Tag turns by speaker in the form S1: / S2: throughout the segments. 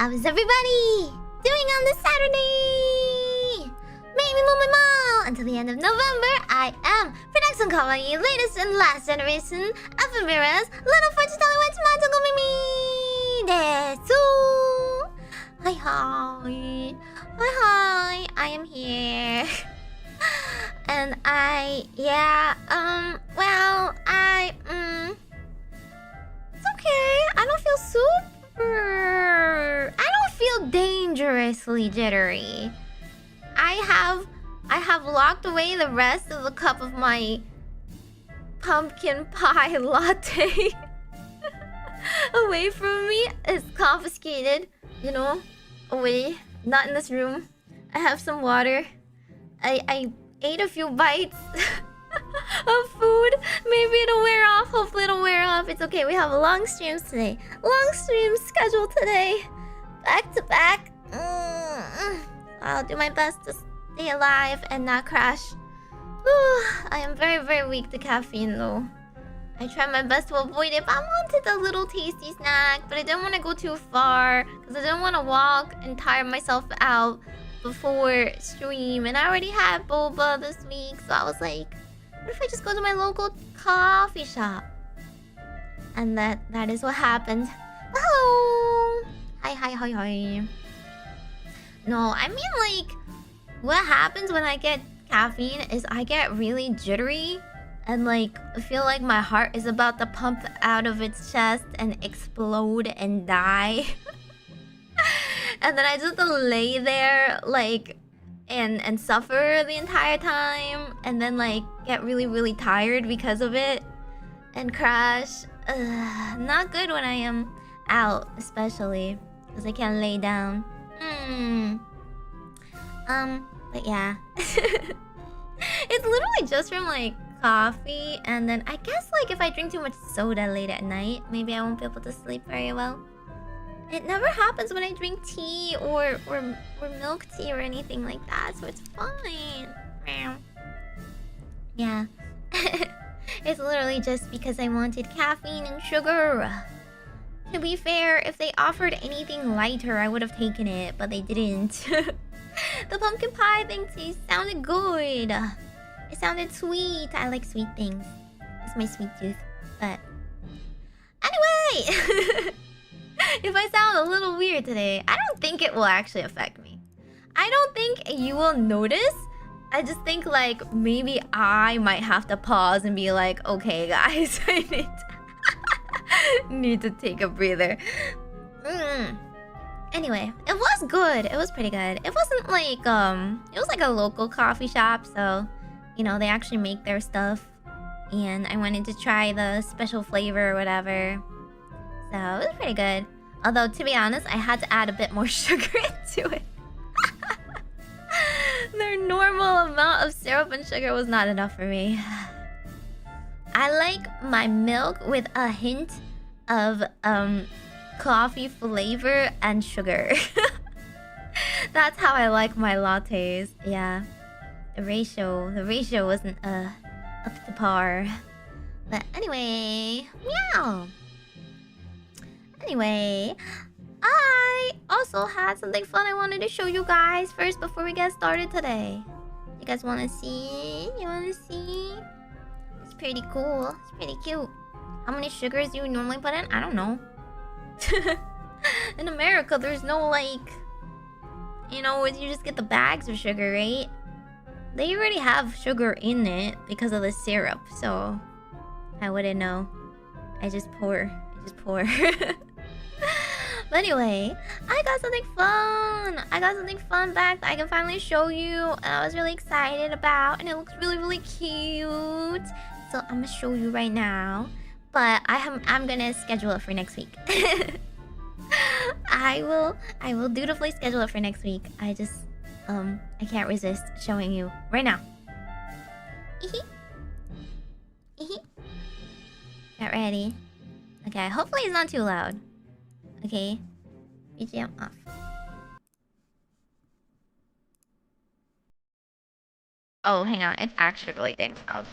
S1: How is everybody doing on this Saturday? Meimi mo. Until the end of November, I am production kawaii, latest and last generation ephemera's little fortune teller with Majokko Meimi desu. Hi, I am here. And it's okay. I don't feel super. I don't feel dangerously jittery. I have locked away the rest of the cup of my pumpkin pie latte away from me. It's confiscated, you know, away. Not in this room. I have some water. I ate a few bites of food. Maybe it'll wear off. Hopefully it'll wear off. It's okay. We have long streams today. Long stream schedule today. Back to back. I'll do my best to stay alive and not crash. I am very, very weak to caffeine though. I tried my best to avoid it, but I wanted a little tasty snack. But I didn't want to go too far because I didn't want to walk and tire myself out before stream. And I already had boba this week, so I was like, what if I just go to my local coffee shop? And that is what happened. Hello! Hi. No, I mean like, what happens when I get caffeine is I get really jittery. And like, I feel like my heart is about to pump out of its chest and explode and die. And then I just lay there like and suffer the entire time. And then like get really, really tired because of it. And crash. Not good when I am out, especially. Because I can't lay down. But yeah. It's literally just from like coffee, and then I guess like if I drink too much soda late at night, maybe I won't be able to sleep very well. It never happens when I drink tea or milk tea or anything like that, so it's fine. Yeah. It's literally just because I wanted caffeine and sugar. To be fair, if they offered anything lighter, I would have taken it, but they didn't. The pumpkin pie thing sounded good. It sounded sweet. I like sweet things. It's my sweet tooth. But anyway, if I sound a little weird today, I don't think it will actually affect me. I don't think you will notice. I just think like maybe I might have to pause and be like, okay guys, I need to take a breather. Anyway, it was good. It was pretty good. It wasn't like it was like a local coffee shop, so you know, they actually make their stuff. And I wanted to try the special flavor or whatever. So it was pretty good. Although, to be honest, I had to add a bit more sugar into it. Their normal amount of syrup and sugar was not enough for me. I like my milk with a hint of coffee flavor and sugar. That's how I like my lattes. Yeah. The ratio wasn't up to par. But anyway, meow. Anyway, I also had something fun I wanted to show you guys first before we get started today. You guys want to see? You want to see? It's pretty cool. It's pretty cute. How many sugars do you normally put in? I don't know. In America, there's no like, you know, you just get the bags of sugar, right? They already have sugar in it because of the syrup, so I wouldn't know. I just pour. But anyway, I got something fun. I got something fun back that I can finally show you, and I was really excited about, and it looks really, really cute. So I'm gonna show you right now, but I'm gonna schedule it for next week. I will dutifully schedule it for next week. I can't resist showing you right now. Get ready. Okay, hopefully it's not too loud. Okay. BGM off. Oh, hang on. It's actually really dang loud.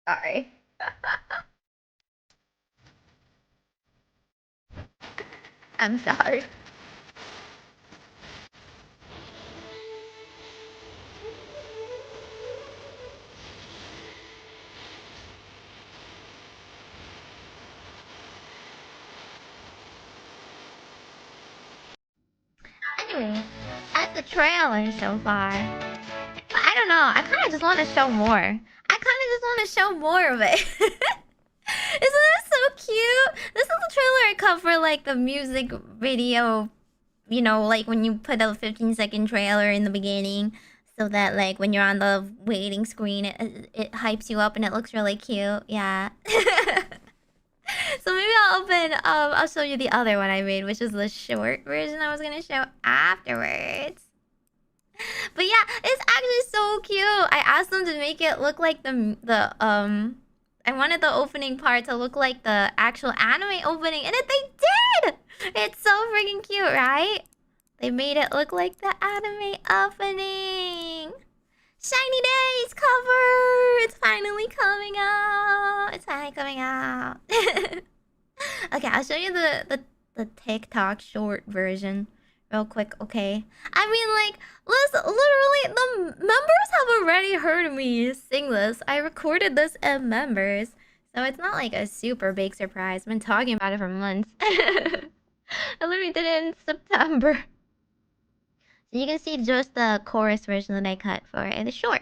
S1: Sorry. I'm sorry. Anyway, at the trailer so far, I don't know. I kind of just want to show more. I kind of just want to show more of it. Isn't this so cute? This is the trailer I cut for like the music video. You know, like when you put a 15-second trailer in the beginning, so that like when you're on the waiting screen, it hypes you up and it looks really cute. Yeah. So maybe I'll open. I'll show you the other one I made, which is the short version I was gonna show afterwards. But yeah, it's actually so cute. I asked them to make it look like I wanted the opening part to look like the actual anime opening, and they did. It's so freaking cute, right? They made it look like the anime opening. Shiny Days cover! It's finally coming out. It's finally coming out. Okay, I'll show you the TikTok short version real quick, okay? I mean, like, literally, the members have already heard me sing this. I recorded this in members, so it's not like a super big surprise. I've been talking about it for months. I literally did it in September. So you can see just the chorus version that I cut for it. It's short.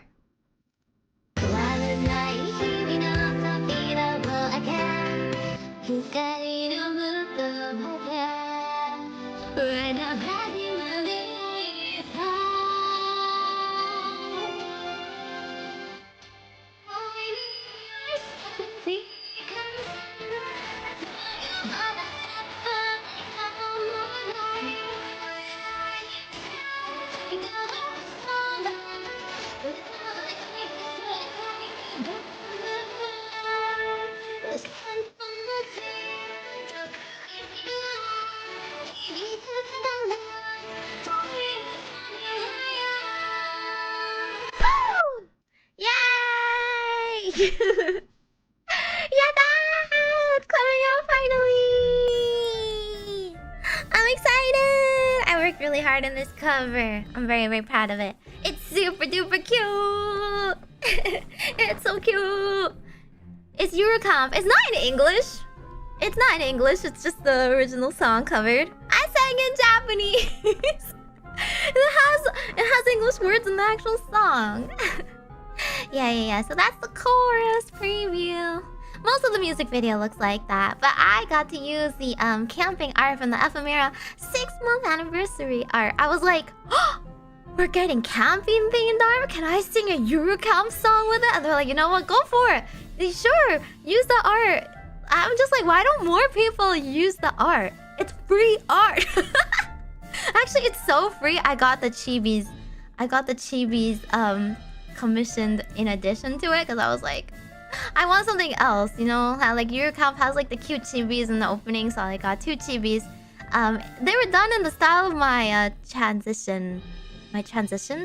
S1: Yay! Yatta! It's coming out finally! I'm excited! I worked really hard on this cover. I'm very, very proud of it. It's super duper cute! It's so cute! It's Eurocomp. It's not in English. It's not in English. It's just the original song covered. I sang in Japanese. It has English words in the actual song. Yeah. So that's the chorus preview. Most of the music video looks like that, but I got to use the camping art from the Ephemera 6-month anniversary art. I was like, oh, we're getting camping themed art? Can I sing a Eurocamp song with it? And they're like, you know what? Go for it. Sure, use the art. I'm just like, why don't more people use the art? It's free art. Actually, it's so free. I got the chibis commissioned in addition to it, because I was like, I want something else, you know? How like Eurocamp has like the cute chibis in the opening, so I got 2 chibis. They were done in the style of my transition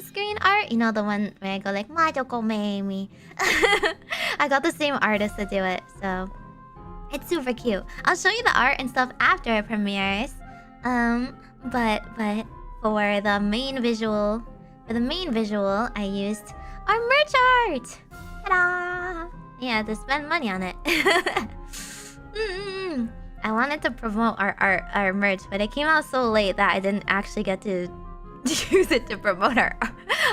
S1: screen art. You know, the one where I go like Majokko, Meimi. I got the same artist to do it, so it's super cute. I'll show you the art and stuff after it premieres. But for the main visual, I used our merch art. Ta-da! Yeah, to spend money on it. I wanted to promote our merch, but it came out so late that I didn't actually get to use it to promote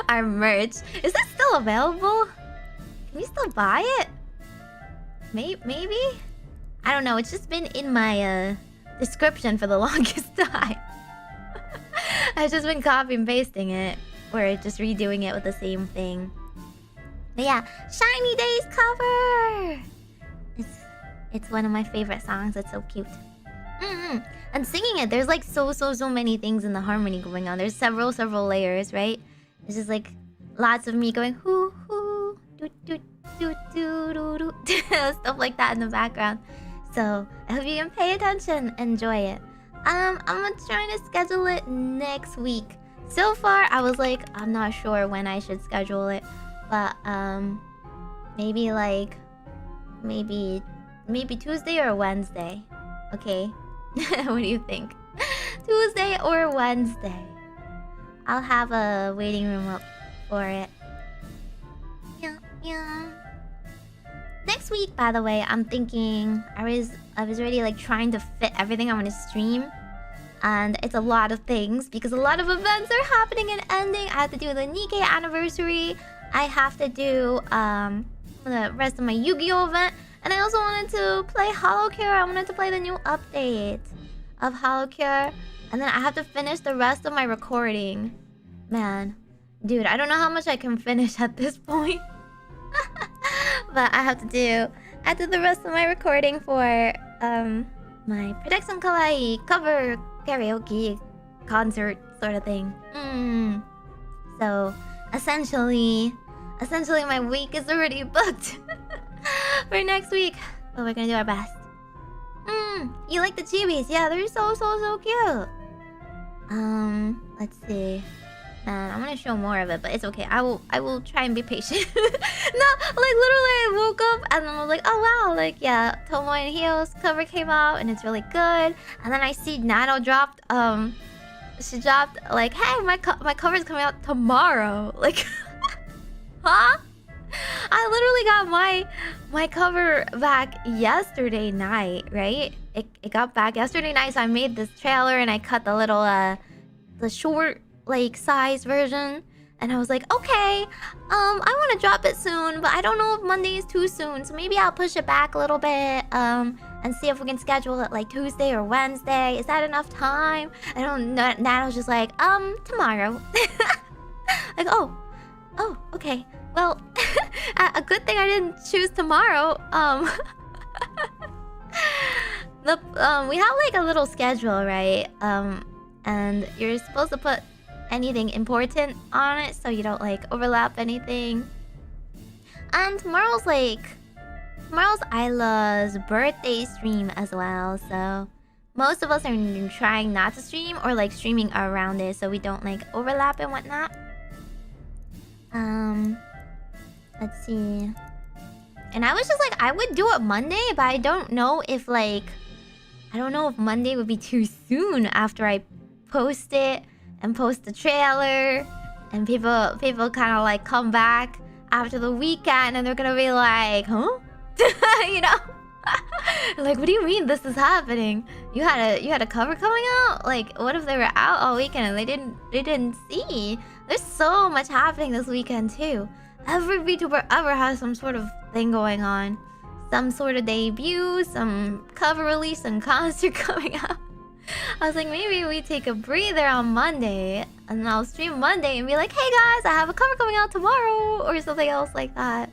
S1: our merch. Is this still available? Can you still buy it? Maybe? I don't know. It's just been in my description for the longest time. I've just been copy and pasting it, or just redoing it with the same thing. But yeah, Shiny Days cover! It's one of my favorite songs. It's so cute. And singing it, there's like so many things in the harmony going on. There's several layers, right? There's just like lots of me going hoo hoo doo doo doo doo doo doo stuff like that in the background. So I hope you can pay attention, enjoy it. I'm gonna try to schedule it next week. So far, I was like, I'm not sure when I should schedule it, but maybe Tuesday or Wednesday. Okay, what do you think? Tuesday or Wednesday. I'll have a waiting room up for it. Yeah. Next week, by the way, I'm thinking I was already like trying to fit everything I want to stream. And it's a lot of things because a lot of events are happening and ending. I have to do the Nikkei anniversary. I have to do the rest of my Yu-Gi-Oh event. And I also wanted to play HoloCure. I wanted to play the new update of HoloCure. And then I have to finish the rest of my recording. Man. Dude, I don't know how much I can finish at this point. But I have to do the rest of my recording for my Production Kawaii cover karaoke concert sort of thing. So essentially my week is already booked for next week. But we're gonna do our best. You like the chibis? Yeah, they're so cute. Let's see. I'm gonna show more of it, but it's okay. I will try and be patient. No, like literally I woke up and then I was like, oh wow, like yeah, Tomo and Hio's cover came out and it's really good. And then I see Nano dropped she dropped like, hey, my cover's coming out tomorrow. Like huh? I literally got my cover back yesterday night, right? It got back yesterday night, so I made this trailer and I cut the little the short like size version, and I was like, okay, I want to drop it soon, but I don't know if Monday is too soon, so maybe I'll push it back a little bit and see if we can schedule it like Tuesday or Wednesday. Is that enough time? I don't know. Nano's just like, tomorrow. Like, oh, okay. Well, a good thing I didn't choose tomorrow. We have like a little schedule, right? And you're supposed to put anything important on it so you don't like overlap anything. And tomorrow's Isla's birthday stream as well, so most of us are trying not to stream or like streaming around it so we don't like overlap and whatnot. Let's see. And I was just like, I would do it Monday, but I don't know if Monday would be too soon after I post it and post the trailer, and people kind of like come back after the weekend and they're gonna be like, huh? You know? Like, what do you mean this is happening? You had a cover coming out? Like, what if they were out all weekend and they didn't see? There's so much happening this weekend too. Every VTuber ever has some sort of thing going on. Some sort of debut, some cover release, some concert coming out. I was like, maybe we take a breather on Monday and I'll stream Monday and be like, hey guys, I have a cover coming out tomorrow or something else like that.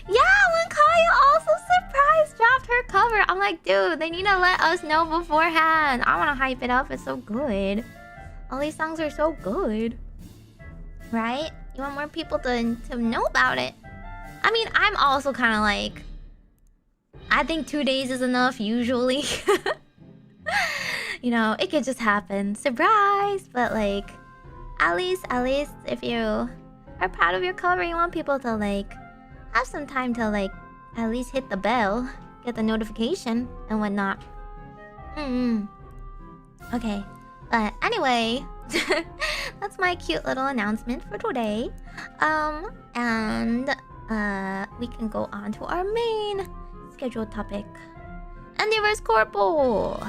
S1: Yeah, when Kaya also surprise dropped her cover, I'm like, dude, they need to let us know beforehand. I want to hype it up. It's so good. All these songs are so good. Right? You want more people to know about it. I mean, I'm also kind of like, I think 2 days is enough usually. You know, it could just happen. Surprise! But like, at least if you are proud of your cover, you want people to like have some time to like at least hit the bell, get the notification and whatnot. Okay. But anyway, that's my cute little announcement for today. And we can go on to our main scheduled topic. Andy Corpo.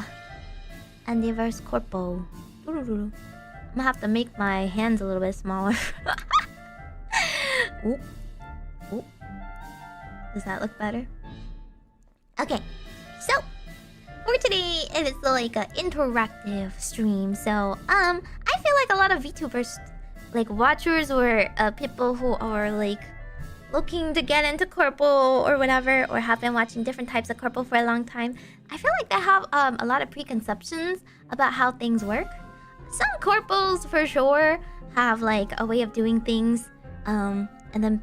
S1: Andy Corpo. I'm gonna have to make my hands a little bit smaller. Oop. Oop. Does that look better? Okay. So, for today, it is like an interactive stream. So, I feel like a lot of VTubers, like watchers or people who are like looking to get into Corpo or whatever, or have been watching different types of Corpo for a long time, I feel like they have a lot of preconceptions about how things work. Some Corpos for sure have like a way of doing things, and then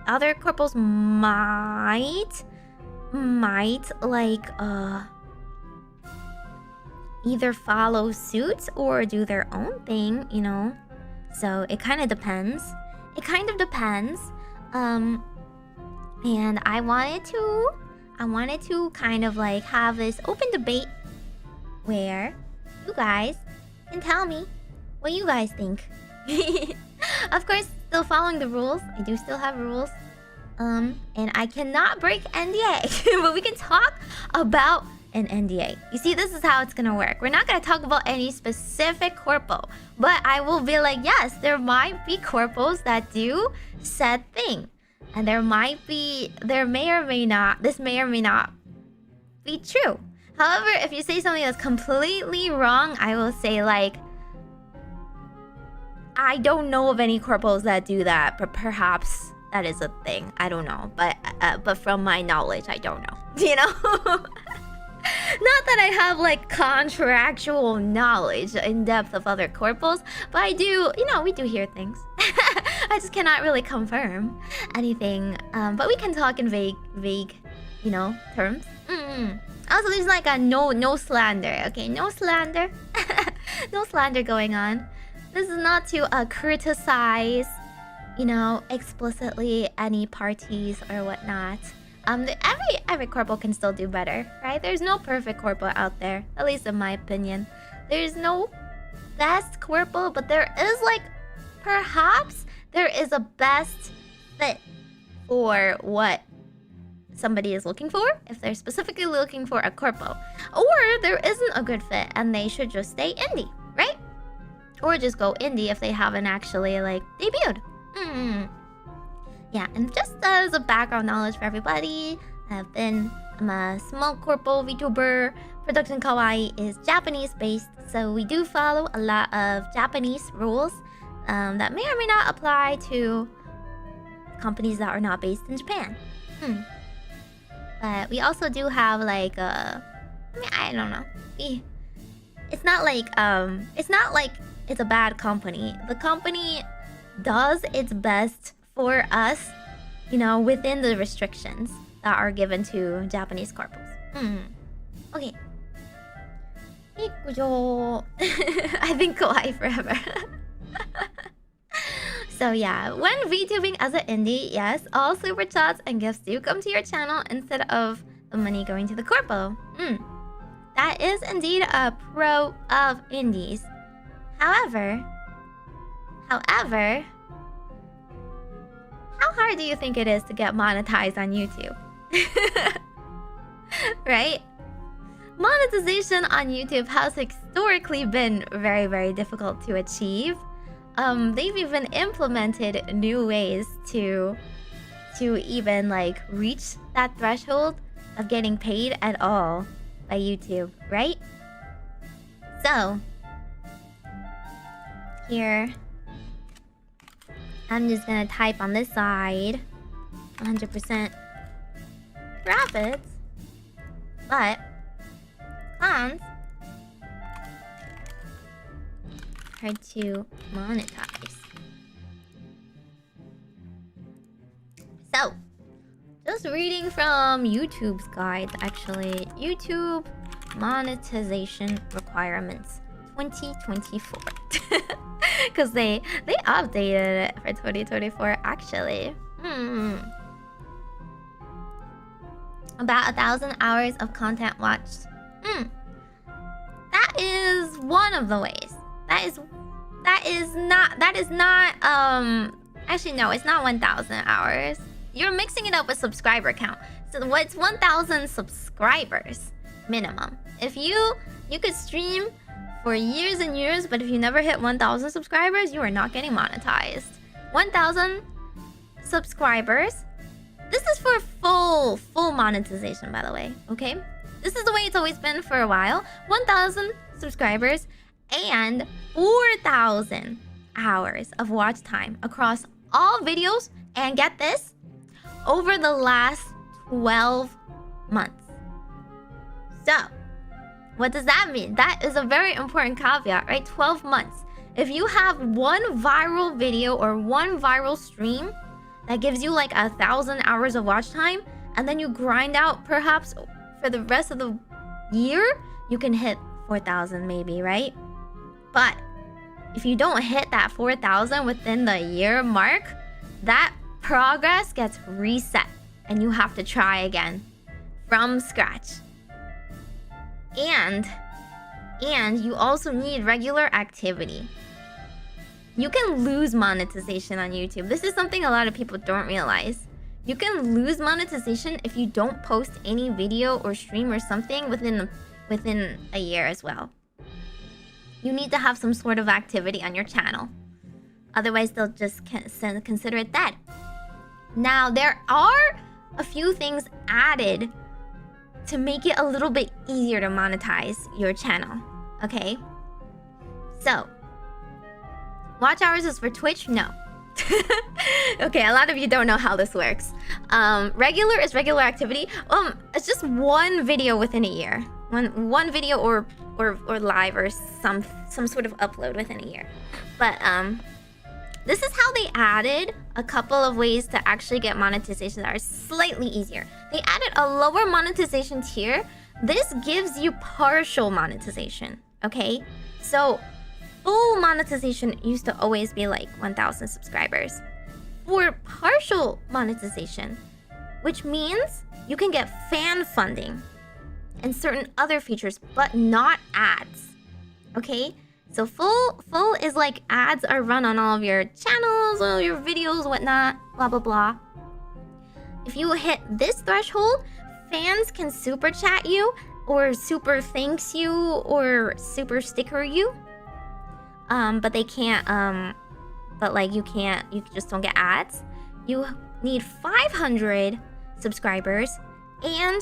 S1: other Corpos might like either follow suit or do their own thing, you know. So it kind of depends. And I wanted to kind of like have this open debate where you guys can tell me what you guys think. Of course, still following the rules. I do still have rules. And I cannot break NDA. But we can talk about an NDA. You see, this is how it's gonna work. We're not gonna talk about any specific corpo, but I will be like, yes, there might be corpos that do said thing. And there may or may not, this may or may not be true. However, if you say something that's completely wrong, I will say like, I don't know of any corpos that do that, but perhaps that is a thing. I don't know, but from my knowledge, I don't know. You know. Not that I have like contractual knowledge in depth of other corpos, but I do, you know, we do hear things. I just cannot really confirm anything. But we can talk in vague, you know, terms. Also, there's like a no slander. Okay, no slander. No slander going on. This is not to criticize, you know, explicitly any parties or whatnot. Every corpo can still do better, right? There's no perfect corpo out there, at least in my opinion. There's no best corpo, but there is like, perhaps there is a best fit for what somebody is looking for, if they're specifically looking for a corpo. Or there isn't a good fit and they should just stay indie, right? Or just go indie if they haven't actually like debuted. Yeah, and just as a background knowledge for everybody, I'm a small corpo VTuber. Production Kawaii is Japanese based, so we do follow a lot of Japanese rules that may or may not apply to companies that are not based in Japan. But we also do have like I don't know. It's not like it's a bad company. The company does its best for us, you know, within the restrictions that are given to Japanese corpos. Okay. I think kawaii forever. So yeah, when VTubing as an indie, yes, all super chats and gifts do come to your channel instead of the money going to the corpo. That is indeed a pro of indies. However, how hard do you think it is to get monetized on YouTube? Right? Monetization on YouTube has historically been very, very difficult to achieve. They've even implemented new ways to even like reach that threshold of getting paid at all by YouTube, right? So here, I'm just gonna type on this side 100% profits, but cons hard to monetize. So, just reading from YouTube's guide, actually, YouTube monetization requirements 2024. Because they updated it for 2024, actually. About 1,000 hours of content watched. That is one of the ways. That is not actually no, it's not 1,000 hours. You're mixing it up with subscriber count. So what's 1,000 subscribers minimum. If you could stream for years and years, but if you never hit 1,000 subscribers, you are not getting monetized. 1,000 subscribers. This is for full monetization, by the way, okay? This is the way it's always been for a while. 1,000 subscribers and 4,000 hours of watch time across all videos, and get this, over the last 12 months. So, what does that mean? That is a very important caveat, right? 12 months. If you have one viral video or one viral stream that gives you like 1,000 hours of watch time, and then you grind out perhaps for the rest of the year, you can hit 4,000 maybe, right? But if you don't hit that 4,000 within the year mark, that progress gets reset and you have to try again from scratch. And And you also need regular activity. You can lose monetization on YouTube. This is something a lot of people don't realize. You can lose monetization if you don't post any video or stream or something within a year as well. You need to have some sort of activity on your channel. Otherwise, they'll just consider it dead. Now, there are a few things added to make it a little bit easier to monetize your channel. Okay? So, watch hours is for Twitch? No. Okay, a lot of you don't know how this works. Regular is regular activity. It's just one video within a year. One video or live or some sort of upload within a year. But this is how they added a couple of ways to actually get monetization that are slightly easier. They added a lower monetization tier. This gives you partial monetization, okay? So full monetization used to always be like 1,000 subscribers. For partial monetization, which means you can get fan funding and certain other features, but not ads, okay? So full is like ads are run on all of your channels, all your videos, whatnot, blah, blah, blah. If you hit this threshold, fans can super chat you or super thanks you or super sticker you. But they can't, you just don't get ads. You need 500 subscribers and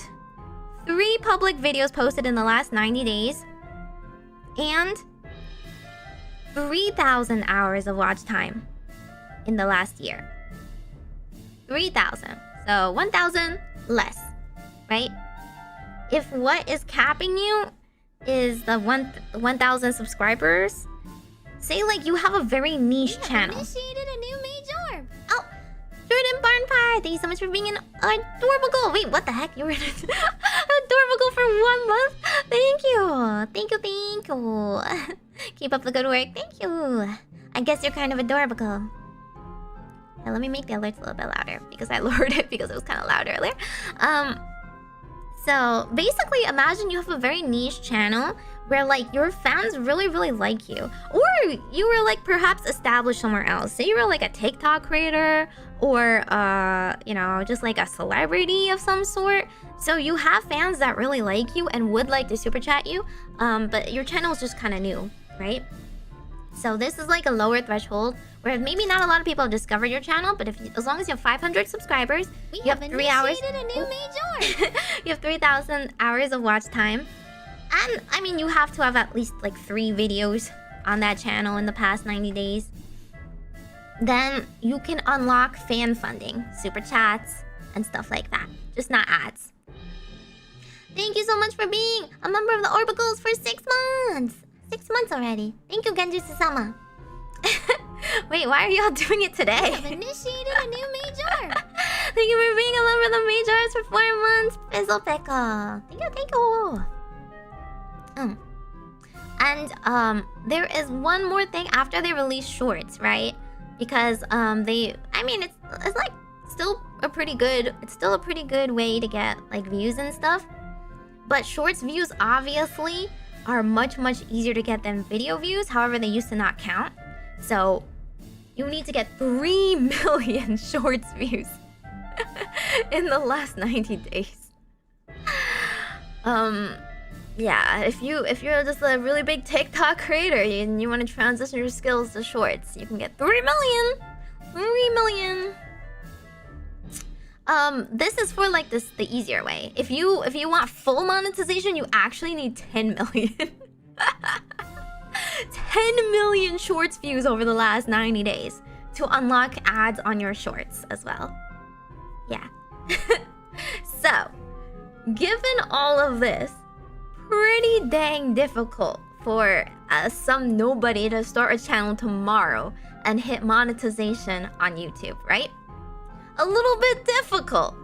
S1: 3 public videos posted in the last 90 days and 3,000 hours of watch time in the last year. 3,000. So 1,000 less, right? If what is capping you is the 1,000 subscribers, say like you have a very niche channel.
S2: Initiated a new major.
S1: Oh, Jordan Barn Pie, thank you so much for being an adorable. Wait, what the heck? You were adorable for 1 month? Thank you. Thank you. Keep up the good work. Thank you. I guess you're kind of adorable. Now, let me make the alerts a little bit louder because I lowered it because it was kind of loud earlier. So basically, imagine you have a very niche channel where like your fans really, really like you, or you were like perhaps established somewhere else. Say you were like a TikTok creator or you know, just like a celebrity of some sort. So you have fans that really like you and would like to super chat you, but your channel is just kind of new, right? So this is like a lower threshold where maybe not a lot of people have discovered your channel, but as long as you have 500 subscribers, you have 3 hours.
S2: A new major.
S1: You have 3,000 hours of watch time. And I mean, you have to have at least like 3 videos on that channel in the past 90 days. Then you can unlock fan funding, super chats, and stuff like that. Just not ads. Thank you so much for being a member of the Orbicals for 6 months. 6 months already. Thank you, Genju Susama. Wait, why are y'all doing it today?
S2: We have initiated a new major.
S1: Thank you for being a member of the Majors for 4 months, Fizzle Pickle. Thank you. And there is one more thing after they release shorts, right? Because it's like still a pretty good way to get like views and stuff. But shorts views obviously are much easier to get than video views. However, they used to not count. So you need to get 3 million shorts views in the last 90 days. Yeah, if you're just a really big TikTok creator and you want to transition your skills to shorts, you can get 3 million. 3 million. This is for like the easier way. If you want full monetization, you actually need 10 million. 10 million shorts views over the last 90 days to unlock ads on your shorts as well. Yeah. So, given all of this, pretty dang difficult for some nobody to start a channel tomorrow and hit monetization on YouTube, right? A little bit difficult.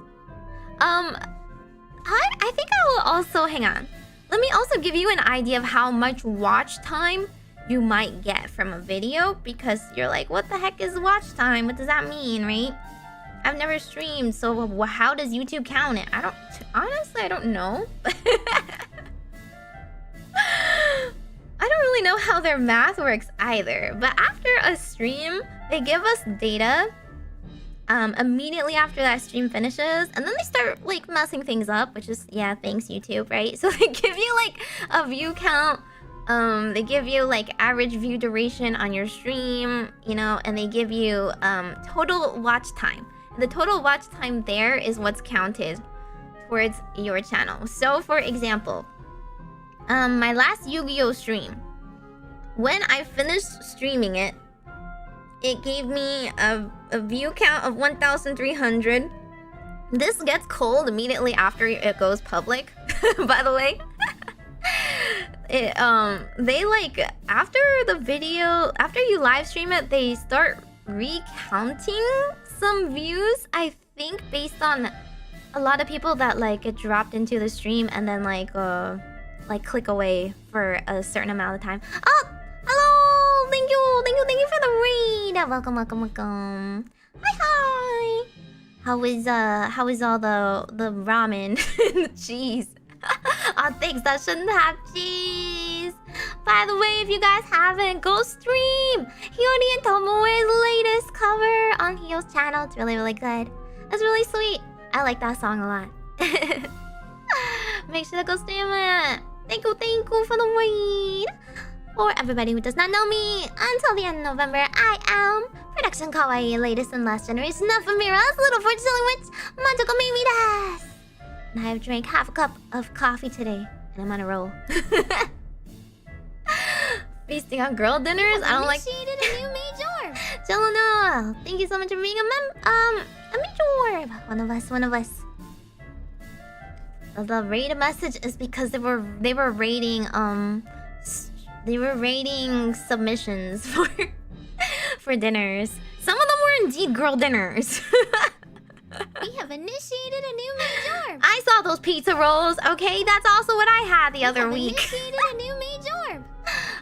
S1: I think I will also, hang on. Let me also give you an idea of how much watch time you might get from a video, because you're like, what the heck is watch time? What does that mean, right? I've never streamed, so how does YouTube count it? Honestly, I don't know. really know how their math works either. But after a stream, they give us data immediately after that stream finishes, and then they start like messing things up, which is, yeah, thanks YouTube, right? So they give you like a view count, they give you like average view duration on your stream, you know, and they give you total watch time. The total watch time there is what's counted towards your channel. So for example, my last Yu-Gi-Oh stream, when I finished streaming it, it gave me a view count of 1,300. This gets cold immediately after it goes public, by the way. They like, after the video, after you live stream it, they start recounting some views, I think, based on a lot of people that like get dropped into the stream and then like click away for a certain amount of time. Oh, hello! Thank you for the raid. Welcome. Hi. How is all the ramen and the cheese? Oh, things that shouldn't have cheese. By the way, if you guys haven't, go stream Hyori and Tomoe's latest cover on Hio's channel. It's really good. That's really sweet. I like that song a lot. Make sure to go stream it. Thank you for the raid. For everybody who does not know me, until the end of November, I am Production Kawaii, latest and last generation of Amira's little fortune witch, Majokko Meimi desu. And I have drank half a cup of coffee today, and I'm on a roll. Feasting on girl dinners? I don't like.
S2: Initiated a new major.
S1: Jello Noel, thank you so much for being a major. One of us. The rated message is because they were rating submissions for dinners. Some of them were indeed girl dinners.
S2: We have initiated a new major.
S1: I saw those pizza rolls. Okay, that's also what I had the other week.
S2: Initiated a new major.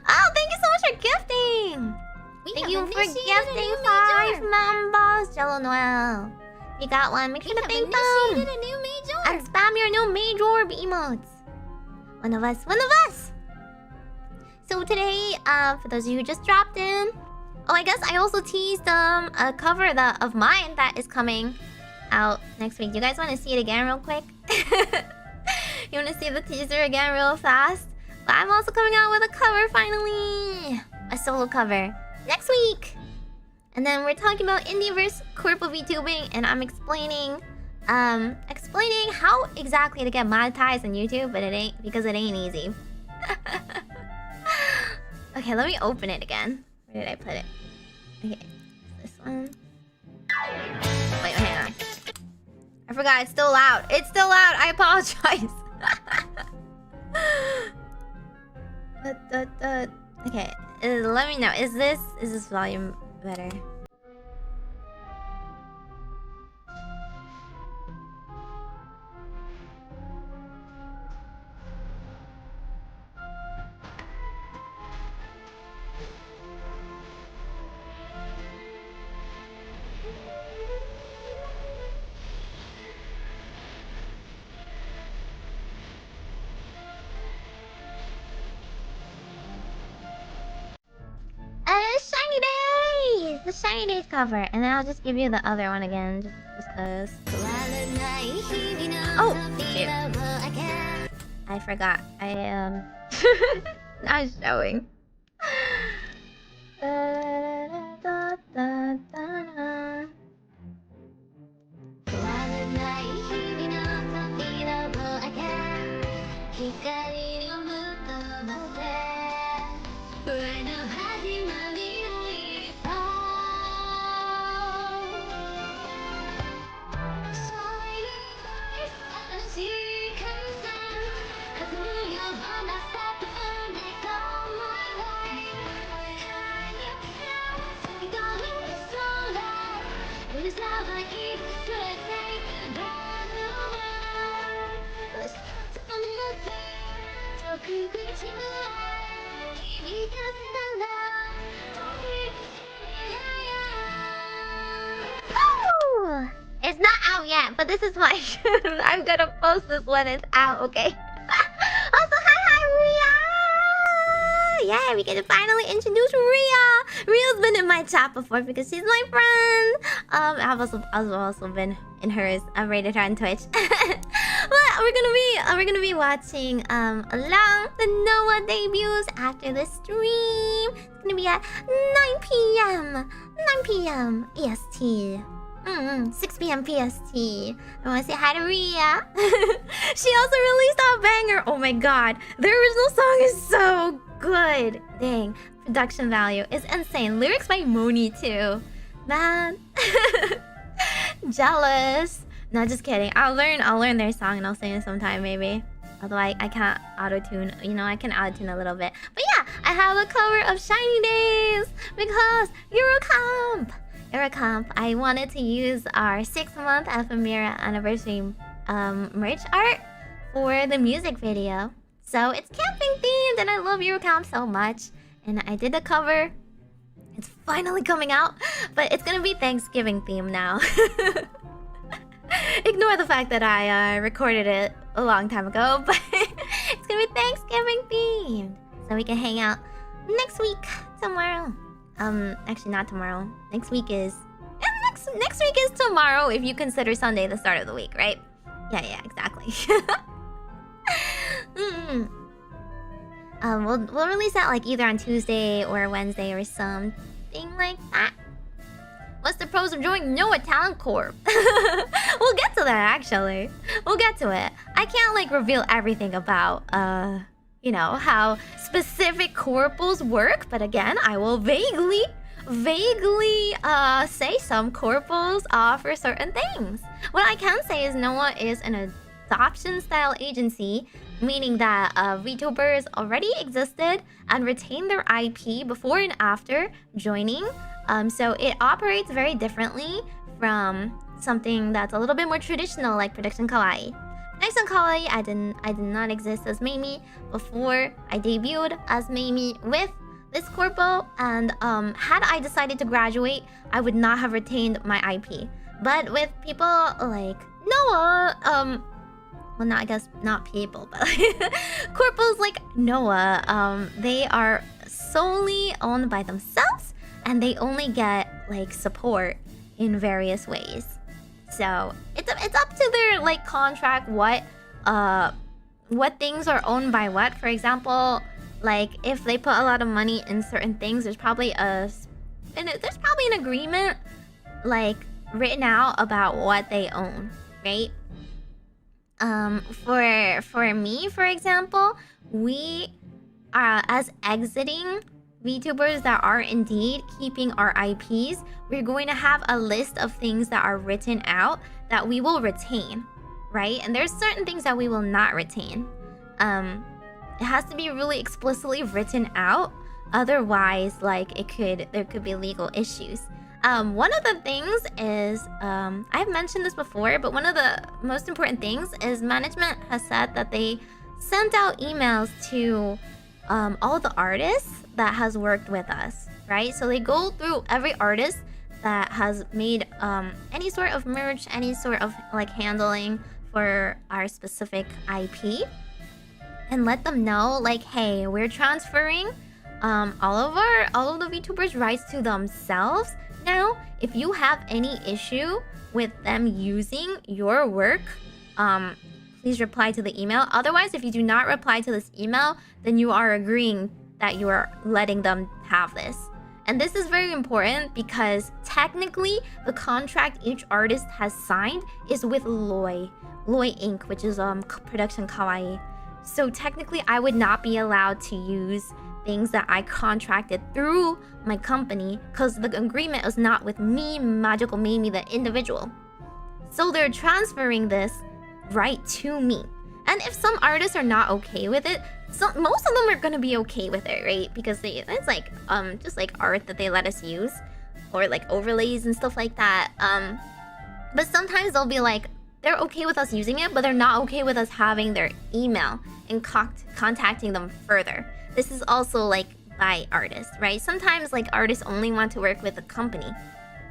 S1: Oh, thank you so much for gifting. Thank you for gifting 5 members, Jello Noel. If you got one, make sure to thank them.
S2: Initiated a new major.
S1: And spam your new major emotes. One of us. So today, for those of you who just dropped in, oh, I guess I also teased a cover of mine that is coming out next week. You guys want to see it again real quick? You want to see the teaser again real fast? But I'm also coming out with a cover finally, a solo cover next week. And then we're talking about indie versus Corpo VTubing, and I'm explaining how exactly to get monetized on YouTube, but it ain't easy. Okay, let me open it again. Where did I put it? Okay, this one. Wait, hang on. I forgot, it's still loud. I apologize. Okay, let me know. Is this volume better? The Shiny Days cover, and then I'll just give you the other one again, just cause. Oh, shoot. I forgot. Not showing. Oh, it's not out yet, but this is why I'm gonna post this when it's out, okay? Also, hi, Yeah, we get to finally introduce Rhea. Rhea's been in my chat before because she's my friend. I've also been in hers. I've rated her on Twitch. But we're gonna be watching along the Noah debuts after the stream. It's gonna be at 9 p.m. 9 p.m. EST. 6 p.m. PST. I want to say hi to Rhea. She also released a banger. Oh my god, the original song is so good. Dang, production value is insane. Lyrics by Moni too. Man, jealous. No, just kidding. I'll learn their song and I'll sing it sometime maybe. Although I can't auto-tune. You know, I can auto-tune a little bit. But yeah, I have a cover of Shiny Days because Eurocamp. I wanted to use our 6-month ephemera anniversary merch art for the music video. So it's camping themed and I love Eurocamp so much. And I did the cover. It's finally coming out, but it's gonna be Thanksgiving themed now. Ignore the fact that I recorded it a long time ago, but it's gonna be Thanksgiving themed. So we can hang out next week, tomorrow. Actually not tomorrow. Next week is tomorrow if you consider Sunday the start of the week, right? Yeah, exactly. We'll release that like either on Tuesday or Wednesday or something like that. What's the pros of joining Noah Talent Corp? We'll get to that actually. We'll get to it. I can't like reveal everything about you know, how specific corpos work, but again, I will vaguely say some corpos offer certain things. What I can say is Noah is an adoption style agency, meaning that VTubers already existed and retained their IP before and after joining. So it operates very differently from something that's a little bit more traditional like Production Kawaii. Production Kawaii, I did not exist as Meimi before I debuted as Meimi with this Corpo, and had I decided to graduate, I would not have retained my IP. But with people like Noah, well, not I guess not people, but corpos like Noah, they are solely owned by themselves, and they only get like support in various ways. So it's up to their like contract what things are owned by what. For example, like if they put a lot of money in certain things, there's probably an agreement like written out about what they own, right? For me, for example, we are as exiting VTubers that are indeed keeping our IPs, we're going to have a list of things that are written out that we will retain, right? And there's certain things that we will not retain. It has to be really explicitly written out, otherwise like there could be legal issues. One of the things is, I've mentioned this before, but one of the most important things is management has said that they sent out emails to all the artists that has worked with us, right? So they go through every artist that has made any sort of merch, any sort of like handling for our specific IP, and let them know like, hey, we're transferring all of the VTubers' rights to themselves. Now, if you have any issue with them using your work, please reply to the email. Otherwise, if you do not reply to this email, then you are agreeing that you are letting them have this. And this is very important because technically the contract each artist has signed is with Loi Inc., which is Production Kawaii. So technically I would not be allowed to use things that I contracted through my company because the agreement is not with me, Majokko Meimi, the individual. So they're transferring this right to me. And if some artists are not okay with it, most of them are gonna be okay with it, right? Because it's like just like art that they let us use, or like overlays and stuff like that. But sometimes they'll be like, they're okay with us using it, but they're not okay with us having their email and contacting them further. This is also like by artists, right? Sometimes like artists only want to work with a company,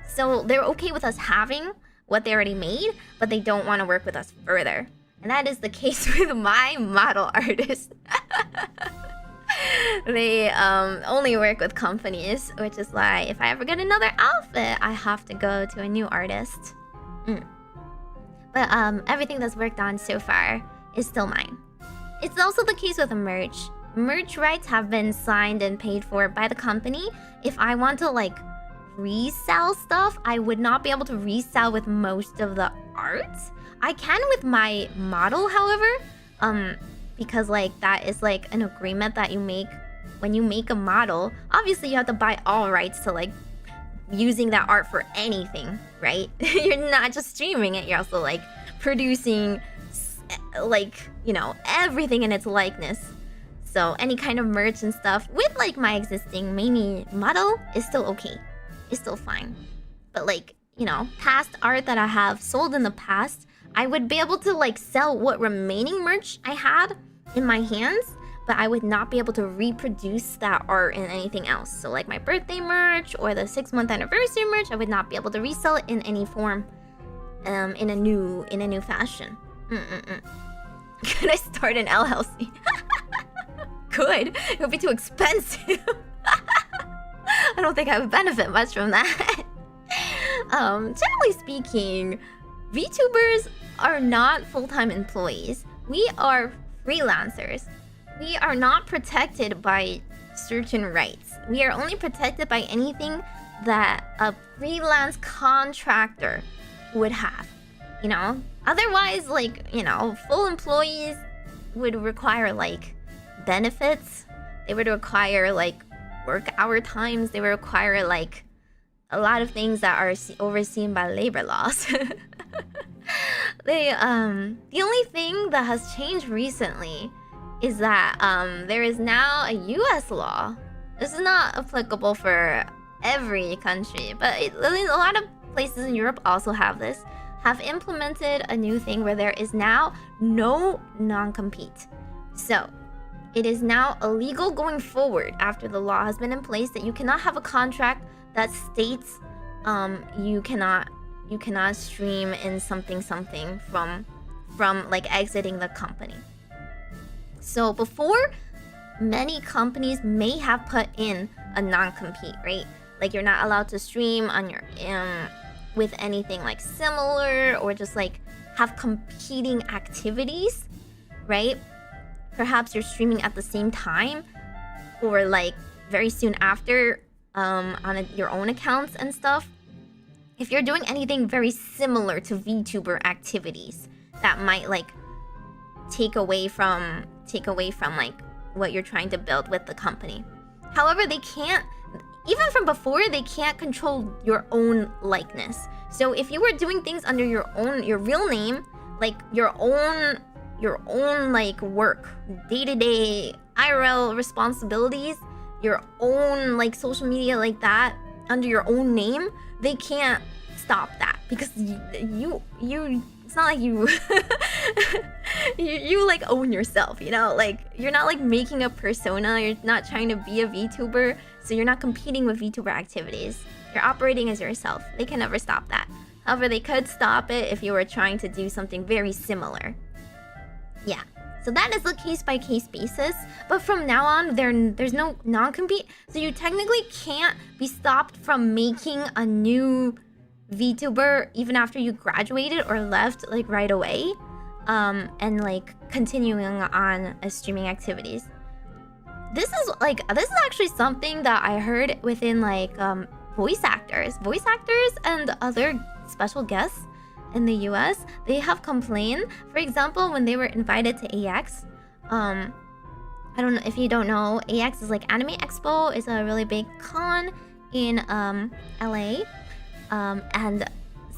S1: so they're okay with us having what they already made, but they don't want to work with us further. And that is the case with my model artist. They only work with companies, which is why if I ever get another outfit, I have to go to a new artist. But everything that's worked on so far is still mine. It's also the case with merch. Merch rights have been signed and paid for by the company. If I want to like resell stuff, I would not be able to resell with most of the art. I can with my model, however, because like that is like an agreement that you make when you make a model. Obviously, you have to buy all rights to like using that art for anything, right? You're not just streaming it, you're also like producing like, you know, everything in its likeness. So any kind of merch and stuff with like my existing Meimi model is still okay. It's still fine. But like, you know, past art that I have sold in the past, I would be able to like sell what remaining merch I had in my hands, but I would not be able to reproduce that art in anything else. So like my birthday merch or the 6-month anniversary merch, I would not be able to resell it in any form, in a new fashion. Could I start an LLC? Could. It would be too expensive. I don't think I would benefit much from that. Generally speaking, VTubers are not full-time employees. We are freelancers. We are not protected by certain rights. We are only protected by anything that a freelance contractor would have, you know? Otherwise, like, you know, full employees would require, like, benefits. They would require, like, work hour times. They would require, like, a lot of things that are overseen by labor laws. The only thing that has changed recently is that there is now a US law. This is not applicable for every country, but a lot of places in Europe also have this. Have implemented a new thing where there is now no non-compete. So it is now illegal going forward after the law has been in place that you cannot have a contract that states you cannot stream in something from like exiting the company. So before, many companies may have put in a non-compete, right? Like you're not allowed to stream on your with anything like similar or just like have competing activities, right? Perhaps you're streaming at the same time or like very soon after on your own accounts and stuff. If you're doing anything very similar to VTuber activities that might like take away from like what you're trying to build with the company. However, they can't, even from before, they can't control your own likeness. So if you were doing things under your real name, like your own like work, day-to-day IRL responsibilities, your own like social media like that under your own name, they can't stop that because you it's not like you you like own yourself, you know? Like you're not like making a persona, you're not trying to be a VTuber, so you're not competing with VTuber activities. You're operating as yourself. They can never stop that. However, they could stop it if you were trying to do something very similar. Yeah. So that is a case-by-case basis. But from now on, there's no non-compete. So you technically can't be stopped from making a new VTuber even after you graduated or left like right away. And like continuing on as streaming activities. This is actually something that I heard within like voice actors and other special guests in the US. They have complained, for example, when they were invited to AX. I don't know if you don't know, AX is like Anime Expo. It's a really big con in LA. And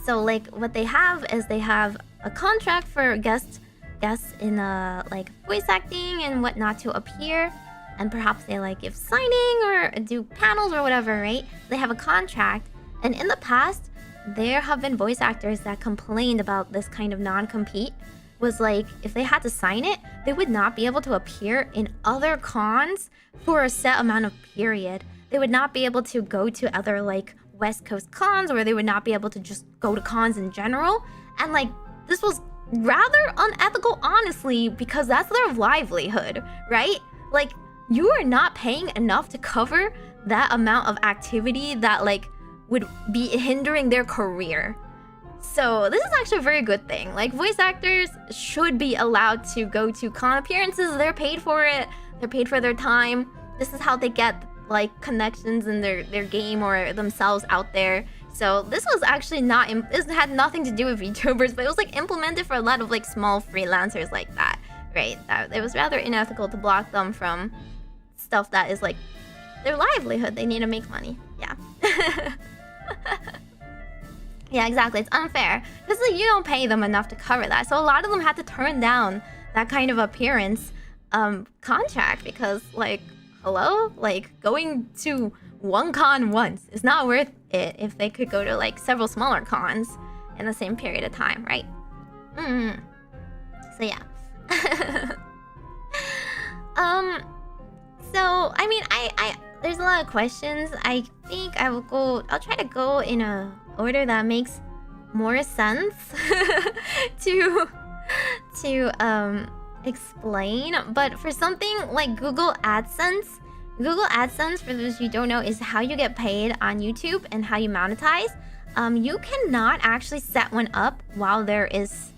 S1: so like what they have is they have a contract for guests in like voice acting and whatnot to appear, and perhaps they like give signing or do panels or whatever, right? They have a contract, and in the past there have been voice actors that complained about this kind of non-compete. Was like if they had to sign it, they would not be able to appear in other cons for a set amount of period. They would not be able to go to other like West Coast cons, or they would not be able to just go to cons in general. And like this was rather unethical, honestly, because that's their livelihood, right? Like you are not paying enough to cover that amount of activity that like would be hindering their career. So this is actually a very good thing. Like, voice actors should be allowed to go to con appearances. They're paid for it. They're paid for their time. This is how they get like connections in their game or themselves out there. So this was actually not, this had nothing to do with VTubers, but it was like implemented for a lot of like small freelancers like that, right? It was rather unethical to block them from stuff that is like their livelihood. They need to make money. Yeah. Yeah, exactly. It's unfair because like, you don't pay them enough to cover that. So a lot of them had to turn down that kind of appearance contract because like, hello? Like, going to one con once is not worth it if they could go to like several smaller cons in the same period of time, right? So yeah. So I mean, I there's a lot of questions. I think I'll try to go in a order that makes more sense to explain. But for something like Google AdSense, for those who don't know, is how you get paid on YouTube and how you monetize. You cannot actually set one up while there is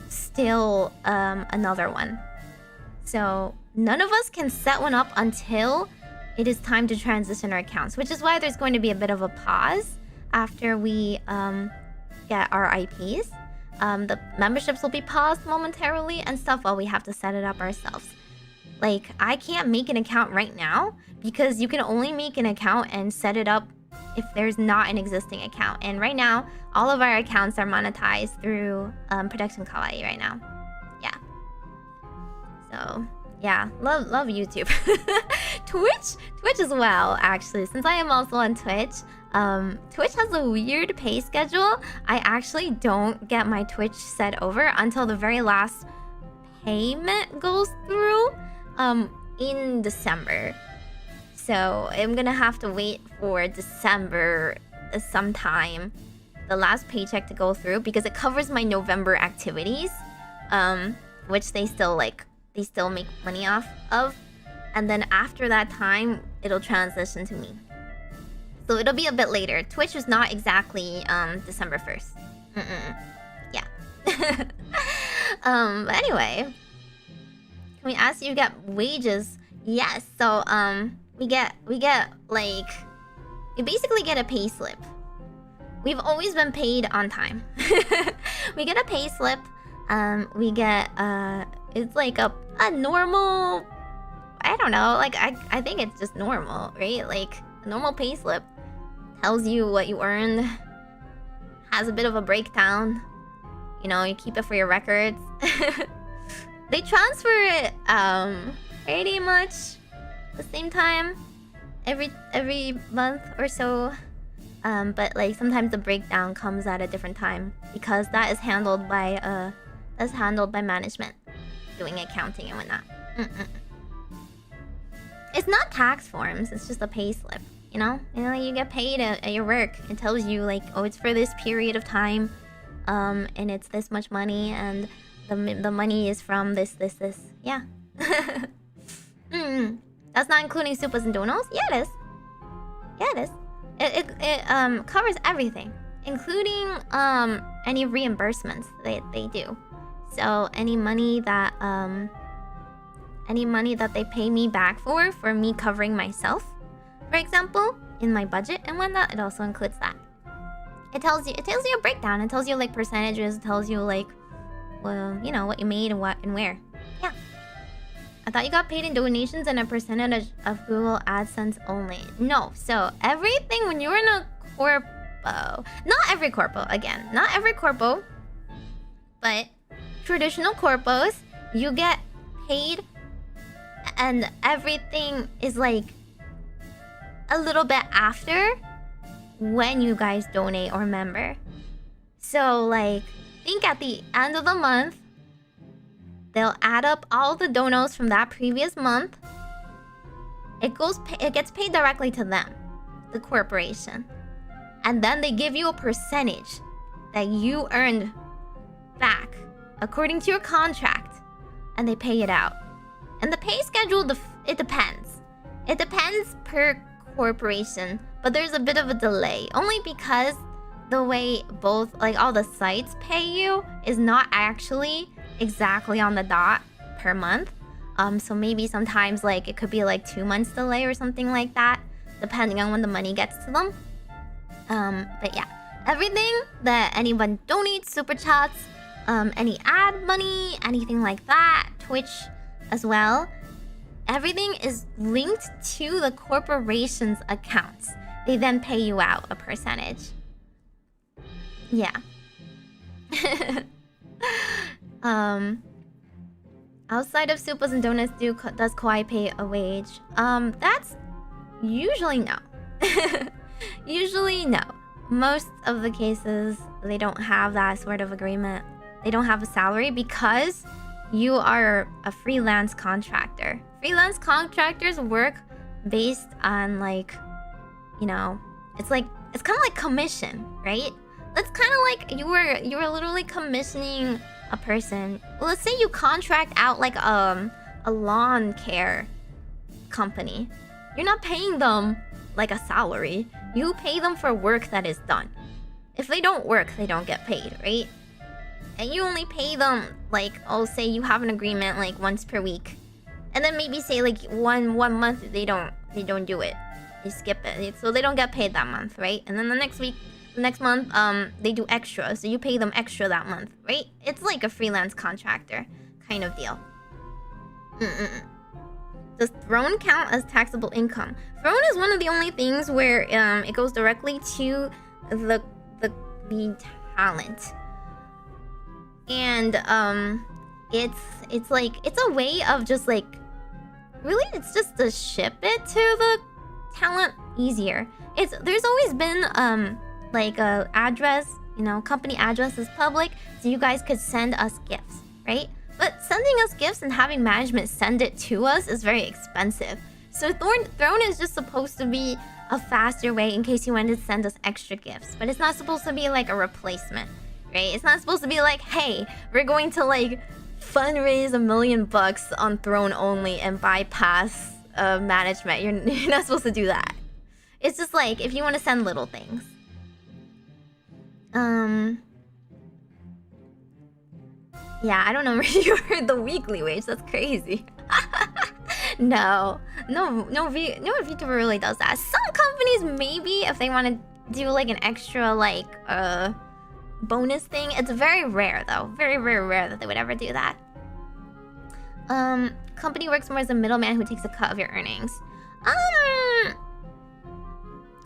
S1: still another one. So none of us can set one up until it is time to transition our accounts, which is why there's going to be a bit of a pause after we get our IPs. The memberships will be paused momentarily and stuff while we have to set it up ourselves. Like, I can't make an account right now because you can only make an account and set it up if there's not an existing account. And right now, all of our accounts are monetized through Production Kawaii right now. Yeah. So, yeah, love YouTube. Twitch as well, actually. Since I am also on Twitch, Twitch has a weird pay schedule. I actually don't get my Twitch set over until the very last payment goes through in December. So I'm gonna have to wait for December sometime, the last paycheck to go through, because it covers my November activities, which they still make money off of. And then after that time, it'll transition to me. So it'll be a bit later. Twitch is not exactly December 1st. Yeah. But anyway, can we ask you get wages? Yes. So we basically get a pay slip. We've always been paid on time. We get a pay slip. We get it's like a normal, I don't know, like I think it's just normal, right? Like a normal pay slip tells you what you earned, has a bit of a breakdown. You know, you keep it for your records. They transfer it pretty much the same time every month or so. But like sometimes the breakdown comes at a different time because that is handled by management doing accounting and whatnot. It's not tax forms, it's just a pay slip. You know, you get paid at your work. It tells you like, oh, it's for this period of time, and it's this much money, and the money is from this. Yeah. That's not including supas and donos. Yeah, it is. Yeah, it is. It covers everything, including any reimbursements they do. So any money that they pay me back for me covering myself, for example, in my budget and whatnot, it also includes that. It tells you a breakdown. It tells you like percentages. It tells you like, well, you know, what you made and what and where. Yeah. I thought you got paid in donations and a percentage of Google AdSense only. No. So everything when you're in a corpo, not every corpo, again, not every corpo, but traditional corpos, you get paid, and everything is like a little bit after when you guys donate or member. So like, think at the end of the month, they'll add up all the donos from that previous month. It gets paid directly to them, the corporation. And then they give you a percentage that you earned back according to your contract, and they pay it out. And the pay schedule It depends. It depends per corporation, but there's a bit of a delay. Only because the way both, like all the sites pay you is not actually exactly on the dot per month. So maybe sometimes like it could be like 2 months delay or something like that, depending on when the money gets to them. But yeah, everything that anyone donates, super chats, any ad money, anything like that, Twitch as well, everything is linked to the corporation's accounts. They then pay you out a percentage. Yeah. Outside of Supers and Donuts, does Kawaii pay a wage? That's usually no. Usually no. Most of the cases, they don't have that sort of agreement. They don't have a salary because you are a freelance contractor. Freelance contractors work based on like, you know, it's kind of like commission, right? That's kind of like you were literally commissioning a person. Let's say you contract out like a lawn care company. You're not paying them like a salary. You pay them for work that is done. If they don't work, they don't get paid, right? And you only pay them like, oh, say you have an agreement like once per week, and then maybe say like one month they don't do it. They skip it, so they don't get paid that month, right? And then the next month, they do extra, so you pay them extra that month, right? It's like a freelance contractor kind of deal. Does Throne count as taxable income? Throne is one of the only things where it goes directly to the talent, and it's a way of just like, really, it's just to ship it to the talent easier. There's always been like a address, you know, company address is public, so you guys could send us gifts, right? But sending us gifts and having management send it to us is very expensive. So Throne is just supposed to be a faster way in case you wanted to send us extra gifts. But it's not supposed to be like a replacement, right? It's not supposed to be like, hey, we're going to like fundraise $1 million on Throne only and bypass management. You're not supposed to do that. It's just like if you want to send little things. Yeah, I don't know where you heard the weekly wage. That's crazy. No VTuber really does that. Some companies maybe if they want to do like an extra like bonus thing. It's very rare though. Very rare that they would ever do that. Company works more as a middleman who takes a cut of your earnings.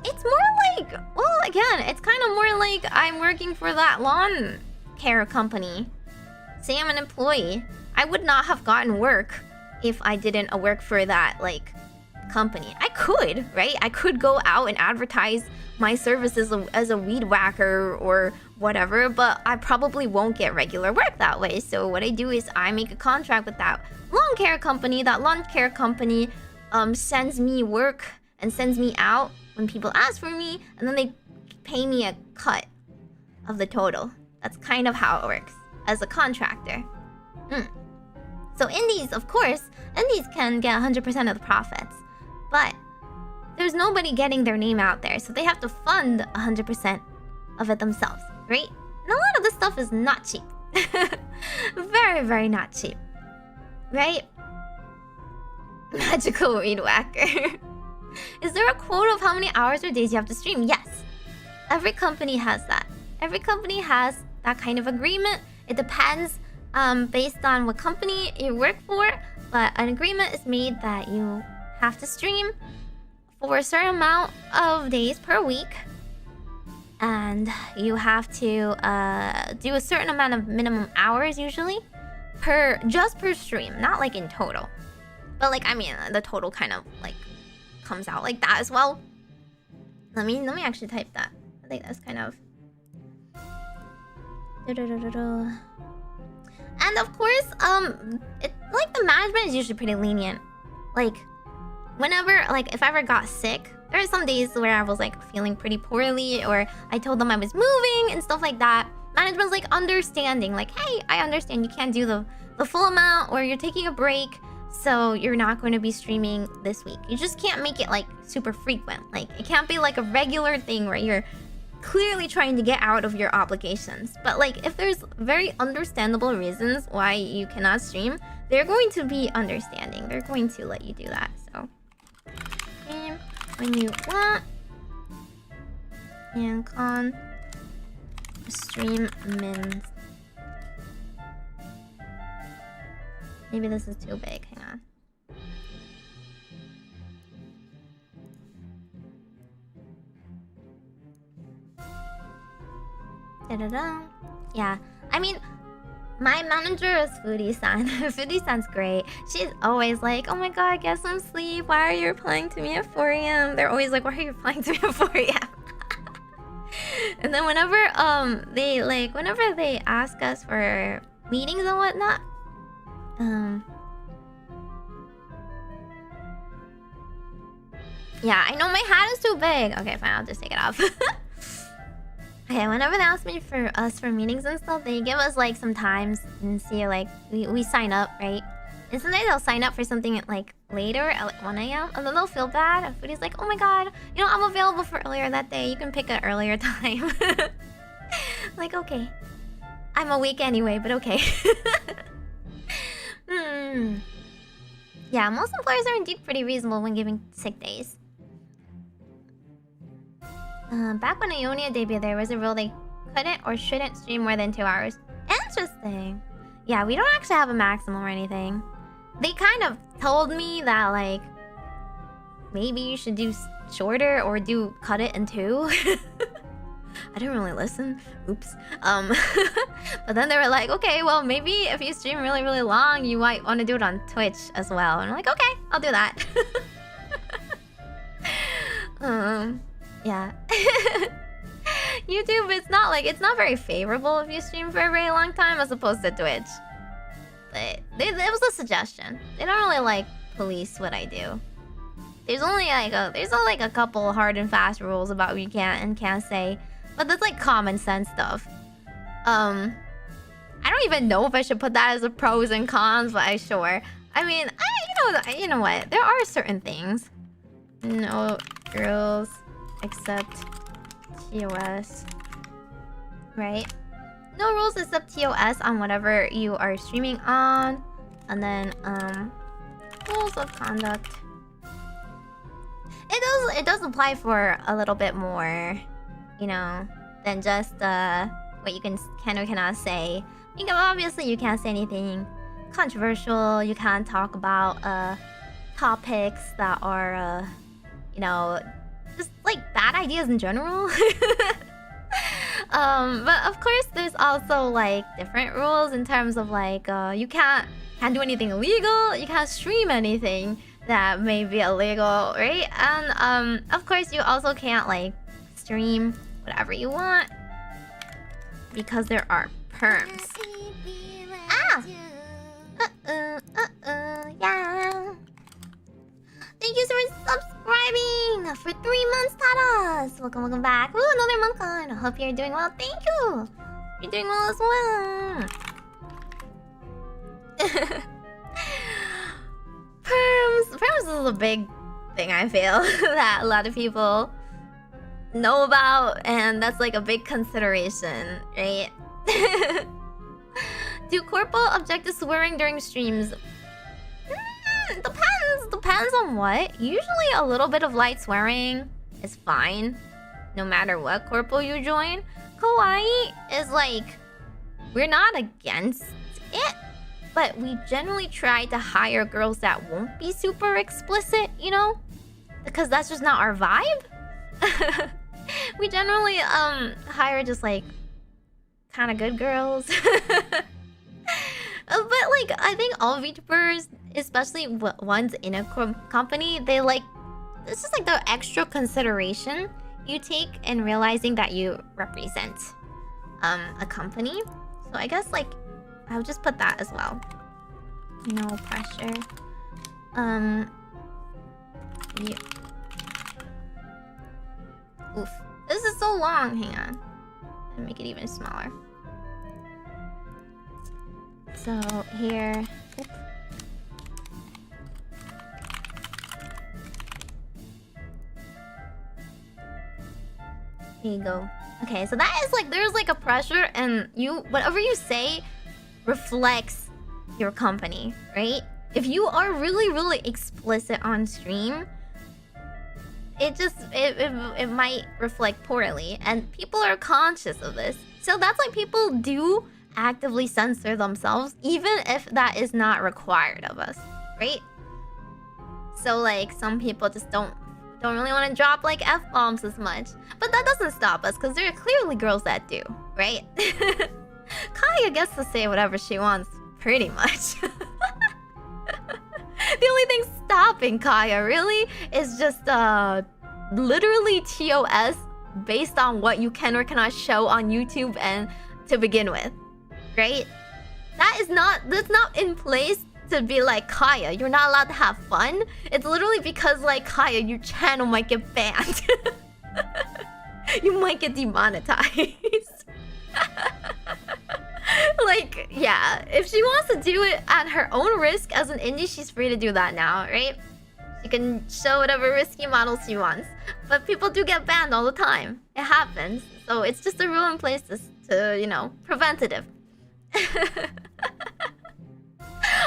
S1: It's more like, well, again, it's kind of more like I'm working for that lawn care company. Say I'm an employee. I would not have gotten work if I didn't work for that like company. I could, right? I could go out and advertise my services as a weed whacker or whatever, but I probably won't get regular work that way. So what I do is I make a contract with that lawn care company. That lawn care company sends me work and sends me out when people ask for me, and then they pay me a cut of the total. That's kind of how it works as a contractor. So indies, of course, indies can get 100% of the profits, but there's nobody getting their name out there, so they have to fund 100% of it themselves, right? And a lot of this stuff is not cheap. Very not cheap, right? Magical weed whacker. Is there a quota of how many hours or days you have to stream? Yes. Every company has that. Every company has that kind of agreement. It depends based on what company you work for, but an agreement is made that you have to stream for a certain amount of days per week, and you have to do a certain amount of minimum hours usually per stream, not like in total, but like I mean the total kind of like comes out like that as well. Let me actually type that. I think that's kind of. And of course, like the management is usually pretty lenient. Like, whenever, like, if I ever got sick, there are some days where I was like feeling pretty poorly, or I told them I was moving and stuff like that. Management's like understanding, like, hey, I understand you can't do the full amount, or you're taking a break, So you're not going to be streaming this week. You just can't make it like super frequent. Like it can't be like a regular thing where you're clearly trying to get out of your obligations. But like if there's very understandable reasons why you cannot stream, they're going to be understanding. They're going to let you do that. So stream when you want and con stream min. Maybe this is too big. Hang on. Da-da-da. Yeah, I mean, my manager is Foodie-san. Foodie-san's great. She's always like, oh my god, get some sleep. Why are you replying to me at 4 a.m? They're always like, why are you replying to me at 4 a.m? And then whenever they ask us for meetings and whatnot, yeah, I know my hat is too big. Okay, fine, I'll just take it off. Okay, whenever they ask me for meetings and stuff, they give us like some times and see like we sign up, right? And sometimes they'll sign up for something at like later at like 1 a.m. and then they'll feel bad. And Foodie's like, oh my god, you know, I'm available for earlier that day. You can pick an earlier time. Like, okay. I'm awake anyway, but okay. Yeah, most employers are indeed pretty reasonable when giving sick days. Back when Ionia debuted, there was a rule they couldn't or shouldn't stream more than 2 hours. Interesting. Yeah, we don't actually have a maximum or anything. They kind of told me that, like, maybe you should do shorter or cut it in 2. I didn't really listen. Oops. But then they were like, okay, well, maybe if you stream really, really long, you might want to do it on Twitch as well. And I'm like, okay, I'll do that. Yeah. YouTube, it's not very favorable if you stream for a very long time as opposed to Twitch. But it was a suggestion. They don't really like police what I do. There's only like a couple hard and fast rules about what you can and can't say, but that's like common sense stuff. I don't even know if I should put that as a pros and cons, but sure. I mean, you know what? There are certain things. No rules except TOS. Right? No rules except TOS on whatever you are streaming on. And then rules of conduct. It does apply for a little bit more, you know, than just what you can or cannot say. Obviously you can't say anything controversial. You can't talk about topics that are you know, just like bad ideas in general. But of course there's also like different rules in terms of like you can't do anything illegal, you can't stream anything that may be illegal, right? And of course you also can't like stream whatever you want because there are perms. Ah! Yeah. Thank you for subscribing for 3 months, Tadas. Welcome back. Ooh, another month gone. I hope you're doing well. Thank you. You're doing well as well. Perms is a big thing, I feel, that a lot of people know about, and that's like a big consideration, right? Do Corpo object to swearing during streams? Depends on what. Usually a little bit of light swearing is fine, no matter what Corpo you join. Kawaii is like, we're not against it, but we generally try to hire girls that won't be super explicit, you know? Because that's just not our vibe. We generally hire just like kind of good girls. But like, I think all VTubers, especially ones in a company, they like, this is like the extra consideration you take in realizing that you represent a company. So I guess like, I'll just put that as well. No pressure. Yeah. Oof. This is so long. Hang on. I'll make it even smaller. So here. Oop. Here you go. Okay, so that is like, there's like a pressure, and whatever you say reflects your company, right? If you are really explicit on stream, it might reflect poorly, and people are conscious of this. So that's like, people do actively censor themselves, even if that is not required of us, right? So like, some people just don't really want to drop like F-bombs as much. But that doesn't stop us, because there are clearly girls that do, right? Kaya gets to say whatever she wants, pretty much. The only thing stopping Kaya, really, is just literally TOS based on what you can or cannot show on YouTube and to begin with, right? That's not in place to be like, Kaya, you're not allowed to have fun. It's literally because, like, Kaya, your channel might get banned. You might get demonetized. Like, yeah, if she wants to do it at her own risk as an indie, she's free to do that now, right? She can show whatever risky models she wants. But people do get banned all the time. It happens. So it's just a rule in place to you know, preventative.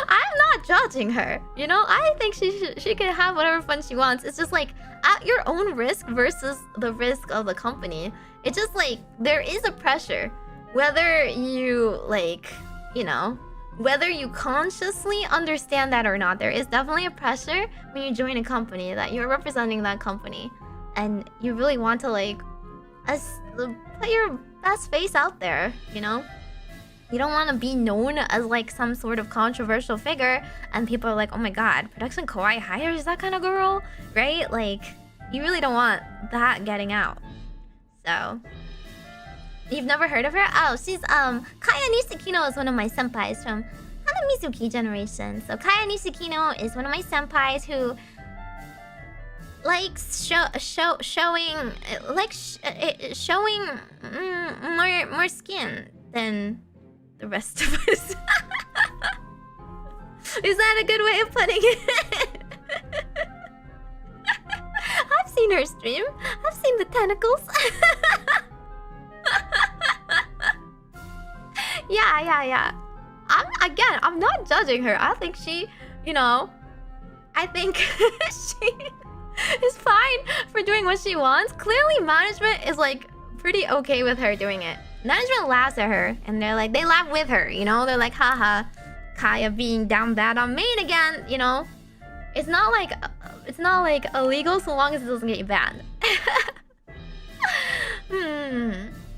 S1: I'm not judging her, you know? I think she can have whatever fun she wants. It's just like, at your own risk versus the risk of the company. It's just like, there is a pressure. Whether you, like, you know, whether you consciously understand that or not, there is definitely a pressure when you join a company that you're representing that company. And you really want to, like, put your best face out there, you know? You don't want to be known as, like, some sort of controversial figure, and people are like, oh my god, Production Kawaii hires that kind of girl, right? Like, you really don't want that getting out. So, you've never heard of her? Oh, she's, Kaya Nishikino is one of my senpais from Hanamizuki generation. So, Kaya Nishikino is one of my senpais who likes showing more skin than the rest of us. Is that a good way of putting it? I've seen her stream. I've seen the tentacles. Yeah. I'm not judging her. I think she, you know, I think she is fine for doing what she wants. Clearly, management is like pretty okay with her doing it. Management laughs at her, and they laugh with her, you know? They're like, haha, Kaya being down bad on main again, you know? It's not like illegal so long as it doesn't get you banned.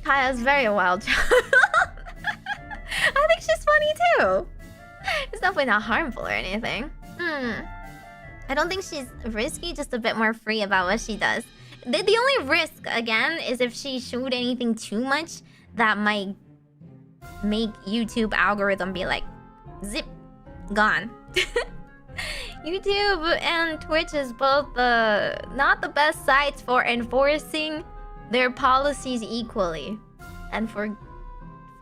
S1: Kaya's very a wild child. I think she's funny too. It's definitely not harmful or anything. I don't think she's risky, just a bit more free about what she does. The only risk, again, is if she showed anything too much that might make YouTube algorithm be like, zip, gone. YouTube and Twitch is both not the best sites for enforcing their policies equally, and for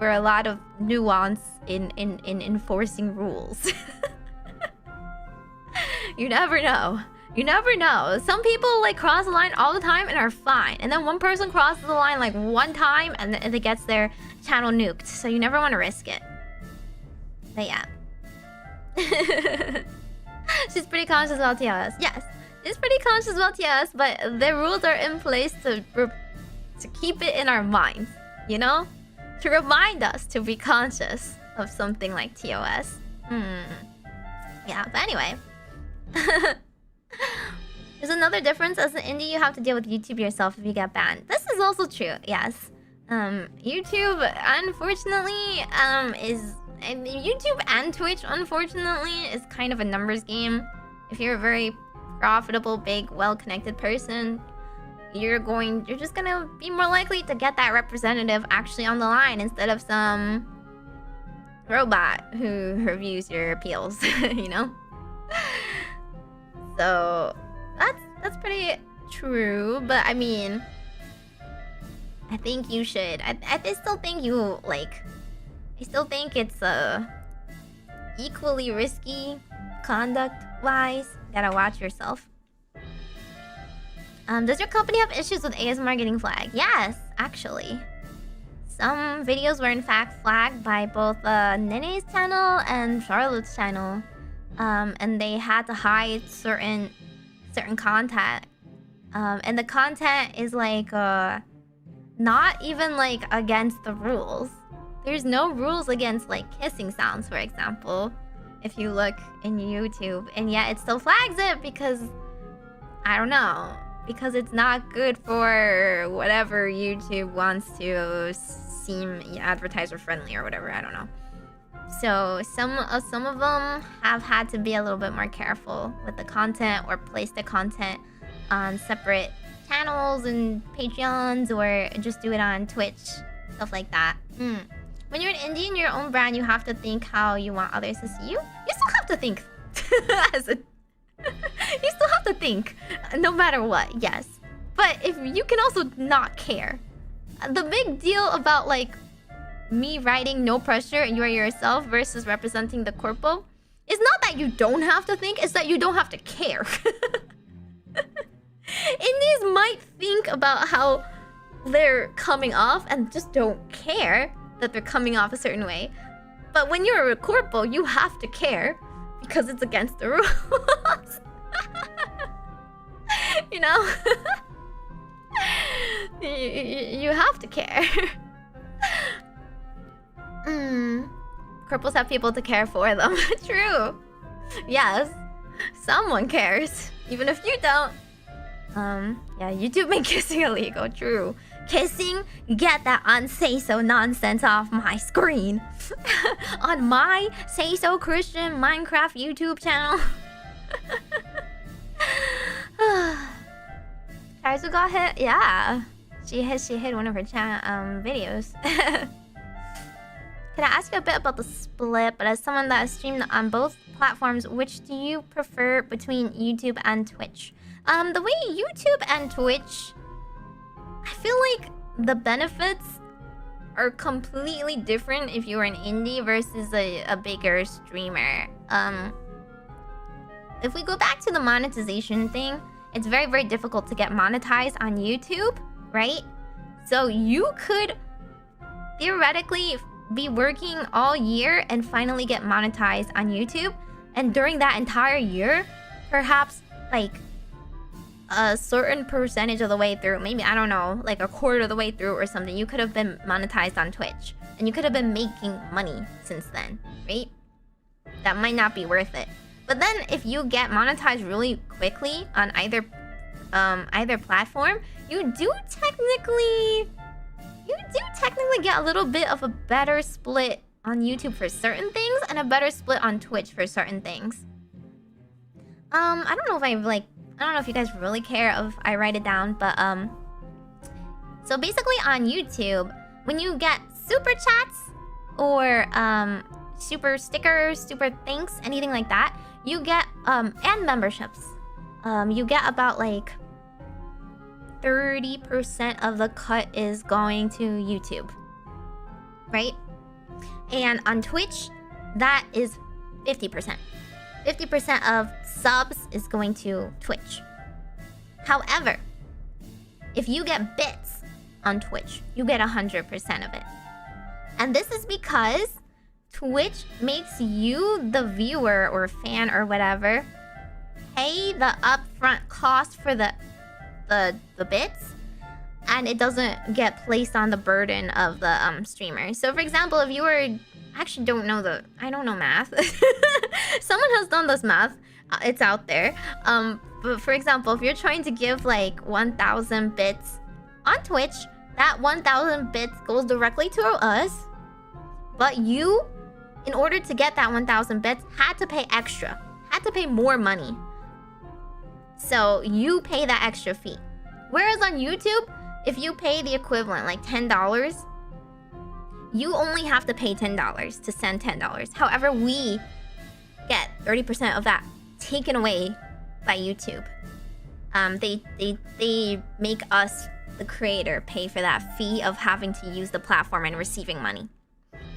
S1: a lot of nuance in enforcing rules. You never know. You never know. Some people like cross the line all the time and are fine, and then one person crosses the line like one time and it gets their channel nuked. So you never want to risk it. But yeah. She's pretty conscious about TOS. Yes, she's pretty conscious about TOS, but the rules are in place to keep it in our minds, you know? To remind us to be conscious of something like TOS. Yeah, but anyway. There's another difference. As an indie, you have to deal with YouTube yourself if you get banned. This is also true, yes. YouTube, unfortunately, YouTube and Twitch, unfortunately, is kind of a numbers game. If you're a very profitable, big, well-connected person, you're just gonna be more likely to get that representative actually on the line instead of some robot who reviews your appeals, you know? So that's pretty true, but I mean, I think you should. I still think you like. I still think it's equally risky conduct-wise. Gotta watch yourself. Does your company have issues with ASMR getting flagged? Yes, actually. Some videos were in fact flagged by both Nene's channel and Charlotte's channel. And they had to hide certain content. And the content is like not even like against the rules. There's no rules against like kissing sounds, for example, if you look in YouTube, and yet it still flags it because I don't know, because it's not good for whatever YouTube wants to seem advertiser friendly or whatever. I don't know. So some of them have had to be a little bit more careful with the content or place the content on separate channels and Patreons, or just do it on Twitch, stuff like that. When you're an indie in your own brand, you have to think how you want others to see you. You still have to think you still have to think, no matter what, yes. But if you can also not care. The big deal about like me writing no pressure and you are yourself versus representing the Corpo is not that you don't have to think, it's that you don't have to care. Indies might think about how they're coming off and just don't care that they're coming off a certain way. But when you're a Corpo, you have to care because it's against the rules. You know? You have to care. Corpos have people to care for them. True. Yes. Someone cares. Even if you don't. Yeah, YouTube made kissing illegal. True. Kissing? Get that unsay-so nonsense off my screen. On my Say-So Christian Minecraft YouTube channel. Kaizu got hit? Yeah. She hit one of her channel videos. Can I ask you a bit about the split? But as someone that has streamed on both platforms, which do you prefer between YouTube and Twitch? The way YouTube and Twitch, I feel like the benefits are completely different if you're an indie versus a bigger streamer. If we go back to the monetization thing, it's very, very difficult to get monetized on YouTube, right? So you could theoretically be working all year and finally get monetized on YouTube. And during that entire year, perhaps like a certain percentage of the way through, maybe, I don't know, like a quarter of the way through or something, you could have been monetized on Twitch. And you could have been making money since then, right? That might not be worth it. But then if you get monetized really quickly on either platform, you do technically get a little bit of a better split on YouTube for certain things and a better split on Twitch for certain things. I don't know if you guys really care if I write it down, but so basically on YouTube, when you get super chats or super stickers, super thanks, anything like that, you get and memberships. You get about like 30% of the cut is going to YouTube, right? And on Twitch, that is 50%. 50% of subs is going to Twitch. However, if you get bits on Twitch, you get 100% of it. And this is because Twitch makes you, the viewer or fan or whatever, pay the upfront cost for the bits, and it doesn't get placed on the burden of the streamer. So for example, if you were actually I don't know math. Someone has done this math. It's out there. But for example, if you're trying to give like 1,000 bits on Twitch, that 1,000 bits goes directly to us. But you, in order to get that 1,000 bits, had to pay extra. Had to pay more money. So you pay that extra fee. Whereas on YouTube, if you pay the equivalent, like $10, you only have to pay $10 to send $10. However, we get 30% of that taken away by YouTube. They make us, the creator, pay for that fee of having to use the platform and receiving money.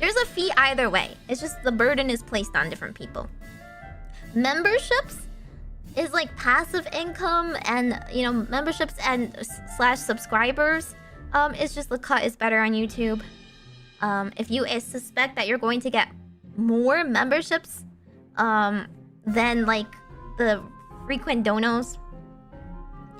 S1: There's a fee either way. It's just the burden is placed on different people. Memberships is like passive income, and memberships and /subscribers It's just the cut is better on YouTube. If you suspect that you're going to get more memberships, than like the frequent donos,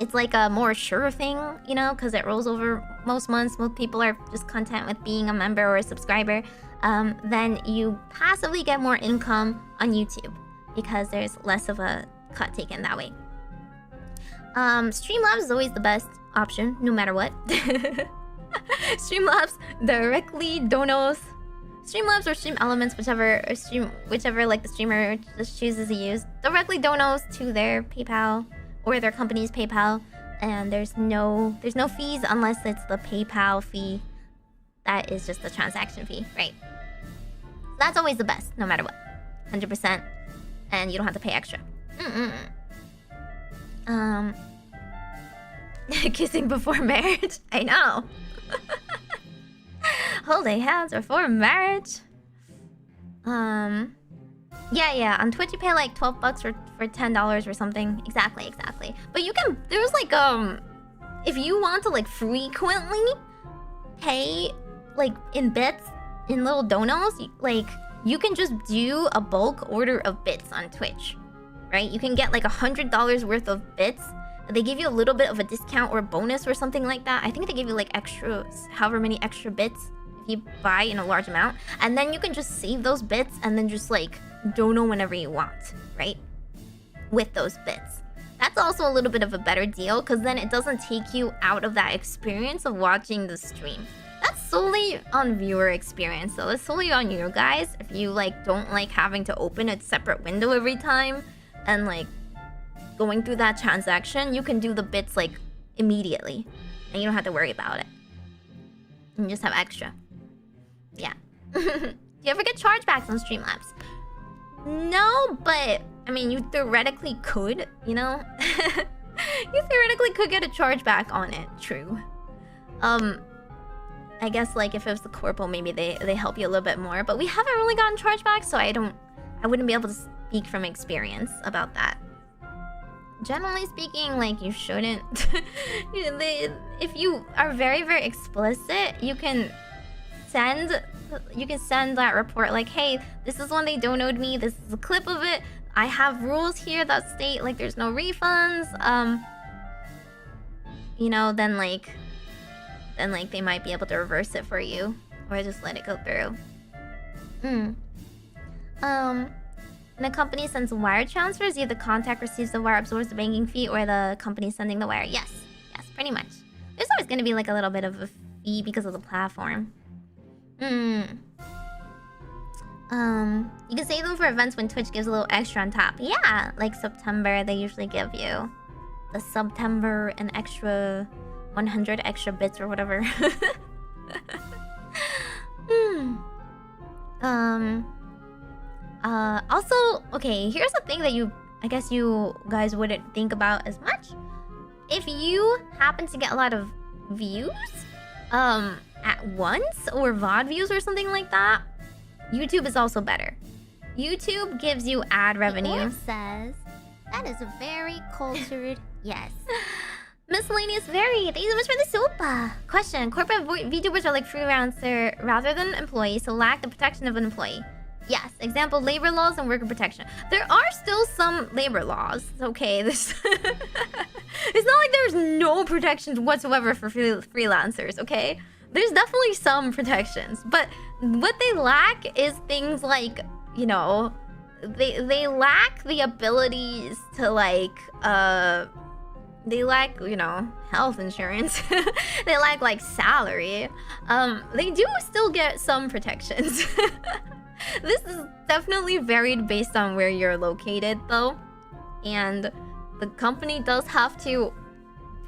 S1: it's like a more sure thing, you know, because it rolls over most months. Most people are just content with being a member or a subscriber. Then you passively get more income on YouTube because there's less of a cut taken that way. Streamlabs is always the best option, no matter what. Streamlabs directly donos. Streamlabs or Stream Elements, whichever like the streamer just chooses to use, directly donos to their PayPal or their company's PayPal, and there's no fees unless it's the PayPal fee. That is just the transaction fee, right? That's always the best, no matter what, 100%, and you don't have to pay extra. Kissing before marriage, I know. Holding hands before marriage. Yeah. On Twitch you pay like $12 for $10 or something. Exactly. But you can. There's like if you want to like frequently pay like in bits, in little donos, like you can just do a bulk order of bits on Twitch, right? You can get like $100 worth of bits. They give you a little bit of a discount or bonus or something like that. I think they give you like extra, however many extra bits if you buy in a large amount. And then you can just save those bits and then just like dono whenever you want, right? With those bits. That's also a little bit of a better deal because then it doesn't take you out of that experience of watching the stream. That's solely on viewer experience, so it's solely on you guys. If you like don't like having to open a separate window every time and like going through that transaction, you can do the bits like immediately and you don't have to worry about it. You just have extra. Yeah. Do you ever get chargebacks on Streamlabs? No, but I mean, you theoretically could, you know? You theoretically could get a chargeback on it, true. I guess like if it was the Corpo, maybe they help you a little bit more, but we haven't really gotten chargebacks, so I wouldn't be able to speak from experience about that. Generally speaking, like you shouldn't. If you are very, very explicit, you can send that report like, hey, this is when they donoed me, this is a clip of it, I have rules here that state like there's no refunds, you know, then like they might be able to reverse it for you or just let it go through. When a company sends wire transfers, either the contact receives the wire, absorbs the banking fee, or the company sending the wire. Yes, pretty much. There's always going to be like a little bit of a fee because of the platform. You can save them for events when Twitch gives a little extra on top. Yeah, like September, they usually give you the September an extra 100 extra bits or whatever. Also, okay, here's the thing that I guess you guys wouldn't think about as much. If you happen to get a lot of views, at once, or VOD views or something like that, YouTube is also better. YouTube gives you ad revenue.
S2: Says that is a very cultured yes.
S1: Miscellaneous very. Thank you so much for the super. Question: corporate VTubers are like freelancer rather than employees, so lack the protection of an employee. Yes. Example: labor laws and worker protection. There are still some labor laws. Okay, this. It's not like there's no protections whatsoever for freelancers. Okay, there's definitely some protections, but what they lack is things like, you know, they lack the abilities to like they lack, you know, health insurance. They lack like salary. They do still get some protections. This is definitely varied based on where you're located though, and the company does have to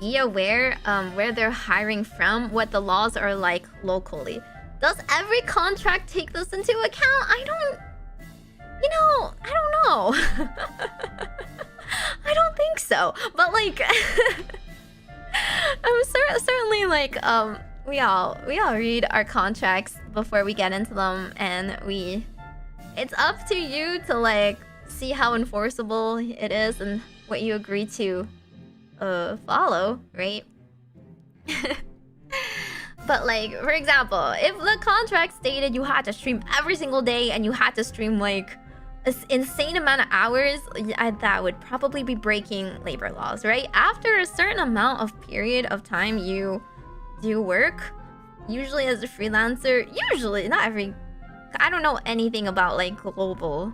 S1: be aware where they're hiring from, what the laws are like locally. Does every contract take this into account? I don't know. I don't think so. But like I'm certainly like we all read our contracts before we get into them, and it's up to you to like see how enforceable it is and what you agree to follow, right? But like, for example, if the contract stated you had to stream every single day and you had to stream like an insane amount of hours, that would probably be breaking labor laws, right? After a certain amount of period of time you do work, usually as a freelancer, usually, not every, I don't know anything about like global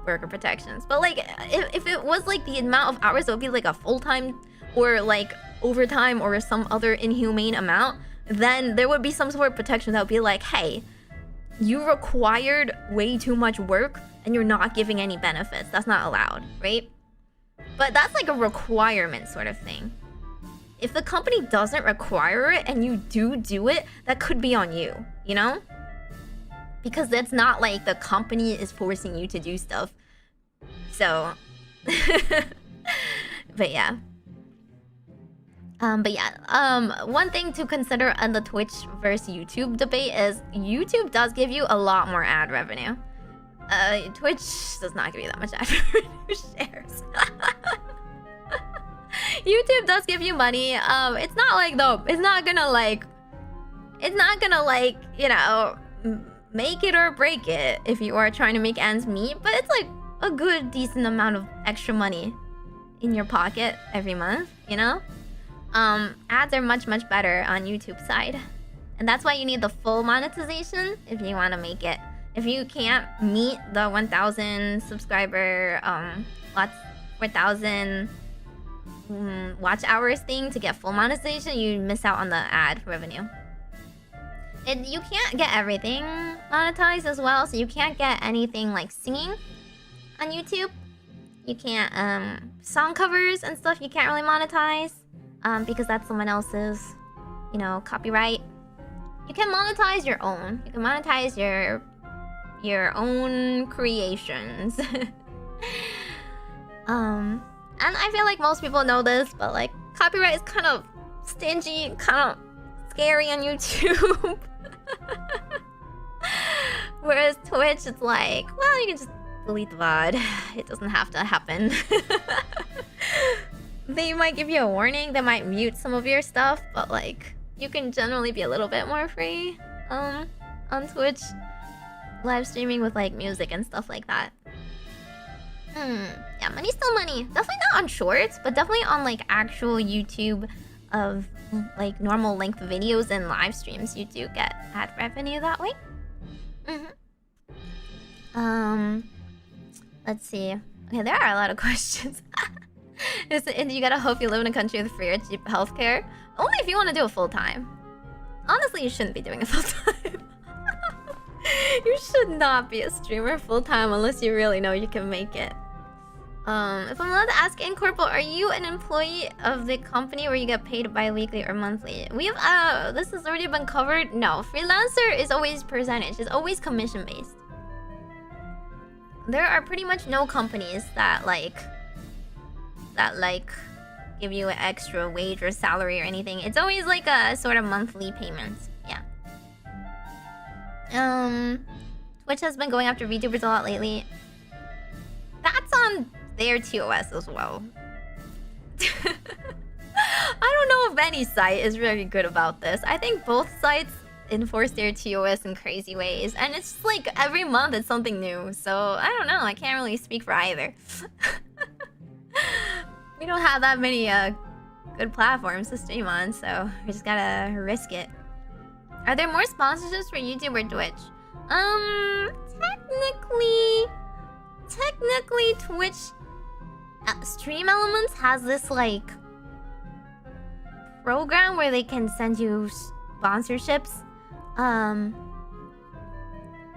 S1: worker protections, but like if it was like the amount of hours, it would be like a full-time or like overtime or some other inhumane amount, then there would be some sort of protection that would be like, hey, you required way too much work and you're not giving any benefits. That's not allowed, right? But that's like a requirement sort of thing. If the company doesn't require it and you do it, that could be on you, you know? Because it's not like the company is forcing you to do stuff. So, but yeah. One thing to consider on the Twitch versus YouTube debate is YouTube does give you a lot more ad revenue. Twitch does not give you that much ad revenue shares. YouTube does give you money. It's not like though. It's not gonna like, you know, make it or break it if you are trying to make ends meet. But it's like a good, decent amount of extra money in your pocket every month. You know. Ads are much better on YouTube side, and that's why you need the full monetization if you want to make it. If you can't meet the 1,000 subscriber, 4,000 watch hours thing to get full monetization, you miss out on the ad revenue. And you can't get everything monetized as well, so you can't get anything like singing on YouTube. You can't song covers and stuff. You can't really monetize. Because that's someone else's, you know, copyright. You can monetize your own. You can monetize your own creations. And I feel like most people know this, but like copyright is kind of stingy, kind of scary on YouTube. Whereas Twitch, it's like, well, you can just delete the VOD. It doesn't have to happen. They might give you a warning, they might mute some of your stuff, but like, you can generally be a little bit more free on Twitch. Live streaming with like music and stuff like that. Yeah, money's still money. Definitely not on shorts, but definitely on like actual YouTube of like normal length videos and live streams. You do get ad revenue that way. Let's see. Okay, there are a lot of questions. And you gotta hope you live in a country with free or cheap healthcare. Only if you want to do it full time. Honestly, you shouldn't be doing it full time. You should not be a streamer full time unless you really know you can make it. If I'm allowed to ask in Corpo, are you an employee of the company where you get paid bi-weekly or monthly? We've this has already been covered. No, freelancer is always percentage. It's always commission based. There are pretty much no companies that give you an extra wage or salary or anything. It's always like a sort of monthly payment. Yeah. Twitch has been going after VTubers a lot lately. That's on their TOS as well. I don't know if any site is really good about this. I think both sites enforce their TOS in crazy ways, and it's just like every month it's something new. So I don't know. I can't really speak for either. We don't have that many good platforms to stream on, so we just gotta risk it. Are there more sponsorships for YouTube or Twitch? Technically Twitch Stream Elements has this like program where they can send you sponsorships.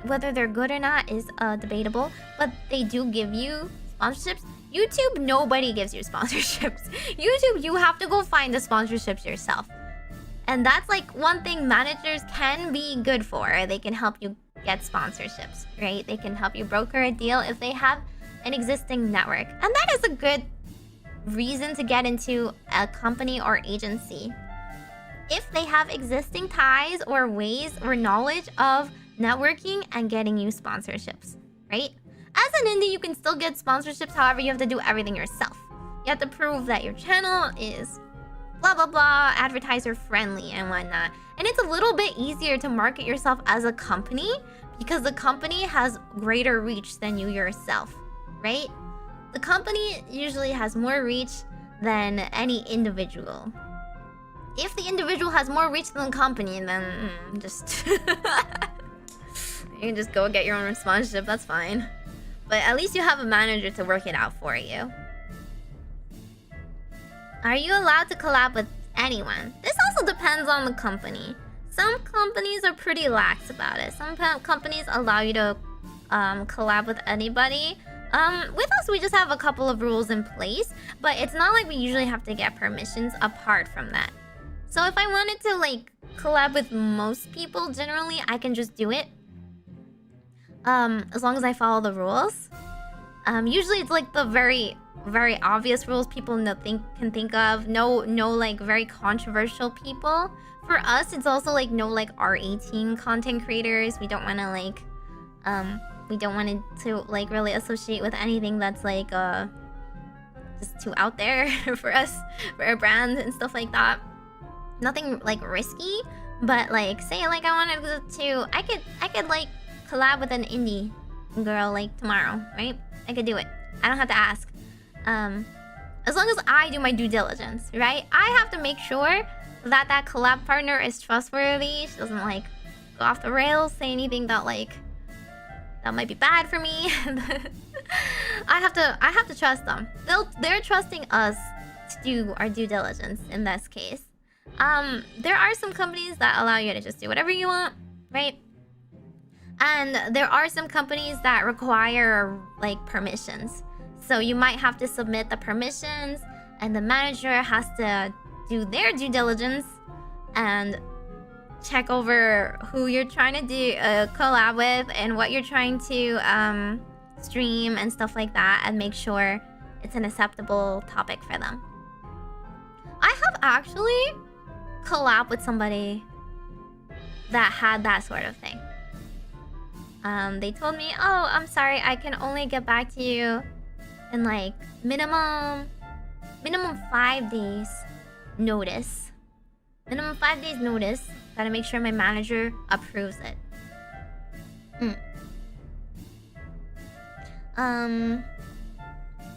S1: Whether they're good or not is debatable, but they do give you sponsorships. YouTube, nobody gives you sponsorships. YouTube, you have to go find the sponsorships yourself. And that's like one thing managers can be good for. They can help you get sponsorships, right? They can help you broker a deal if they have an existing network. And that is a good reason to get into a company or agency. If they have existing ties or ways or knowledge of networking and getting you sponsorships, right? As an indie, you can still get sponsorships. However, you have to do everything yourself. You have to prove that your channel is blah blah blah, advertiser friendly and whatnot. And it's a little bit easier to market yourself as a company because the company has greater reach than you yourself, right? The company usually has more reach than any individual. If the individual has more reach than the company, then just you can just go get your own sponsorship, that's fine. But at least you have a manager to work it out for you. Are you allowed to collab with anyone? This also depends on the company. Some companies are pretty lax about it. Some companies allow you to collab with anybody. With us, we just have a couple of rules in place, but it's not like we usually have to get permissions apart from that. So if I wanted to like collab with most people, generally I can just do it. As long as I follow the rules. Usually it's like the very obvious rules people can think of. No like very controversial people. For us, it's also like no like R18 content creators. We don't want to like we don't want to like really associate with anything that's like just too out there for us, for our brand and stuff like that. Nothing like risky, but like say like I wanted to I could like collab with an indie girl like tomorrow, right? I could do it. I don't have to ask. As long as I do my due diligence, right? I have to make sure that that collab partner is trustworthy. She doesn't like go off the rails, say anything that like that might be bad for me. I have to trust them. They're trusting us to do our due diligence in this case. There are some companies that allow you to just do whatever you want, right? And there are some companies that require like permissions. So you might have to submit the permissions and the manager has to do their due diligence and check over who you're trying to do collab with and what you're trying to stream and stuff like that, and make sure it's an acceptable topic for them. I have actually collab with somebody that had that sort of thing. They told me, oh, I'm sorry, I can only get back to you in like minimum 5 days notice. Minimum 5 days notice. Gotta make sure my manager approves it.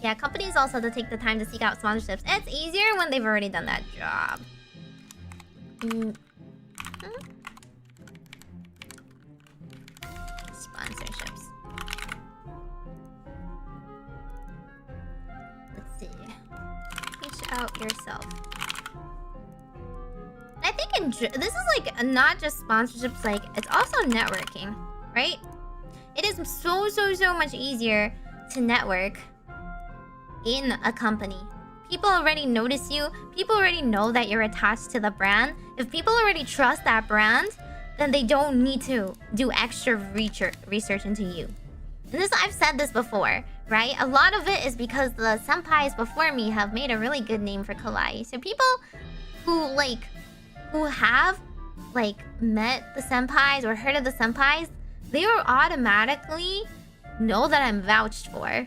S1: Yeah, companies also have to take the time to seek out sponsorships. It's easier when they've already done that job. Sponsorships. Let's see. Reach out yourself. I think this is like not just sponsorships, like it's also networking, right? It is so much easier to network in a company. People already notice you. People already know that you're attached to the brand. If people already trust that brand, then they don't need to do extra research into you. And this, I've said this before, right? A lot of it is because the senpais before me have made a really good name for Kawaii. So people who have like met the senpais or heard of the senpais, they will automatically know that I'm vouched for,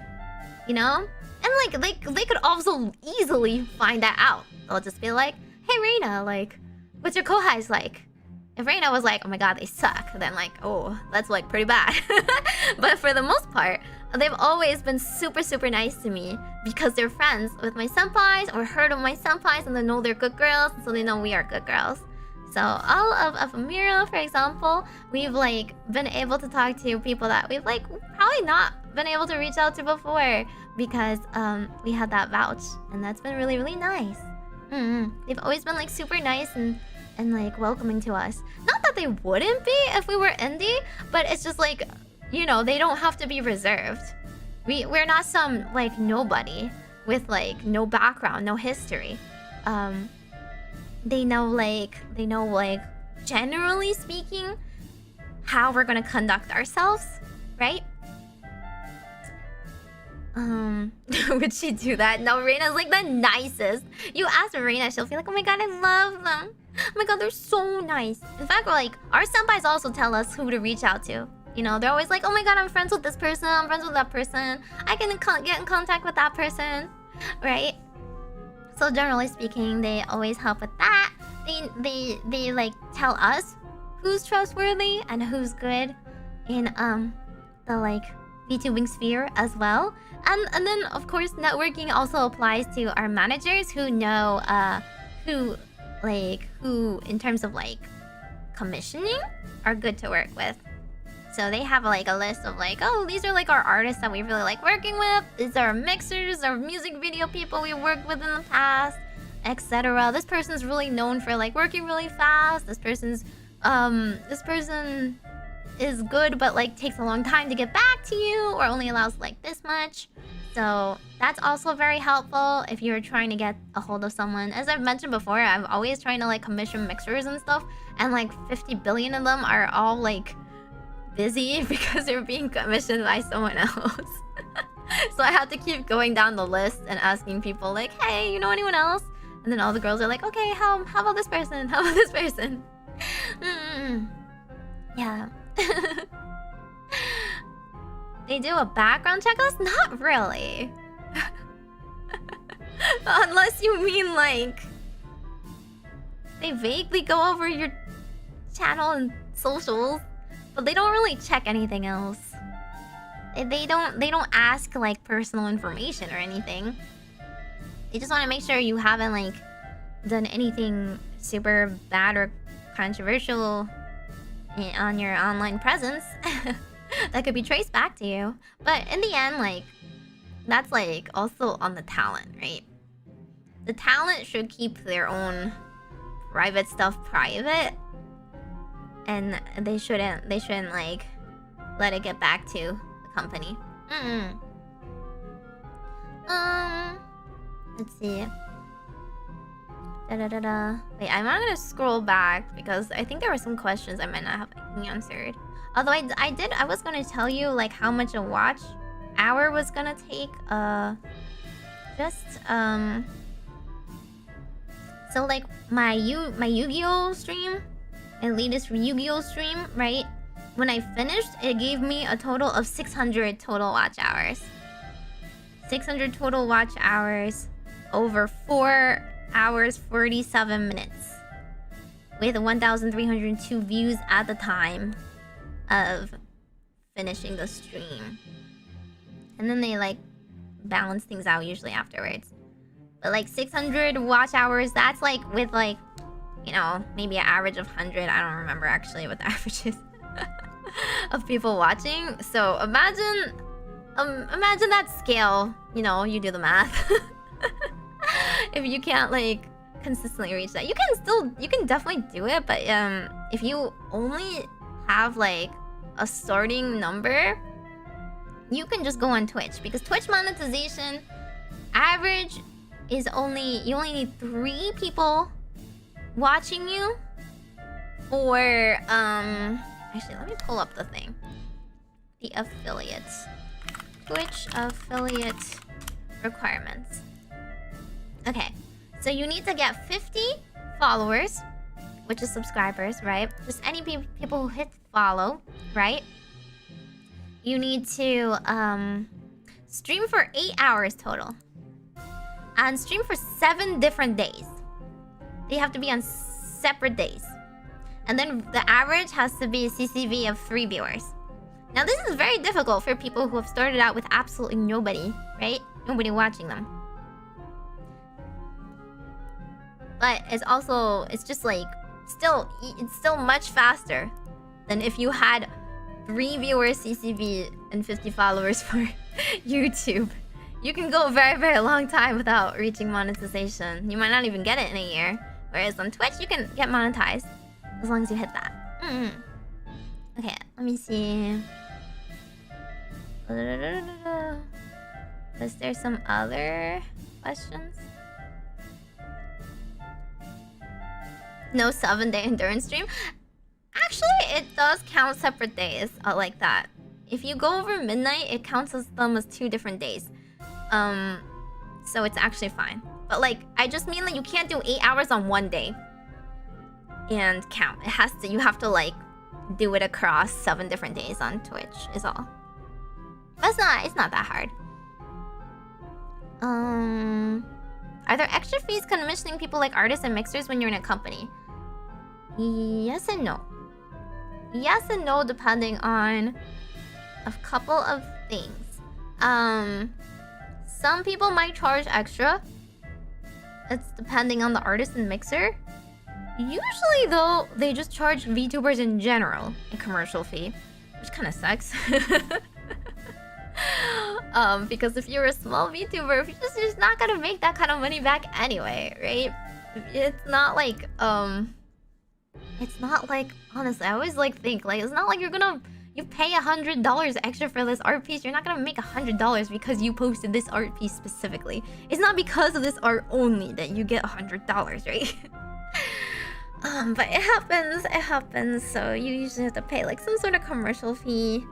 S1: you know? And like they could also easily find that out. They'll just be like, hey Reina, like, what's your kohais like? If Reina was like, oh my god, they suck, then like, oh, that's like pretty bad. But for the most part, they've always been super nice to me because they're friends with my senpais or heard of my senpais and they know they're good girls, so they know we are good girls. So all of Amira, for example, we've like been able to talk to people that we've like probably not been able to reach out to before because we had that vouch, and that's been really nice. They've always been like super nice and like welcoming to us. Not that they wouldn't be if we were indie, but it's just like, you know, they don't have to be reserved. We're not some like nobody with like no background, no history. They know like generally speaking how we're gonna conduct ourselves, right? Would she do that? No, Reina's like the nicest. You ask Reina, she'll feel like, oh my god, I love them. Oh my god, they're so nice. In fact, like our senpais also tell us who to reach out to. You know, they're always like, oh my god, I'm friends with this person, I'm friends with that person. I can get in contact with that person, right? So generally speaking, they always help with that. They like tell us who's trustworthy and who's good in the like VTubing sphere as well. And then of course networking also applies to our managers who know who in terms of like commissioning are good to work with. So they have like a list of like, oh, these are like our artists that we really like working with. These are mixers or music video people we worked with in the past, etc. This person's really known for like working really fast. This person is good but like takes a long time to get back to you or only allows like this much. So that's also very helpful if you're trying to get a hold of someone. As I've mentioned before, I'm always trying to like commission mixers and stuff, and like 50 billion of them are all like busy because they're being commissioned by someone else. So I have to keep going down the list and asking people like, hey, you know anyone else? And then all the girls are like, okay, how about this person? How about this person? Yeah. They do a background check us? Not really. Unless you mean like they vaguely go over your channel and socials, but they don't really check anything else. They don't ask like personal information or anything. They just want to make sure you haven't like done anything super bad or controversial on your online presence that could be traced back to you. But in the end, like, that's like also on the talent, right? The talent should keep their own private stuff private, and they shouldn't like let it get back to the company. Let's see. Wait, I'm not gonna scroll back because I think there were some questions I might not have answered. Although I was gonna tell you like how much a watch hour was gonna take. So like my Yu-Gi-Oh stream, my latest Yu-Gi-Oh stream, right? When I finished, it gave me a total of 600 total watch hours. 600 total watch hours over 4 hours 47 minutes with 1,302 views at the time of finishing the stream. And then they like balance things out usually afterwards. But like 600 watch hours, that's like with like, you know, maybe an average of 100. I don't remember actually what the average is of people watching. So imagine that scale, you know, you do the math. If you can't like consistently reach that, you can definitely do it, but if you only have like a starting number, you can just go on Twitch, because Twitch monetization average is you only need 3 people watching you for actually let me pull up the thing. The affiliates. Twitch affiliate requirements. Okay, so you need to get 50 followers, which is subscribers, right? Just any people who hit follow, right? You need to stream for 8 hours total. And stream for 7 different days. They have to be on separate days. And then the average has to be a CCV of 3 viewers. Now this is very difficult for people who have started out with absolutely nobody, right? Nobody watching them. But it's just like, it's still much faster than if you had 3 viewers CCV and 50 followers for YouTube. You can go a very, very long time without reaching monetization. You might not even get it in a year. Whereas on Twitch, you can get monetized as long as you hit that. Okay, let me see. Was there some other questions? No 7-day endurance stream? Actually, it does count separate days like that. If you go over midnight, it counts them as 2 different days. So it's actually fine. But like, I just mean that you can't do 8 hours on one day and count. You have to like do it across 7 different days on Twitch is all. But it's not that hard. Are there extra fees commissioning people like artists and mixers when you're in a company? Yes and no. Yes and no, depending on a couple of things. Some people might charge extra. It's depending on the artist and mixer. Usually, though, they just charge VTubers in general a commercial fee, which kind of sucks. Because if you're a small VTuber, you're just not gonna make that kind of money back anyway, right? It's not like honestly, I always think it's not like you pay $100 extra for this art piece. You're not gonna make $100 because you posted this art piece specifically. It's not because of this art only that you get $100, right? But it happens. So you usually have to pay like some sort of commercial fee,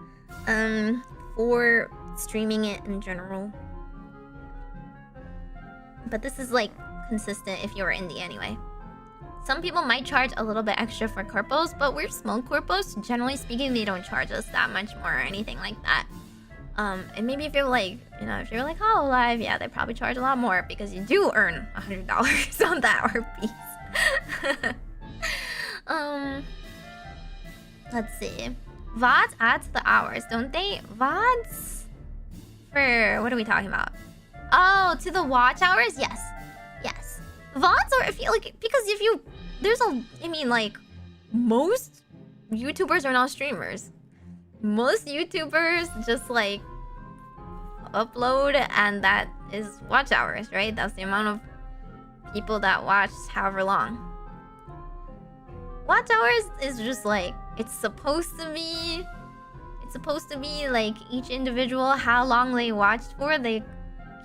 S1: for streaming it in general. But this is like consistent if you're indie anyway. Some people might charge a little bit extra for corpos, but we're small corpos. Generally speaking, they don't charge us that much more or anything like that. And maybe if you're like, if you're like Hololive, yeah, they probably charge a lot more because you do earn $100 on that art piece. Let's see. VODs add to the hours, don't they? VODs? For what are we talking about? Oh, to the watch hours? Yes. Yes. VODs are most YouTubers are not streamers. Most YouTubers just like upload, and that is watch hours, right? That's the amount of people that watch however long. Watch hours is just like it's supposed to be like each individual how long they watched for. They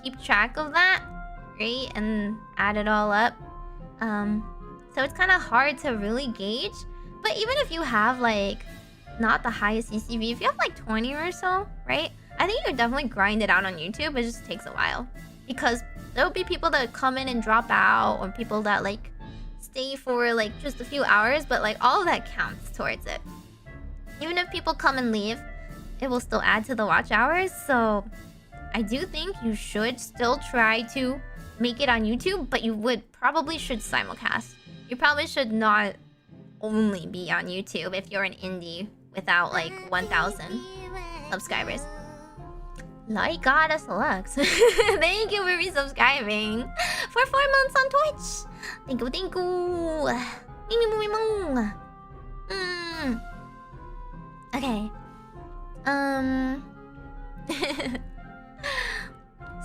S1: keep track of that, right? And add it all up. So it's kind of hard to really gauge. But even if you have like not the highest ECV, if you have like 20 or so, right? I think you could definitely grind it out on YouTube. It just takes a while because there'll be people that come in and drop out, or people that like stay for like just a few hours, but like all of that counts towards it. Even if people come and leave, it will still add to the watch hours. So I do think you should still try to make it on YouTube, but you probably should simulcast. You probably should not only be on YouTube if you're an indie without like 1,000 subscribers. Like Goddess Lux. Thank you for resubscribing for 4 months on Twitch. Thank you, thank you. Okay.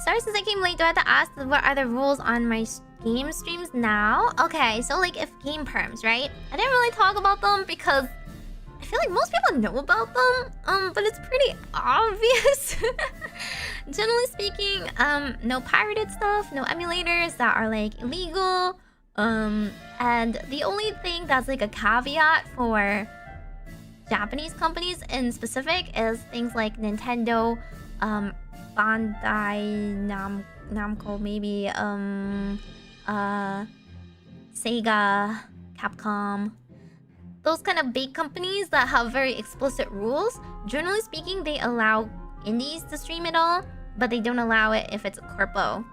S1: Sorry, since I came late, do I have to ask what are the rules on my game streams now? Okay, so like if game perms, right? I didn't really talk about them because I feel like most people know about them, but it's pretty obvious. Generally speaking, no pirated stuff, no emulators that are like illegal. And the only thing that's like a caveat for Japanese companies in specific is things like Nintendo, Bandai Namco, maybe Sega, Capcom. Those kind of big companies that have very explicit rules. Generally speaking, they allow indies to stream it all, but they don't allow it if it's a corpo.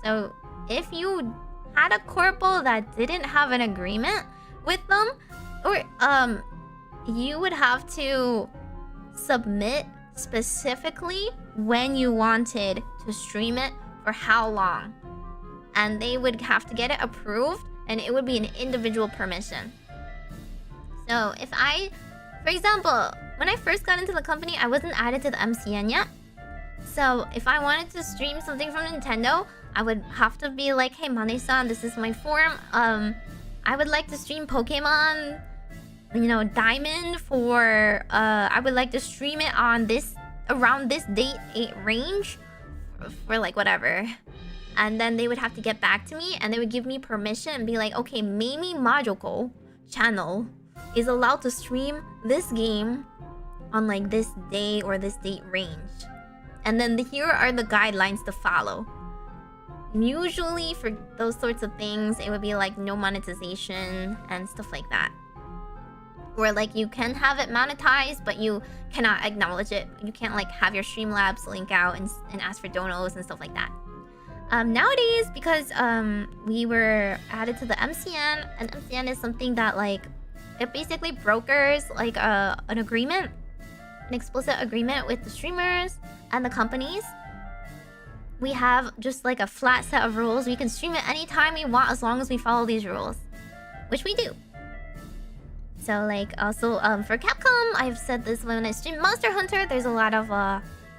S1: So if you had a corpo that didn't have an agreement with them, or you would have to submit specifically when you wanted to stream it for how long, and they would have to get it approved, and it would be an individual permission. So if for example, when I first got into the company, I wasn't added to the MCN yet. So if I wanted to stream something from Nintendo, I would have to be like, hey, Mane-san, this is my form. I would like to stream Pokemon, Diamond for, I would like to stream it on around this date range for like whatever. And then they would have to get back to me, and they would give me permission and be like, okay, Meimi Majokko channel is allowed to stream this game on like this day or this date range. And then here are the guidelines to follow. Usually for those sorts of things, it would be like no monetization and stuff like that. Or like you can have it monetized, but you cannot acknowledge it. You can't like have your Streamlabs link out and ask for donos and stuff like that. Nowadays, because we were added to the MCN, and MCN is something that like it basically brokers like an agreement, an explicit agreement with the streamers and the companies. We have just like a flat set of rules. We can stream it anytime we want as long as we follow these rules, which we do. So like also for Capcom, I've said this when I stream Monster Hunter, there's a lot of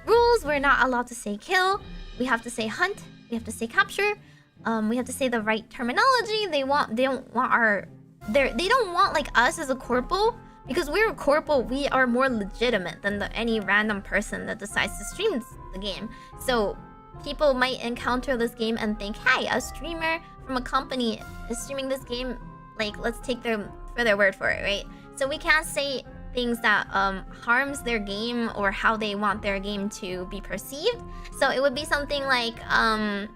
S1: rules. We're not allowed to say kill. We have to say hunt. We have to say capture. We have to say the right terminology. They don't want like us as a corpo, because we're a corpo. We are more legitimate than any random person that decides to stream the game. So people might encounter this game and think, hey, a streamer from a company is streaming this game. Like, let's take them for their word for it, right? So we can't say things that harms their game or how they want their game to be perceived. So it would be something like I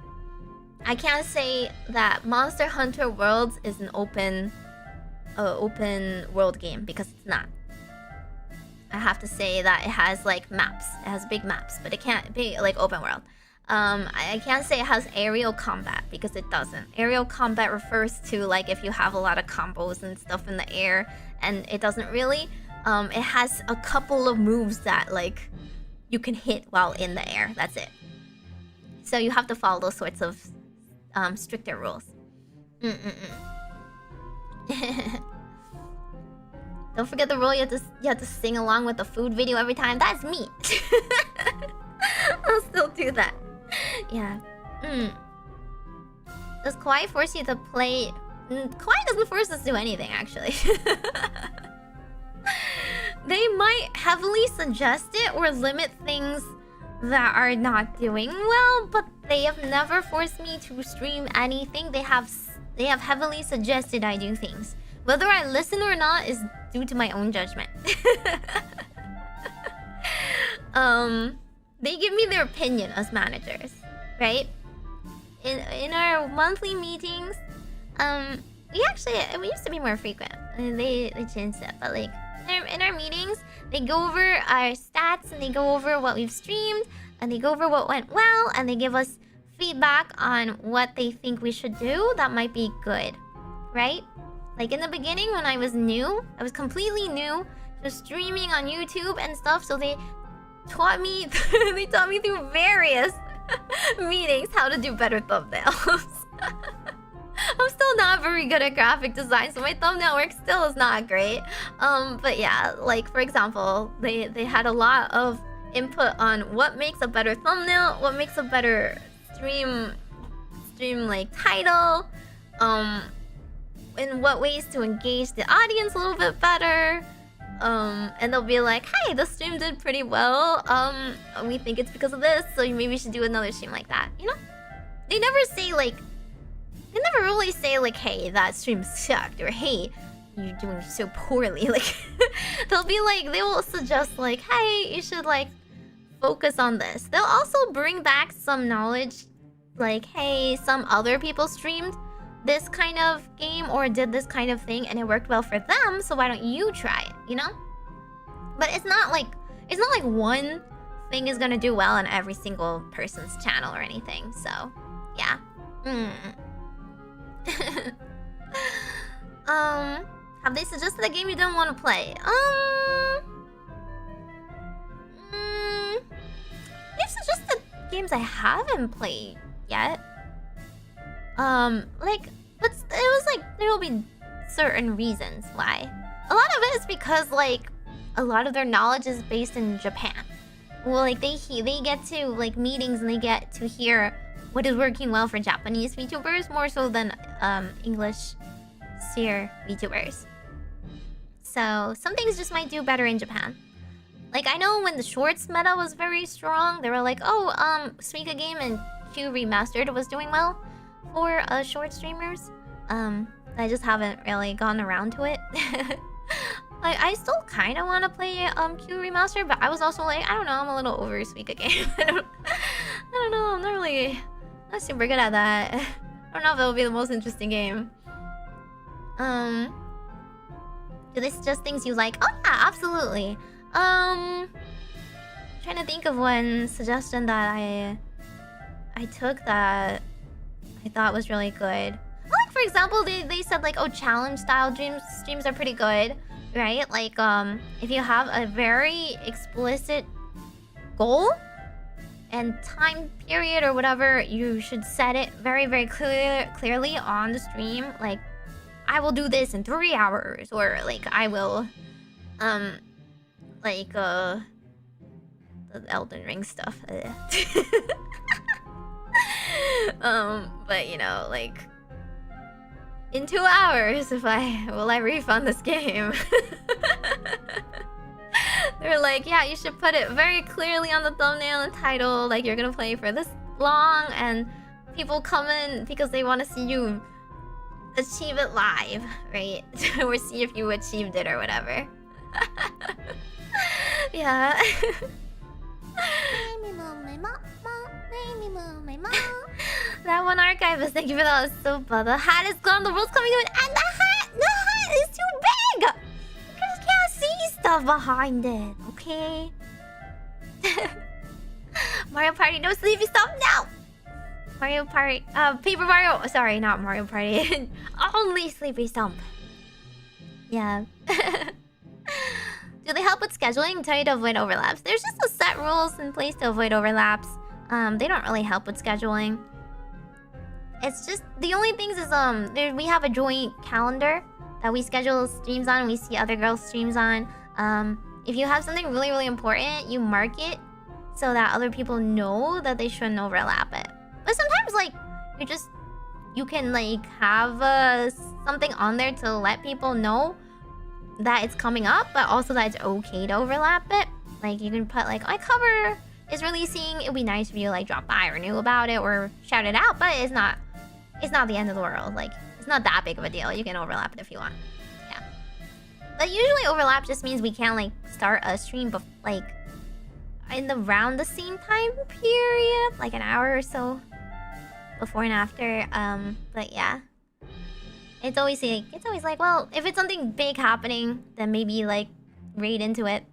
S1: can't say that Monster Hunter Worlds is an open world game, because it's not. I have to say that it has like maps. It has big maps, but it can't be like open world. I can't say it has aerial combat, because it doesn't. Aerial combat refers to like if you have a lot of combos and stuff in the air, and it doesn't really. It has a couple of moves that like you can hit while in the air. That's it. So you have to follow those sorts of stricter rules. Don't forget the rule. You have to sing along with the food video every time. That's me. I'll still do that. Yeah. Does Kawaii force you to play? Kawaii doesn't force us to do anything, actually. They might heavily suggest it or limit things that are not doing well, but they have never forced me to stream anything. They have heavily suggested I do things. Whether I listen or not is due to my own judgment. They give me their opinion as managers, right? In our monthly meetings, we used to be more frequent. They changed it, but like in our meetings, they go over our stats and they go over what we've streamed and they go over what went well and they give us feedback on what they think we should do that might be good, right? Like in the beginning when I was new, I was completely new to streaming on YouTube and stuff, so they taught me through various meetings how to do better thumbnails. I'm still not very good at graphic design, so my thumbnail work still is not great. But yeah, like for example, they had a lot of input on what makes a better thumbnail, what makes a better stream like title, in what ways to engage the audience a little bit better. And they'll be like, hey, the stream did pretty well. We think it's because of this, so maybe we should do another stream like that. You know? They never really say like, hey, that stream sucked, or hey, you're doing so poorly. Like, they will suggest like, hey, you should like focus on this. They'll also bring back some knowledge, like, hey, some other people streamed this kind of game or did this kind of thing and it worked well for them, so why don't you try it, you know? But it's not like one thing is gonna do well on every single person's channel or anything, so yeah. Have they suggested a game you don't want to play? They've suggested games I haven't played yet. But it was like there will be certain reasons why. A lot of it is because like a lot of their knowledge is based in Japan. Well, like they get to like meetings and they get to hear what is working well for Japanese VTubers more so than English sphere VTubers. So some things just might do better in Japan. Like I know when the shorts meta was very strong, they were like, oh, Suika Game and Q Remastered was doing well for short streamers. I just haven't really gone around to it. I still kind of want to play Q Remastered, but I was also like, I don't know, I'm a little over Suika Game. I don't know, I'm not super good at that. I don't know if it'll be the most interesting game. Do they suggest things you like? Oh yeah, absolutely. Trying to think of one suggestion that I took that I thought was really good. Like, for example, they said like, oh, challenge style streams are pretty good, right? Like, if you have a very explicit goal and time period or whatever, you should set it very, very clearly on the stream. Like, I will do this in 3 hours, or like I will, like the Elden Ring stuff. But you know, like in 2 hours, will I refund this game? They're like, yeah, you should put it very clearly on the thumbnail and title, like you're gonna play for this long, and people come in because they want to see you achieve it live, right? Or see if you achieved it or whatever. Yeah. That one archivist, thank you for that. Was so bad. The hat is gone. The world's coming to an end. The hat is too big. You just can't see stuff behind it. Okay. Mario Party, no sleepy stuff now. Mario Party, Paper Mario. Sorry, not Mario Party. Only Sleepy Stump. Yeah. Do they help with scheduling? Tell you to avoid overlaps. There's just a set rules in place to avoid overlaps. They don't really help with scheduling. It's just the only things is we have a joint calendar that we schedule streams on and we see other girls' streams on. If you have something really, really important, you mark it so that other people know that they shouldn't overlap it. But sometimes, like, you can, like, have something on there to let people know that it's coming up, but also that it's okay to overlap it. Like, you can put, like, my cover is releasing. It'd be nice if you, like, drop by or knew about it or shout it out, but it's not the end of the world. Like, it's not that big of a deal. You can overlap it if you want. Yeah. But usually overlap just means we can't, like, start a stream, but, like, in around the same time period, like an hour or so before and after. But yeah, it's always like, well, if it's something big happening, then maybe like raid into it.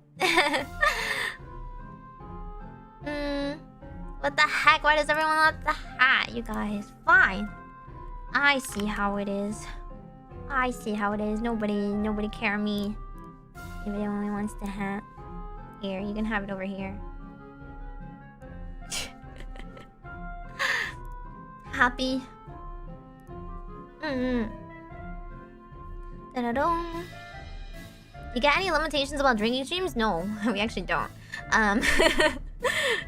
S1: What the heck? Why does everyone want the hat, you guys? Fine, I see how it is. Nobody care me if it only wants the hat. Here, you can have it over here. Happy. Da-da-dong. You get any limitations about drinking streams? No, we actually don't.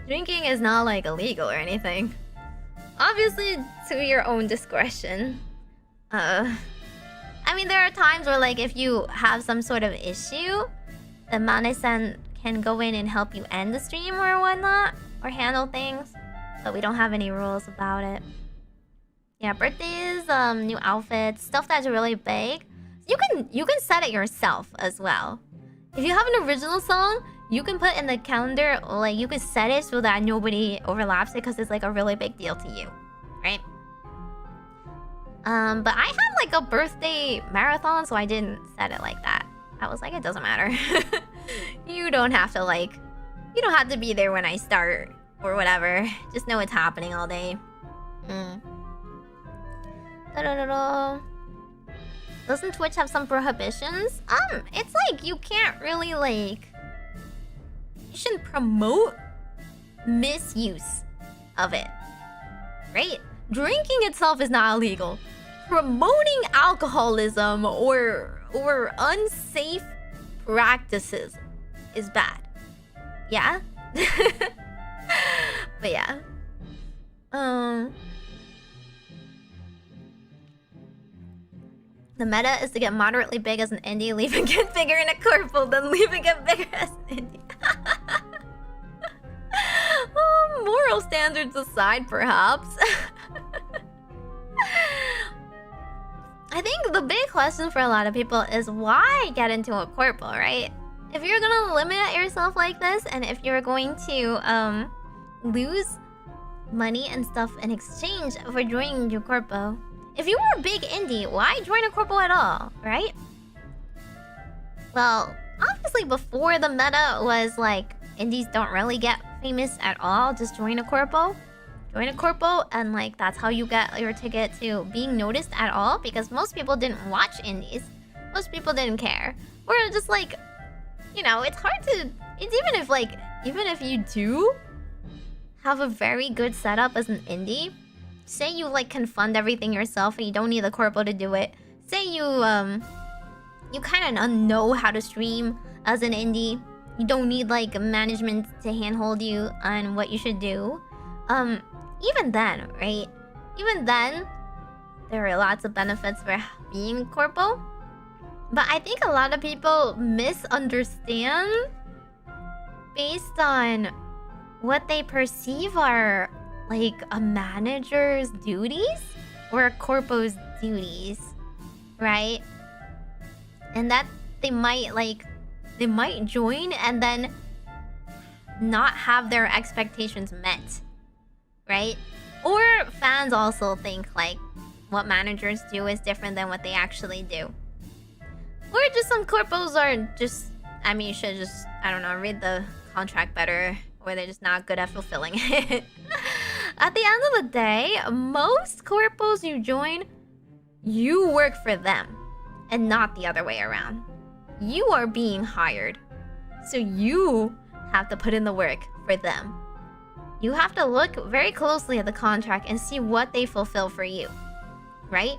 S1: Drinking is not like illegal or anything. Obviously, to your own discretion. I mean, there are times where, like, if you have some sort of issue, the Mane-san can go in and help you end the stream or whatnot, or handle things, but we don't have any rules about it. Yeah, birthdays, new outfits, stuff that's really big. You can set it yourself as well. If you have an original song, you can put in the calendar, like, you can set it so that nobody overlaps it because it's like a really big deal to you, right? But I had like a birthday marathon, so I didn't set it like that. I was like, it doesn't matter. You don't have to be there when I start or whatever. Just know it's happening all day. Da-da-da-da. Doesn't Twitch have some prohibitions? It's like you can't really, like, you shouldn't promote misuse of it, right? Drinking itself is not illegal. Promoting alcoholism or unsafe practices is bad. Yeah? But yeah. The meta is to get moderately big as an indie, leave it get bigger in a corpo, then leave it get bigger as an indie. Moral standards aside, perhaps. I think the big question for a lot of people is why get into a corpo, right? If you're gonna limit yourself like this, and if you're going to lose money and stuff in exchange for joining your corpo, if you were a big indie, why join a corpo at all, right? Well, obviously before the meta was like indies don't really get famous at all, just join a corpo. Join a corpo, and like that's how you get your ticket to being noticed at all, because most people didn't watch indies. Most people didn't care. Or just like, you know, it's hard to... It's even if you do have a very good setup as an indie, say you like can fund everything yourself and you don't need the corpo to do it. Say you kind of know how to stream as an indie. You don't need like management to handhold you on what you should do. Even then, right? Even then, there are lots of benefits for being corpo. But I think a lot of people misunderstand based on what they perceive are like a manager's duties or a corpo's duties, right? And that they might join and then not have their expectations met, right? Or fans also think like what managers do is different than what they actually do. Or just some corpos are just, I mean, you should just, I don't know, read the contract better, or they're just not good at fulfilling it. At the end of the day, most corpos you join, you work for them and not the other way around. You are being hired, so you have to put in the work for them. You have to look very closely at the contract and see what they fulfill for you, right?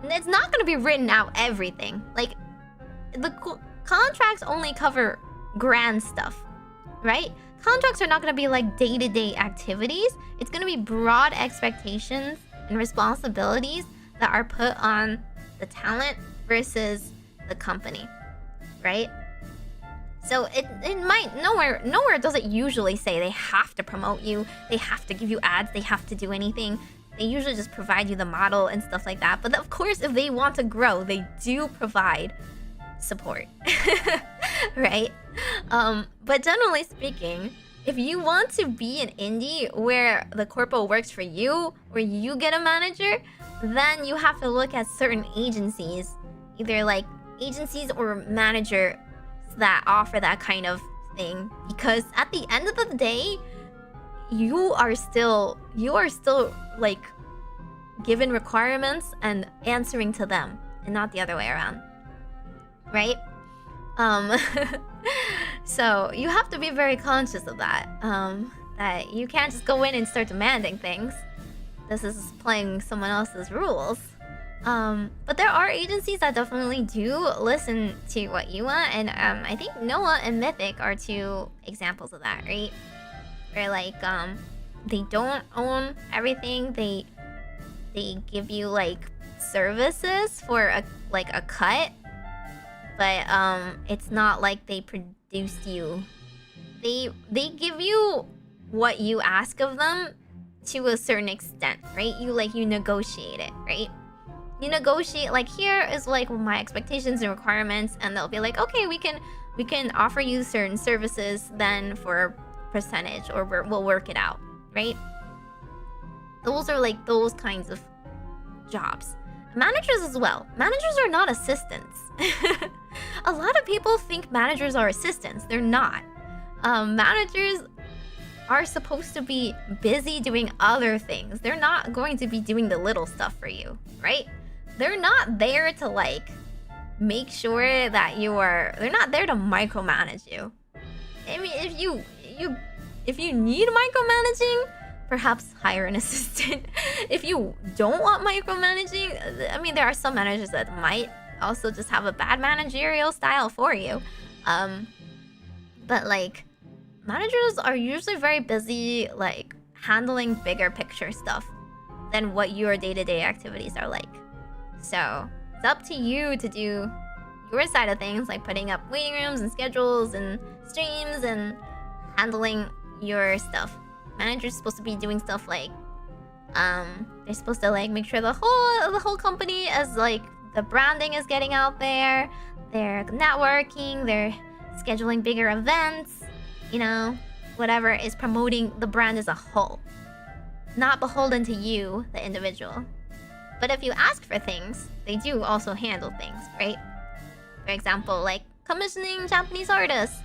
S1: And it's not going to be written out everything. Like, the contracts only cover grand stuff, right? Contracts are not going to be like day-to-day activities. It's going to be broad expectations and responsibilities that are put on the talent versus the company, right? So it might nowhere does it usually say they have to promote you, they have to give you ads, they have to do anything. They usually just provide you the model and stuff like that. But of course, if they want to grow, they do provide support, right? But generally speaking, if you want to be an indie where the corpo works for you, where you get a manager, then you have to look at certain agencies, either like agencies or managers that offer that kind of thing. Because at the end of the day, you are still like given requirements and answering to them, and not the other way around, right? So you have to be very conscious of that. That you can't just go in and start demanding things. This is playing someone else's rules. But there are agencies that definitely do listen to what you want, and I think Noah and Mythic are two examples of that, right? Where like they don't own everything. They give you like services for a cut, but it's not like they produced you. They give you what you ask of them to a certain extent, right? You negotiate it, right? You negotiate like, here is like my expectations and requirements, and they'll be like, okay, we can offer you certain services then for a percentage, or we'll work it out, right? Those are like those kinds of jobs. Managers as well. Managers are not assistants. A lot of people think managers are assistants. They're not. Managers are supposed to be busy doing other things. They're not going to be doing the little stuff for you, right? They're not there to like make sure that they're not there to micromanage you. I mean, if you need micromanaging, perhaps hire an assistant. If you don't want micromanaging, I mean, there are some managers that might also just have a bad managerial style for you. But like, managers are usually very busy like handling bigger picture stuff than what your day-to-day activities are like. So it's up to you to do your side of things, like putting up waiting rooms and schedules and streams and handling your stuff. Managers supposed to be doing stuff like they're supposed to like make sure the whole company is like the branding is getting out there, they're networking, they're scheduling bigger events, you know, whatever is promoting the brand as a whole, not beholden to you, the individual. But if you ask for things, they do also handle things, right? For example, like commissioning Japanese artists.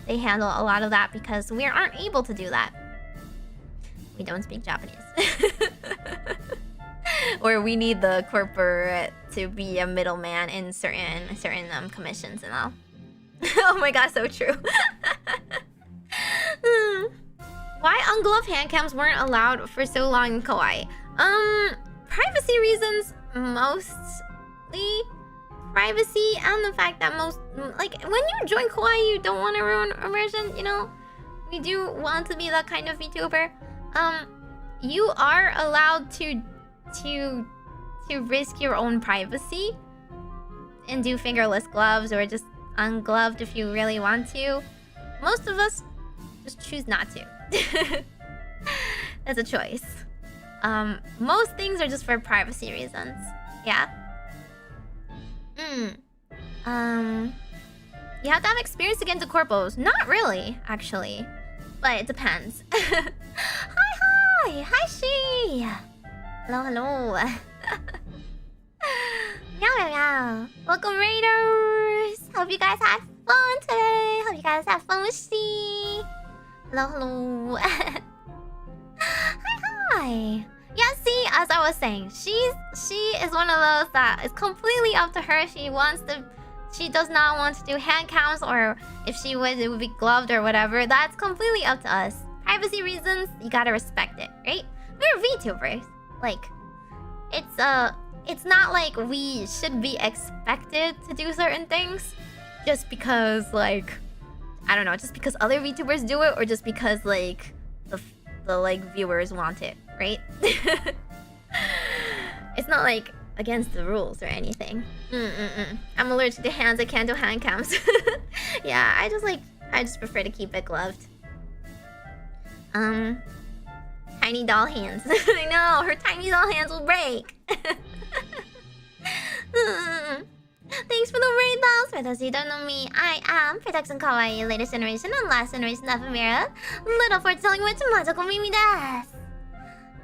S1: They handle a lot of that because we aren't able to do that. We don't speak Japanese. Or we need the corporate to be a middleman in certain commissions and all. Oh my god, so true. Why ungloved hand cams weren't allowed for so long in Kawaii? Privacy reasons mostly. Privacy and the fact that like when you join Kawaii, you don't want to ruin immersion, you know? We do want to be that kind of VTuber. You are allowed to risk your own privacy and do fingerless gloves or just ungloved if you really want to. Most of us just choose not to. That's a choice. Most things are just for privacy reasons. Yeah. You have to have experience to get into corpos. Not really, actually. But it depends. Hi, she. Hello. Meow. Welcome, Raiders. Hope you guys had fun today. Hope you guys had fun with she. Hello. Hi. Yeah, see, as I was saying, she is one of those that is completely up to her. She does not want to do hand counts, or if she would, it would be gloved or whatever. That's completely up to us. Privacy reasons, you gotta respect it, right? We're VTubers. Like, it's not like we should be expected to do certain things just because, like, I don't know, just because other VTubers do it, or just because, like, the like viewers want it, right? It's not like against the rules or anything. I'm allergic to hands. I can't do hand cams. Yeah, I just prefer to keep it gloved. Tiny doll hands. I know, her tiny doll hands will break. Thanks for the raid dolls. For those who don't know me, I am Production Kawaii, latest generation and last generation of Amira. Little fortune-telling witch, Majokko Meimi desu.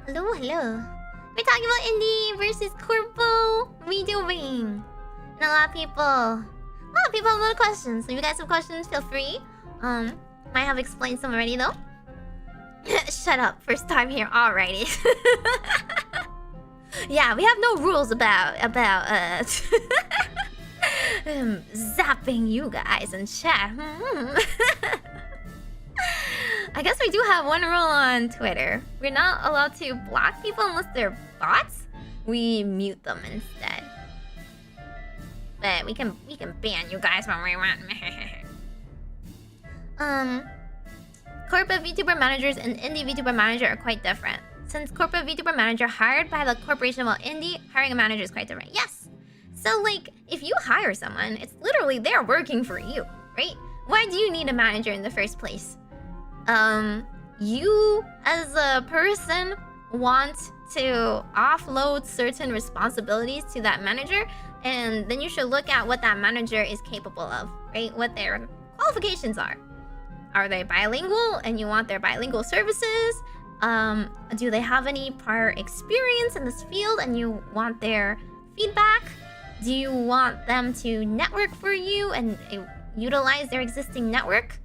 S1: Hello. We're talking about indie versus Corpo VTubing. And a lot of people have a lot of questions. So if you guys have questions, feel free. Might have explained some already though. Shut up. First time here. Alrighty. Yeah, we have no rules about zapping you guys in chat. I guess we do have one rule on Twitter. We're not allowed to block people unless they're bots. We mute them instead. But we can ban you guys when we want. Corporate VTuber managers and indie VTuber manager are quite different. Since corporate VTuber manager hired by the corporation, while indie hiring a manager is quite different. Yes. So like, if you hire someone, it's literally they're working for you, right? Why do you need a manager in the first place? You as a person want to offload certain responsibilities to that manager, and then you should look at what that manager is capable of, right? What their qualifications are. Are they bilingual and you want their bilingual services? Do they have any prior experience in this field and you want their feedback? Do you want them to network for you and utilize their existing network?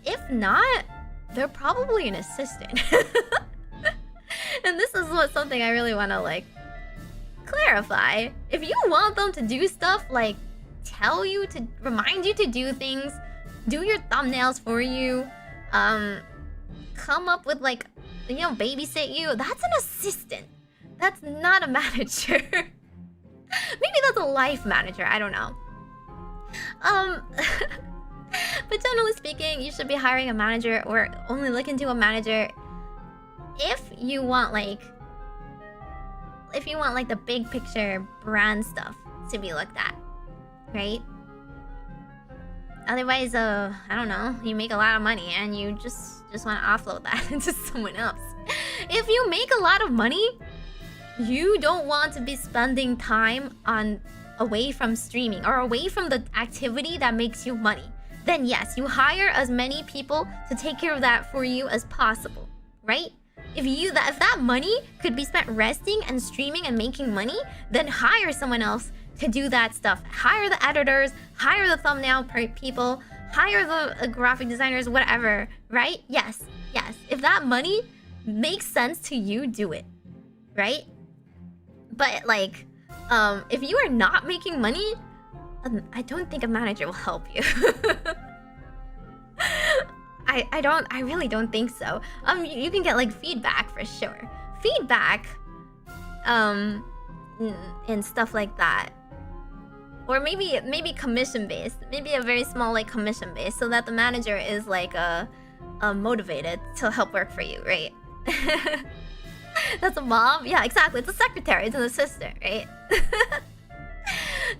S1: If not, they're probably an assistant. And this is something I really want to like clarify. If you want them to do stuff like tell you to remind you to do things, do your thumbnails for you, come up with like, you know, babysit you, that's an assistant. That's not a manager. Maybe that's a life manager, I don't know. But generally speaking, you should be hiring a manager or only look into a manager if you want like the big picture brand stuff to be looked at, right? Otherwise, I don't know, you make a lot of money and you just want to offload that into someone else. If you make a lot of money, you don't want to be spending time away from streaming or away from the activity that makes you money. Then yes, you hire as many people to take care of that for you as possible, right? If that money could be spent resting and streaming and making money, then hire someone else to do that stuff. Hire the editors, hire the thumbnail people, hire the graphic designers, whatever, right? Yes, Yes, if that money makes sense to you, do it, right? But like, if you are not making money, I don't think a manager will help you. I really don't think so. You can get like feedback for sure. Feedback, and stuff like that. Or maybe commission based. Maybe a very small like commission based, so that the manager is like motivated to help work for you, right? That's a mom? Yeah, exactly. It's a secretary, it's an assistant, right?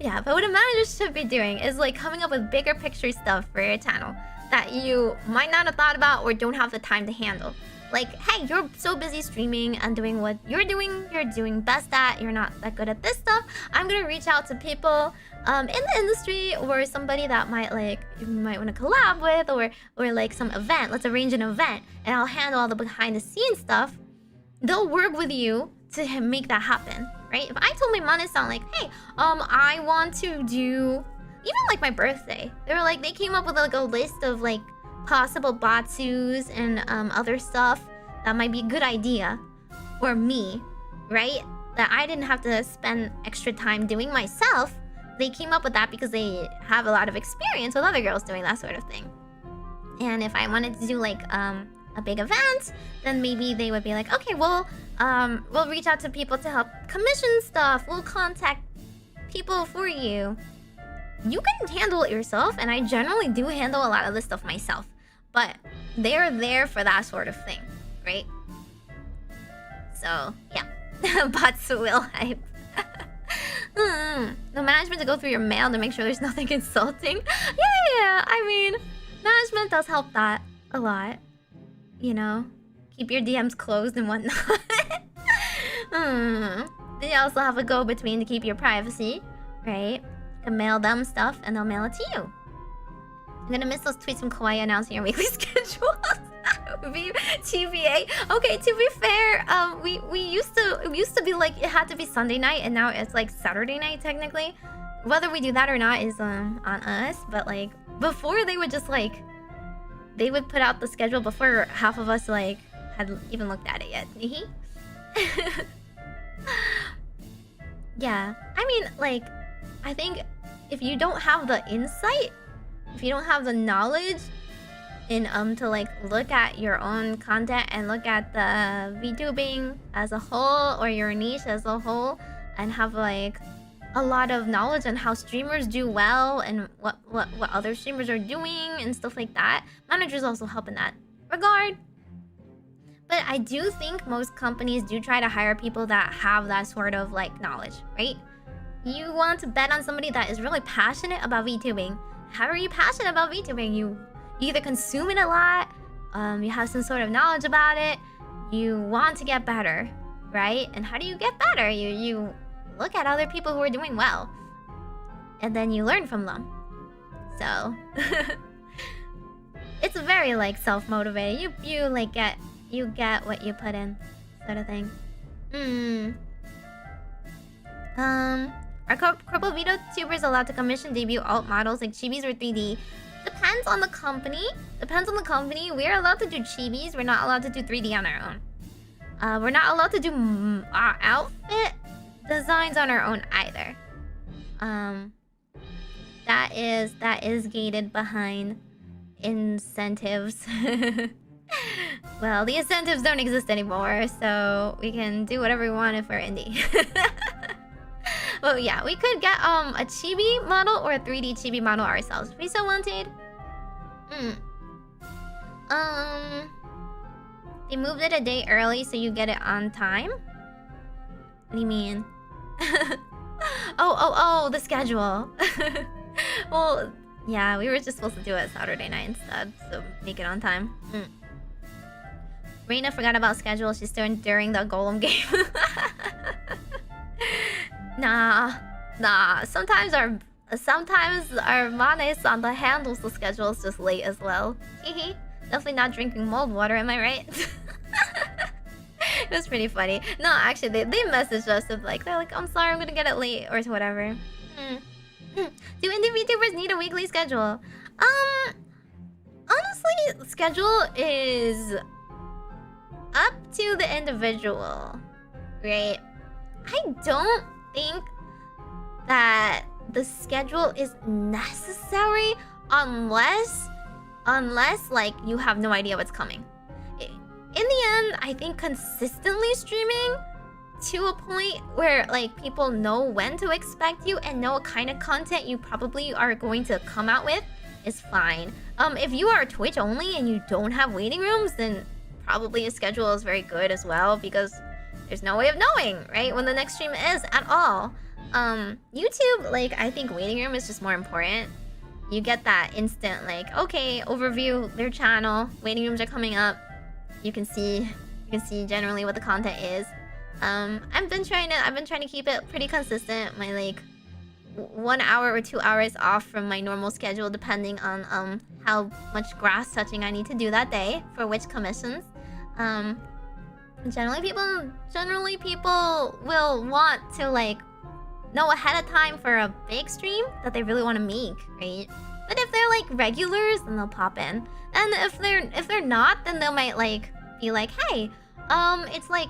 S1: Yeah, but what a manager should be doing is like coming up with bigger picture stuff for your channel that you might not have thought about or don't have the time to handle. Like, hey, you're so busy streaming and doing what you're doing best at, you're not that good at this stuff. I'm gonna reach out to people in the industry or somebody that you might want to collab with, or like some event. Let's arrange an event and I'll handle all the behind the scenes stuff. They'll work with you to make that happen, right? If I told my Mane-san like, hey, I want to do even like my birthday. They came up with like a list of like possible batsus and other stuff that might be a good idea for me, right? That I didn't have to spend extra time doing myself. They came up with that because they have a lot of experience with other girls doing that sort of thing. And if I wanted to do like a big event, then maybe they would be like, okay, we'll reach out to people to help commission stuff. We'll contact people for you. You can handle it yourself, and I generally do handle a lot of this stuff myself. But they're there for that sort of thing, right? So, yeah. Batsu will hype. The management to go through your mail to make sure there's nothing insulting. Yeah. I mean, management does help that a lot. You know? Keep your DMs closed and whatnot. Then you also have a go-between to keep your privacy, right? You can mail them stuff and they'll mail it to you. I'm gonna miss those tweets from Kawaii announcing your weekly schedule. TBA. Okay, to be fair, we used to be like it had to be Sunday night, and now it's like Saturday night technically. Whether we do that or not is on us. But like before, they would just like they would put out the schedule before half of us like had even looked at it yet. Yeah, I mean, like, I think if you don't have the insight, if you don't have the knowledge in to like look at your own content and look at the VTubing as a whole or your niche as a whole, and have like a lot of knowledge on how streamers do well and what other streamers are doing and stuff like that, managers also help in that regard. But I do think most companies do try to hire people that have that sort of like knowledge, right? You want to bet on somebody that is really passionate about VTubing. How are you passionate about VTubing? You either consume it a lot, you have some sort of knowledge about it, you want to get better, right? And how do you get better? You look at other people who are doing well, and then you learn from them. So it's very like self-motivated. You like get what you put in, sort of thing. Are Corpo VTubers allowed to commission debut alt models like chibis or 3D? Depends on the company. We're allowed to do chibis. We're not allowed to do 3D on our own. We're not allowed to do our outfit designs on our own either. That is gated behind incentives. Well, the incentives don't exist anymore, so we can do whatever we want if we're indie. Well, yeah, we could get a chibi model or a 3D chibi model ourselves if we so wanted. They moved it a day early so you get it on time? What do you mean? Oh, the schedule. Well, yeah, we were just supposed to do it Saturday night instead, so make it on time. Reina forgot about schedule. She's still during the Golem game. Nah. Sometimes our Mane-san that handles the schedule is just late as well. Definitely not drinking mold water, am I right? It was pretty funny. No, actually, they messaged us of like, they're like, I'm sorry, I'm gonna get it late or whatever. Do indie VTubers need a weekly schedule? Honestly, schedule is up to the individual, right? I don't think that the schedule is necessary unless like you have no idea what's coming. In the end, I think consistently streaming to a point where like people know when to expect you and know what kind of content you probably are going to come out with is fine. If you are Twitch only and you don't have waiting rooms, then probably a schedule is very good as well, because there's no way of knowing, right, when the next stream is at all. YouTube, like, I think waiting room is just more important. You get that instant, like, okay, overview their channel, waiting rooms are coming up. You can see generally what the content is. I've been trying to keep it pretty consistent. My like 1 hour or 2 hours off from my normal schedule, depending on how much grass touching I need to do that day for which commissions. Generally people will want to like know ahead of time for a big stream that they really want to make, right? But if they're like regulars, then they'll pop in. And if they're not, then they might like be like, hey, it's like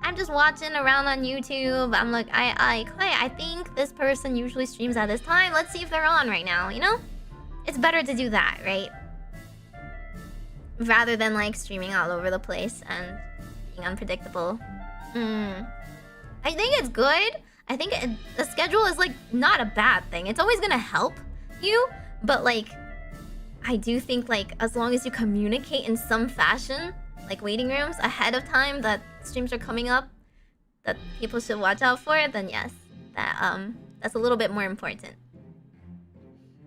S1: I'm just watching around on YouTube. I'm like, I think this person usually streams at this time. Let's see if they're on right now, you know? It's better to do that, right? Rather than like streaming all over the place and being unpredictable. I think it's good. I think the schedule is like not a bad thing. It's always gonna help you, but like I do think like as long as you communicate in some fashion, like waiting rooms ahead of time that streams are coming up that people should watch out for, then yes, that's a little bit more important.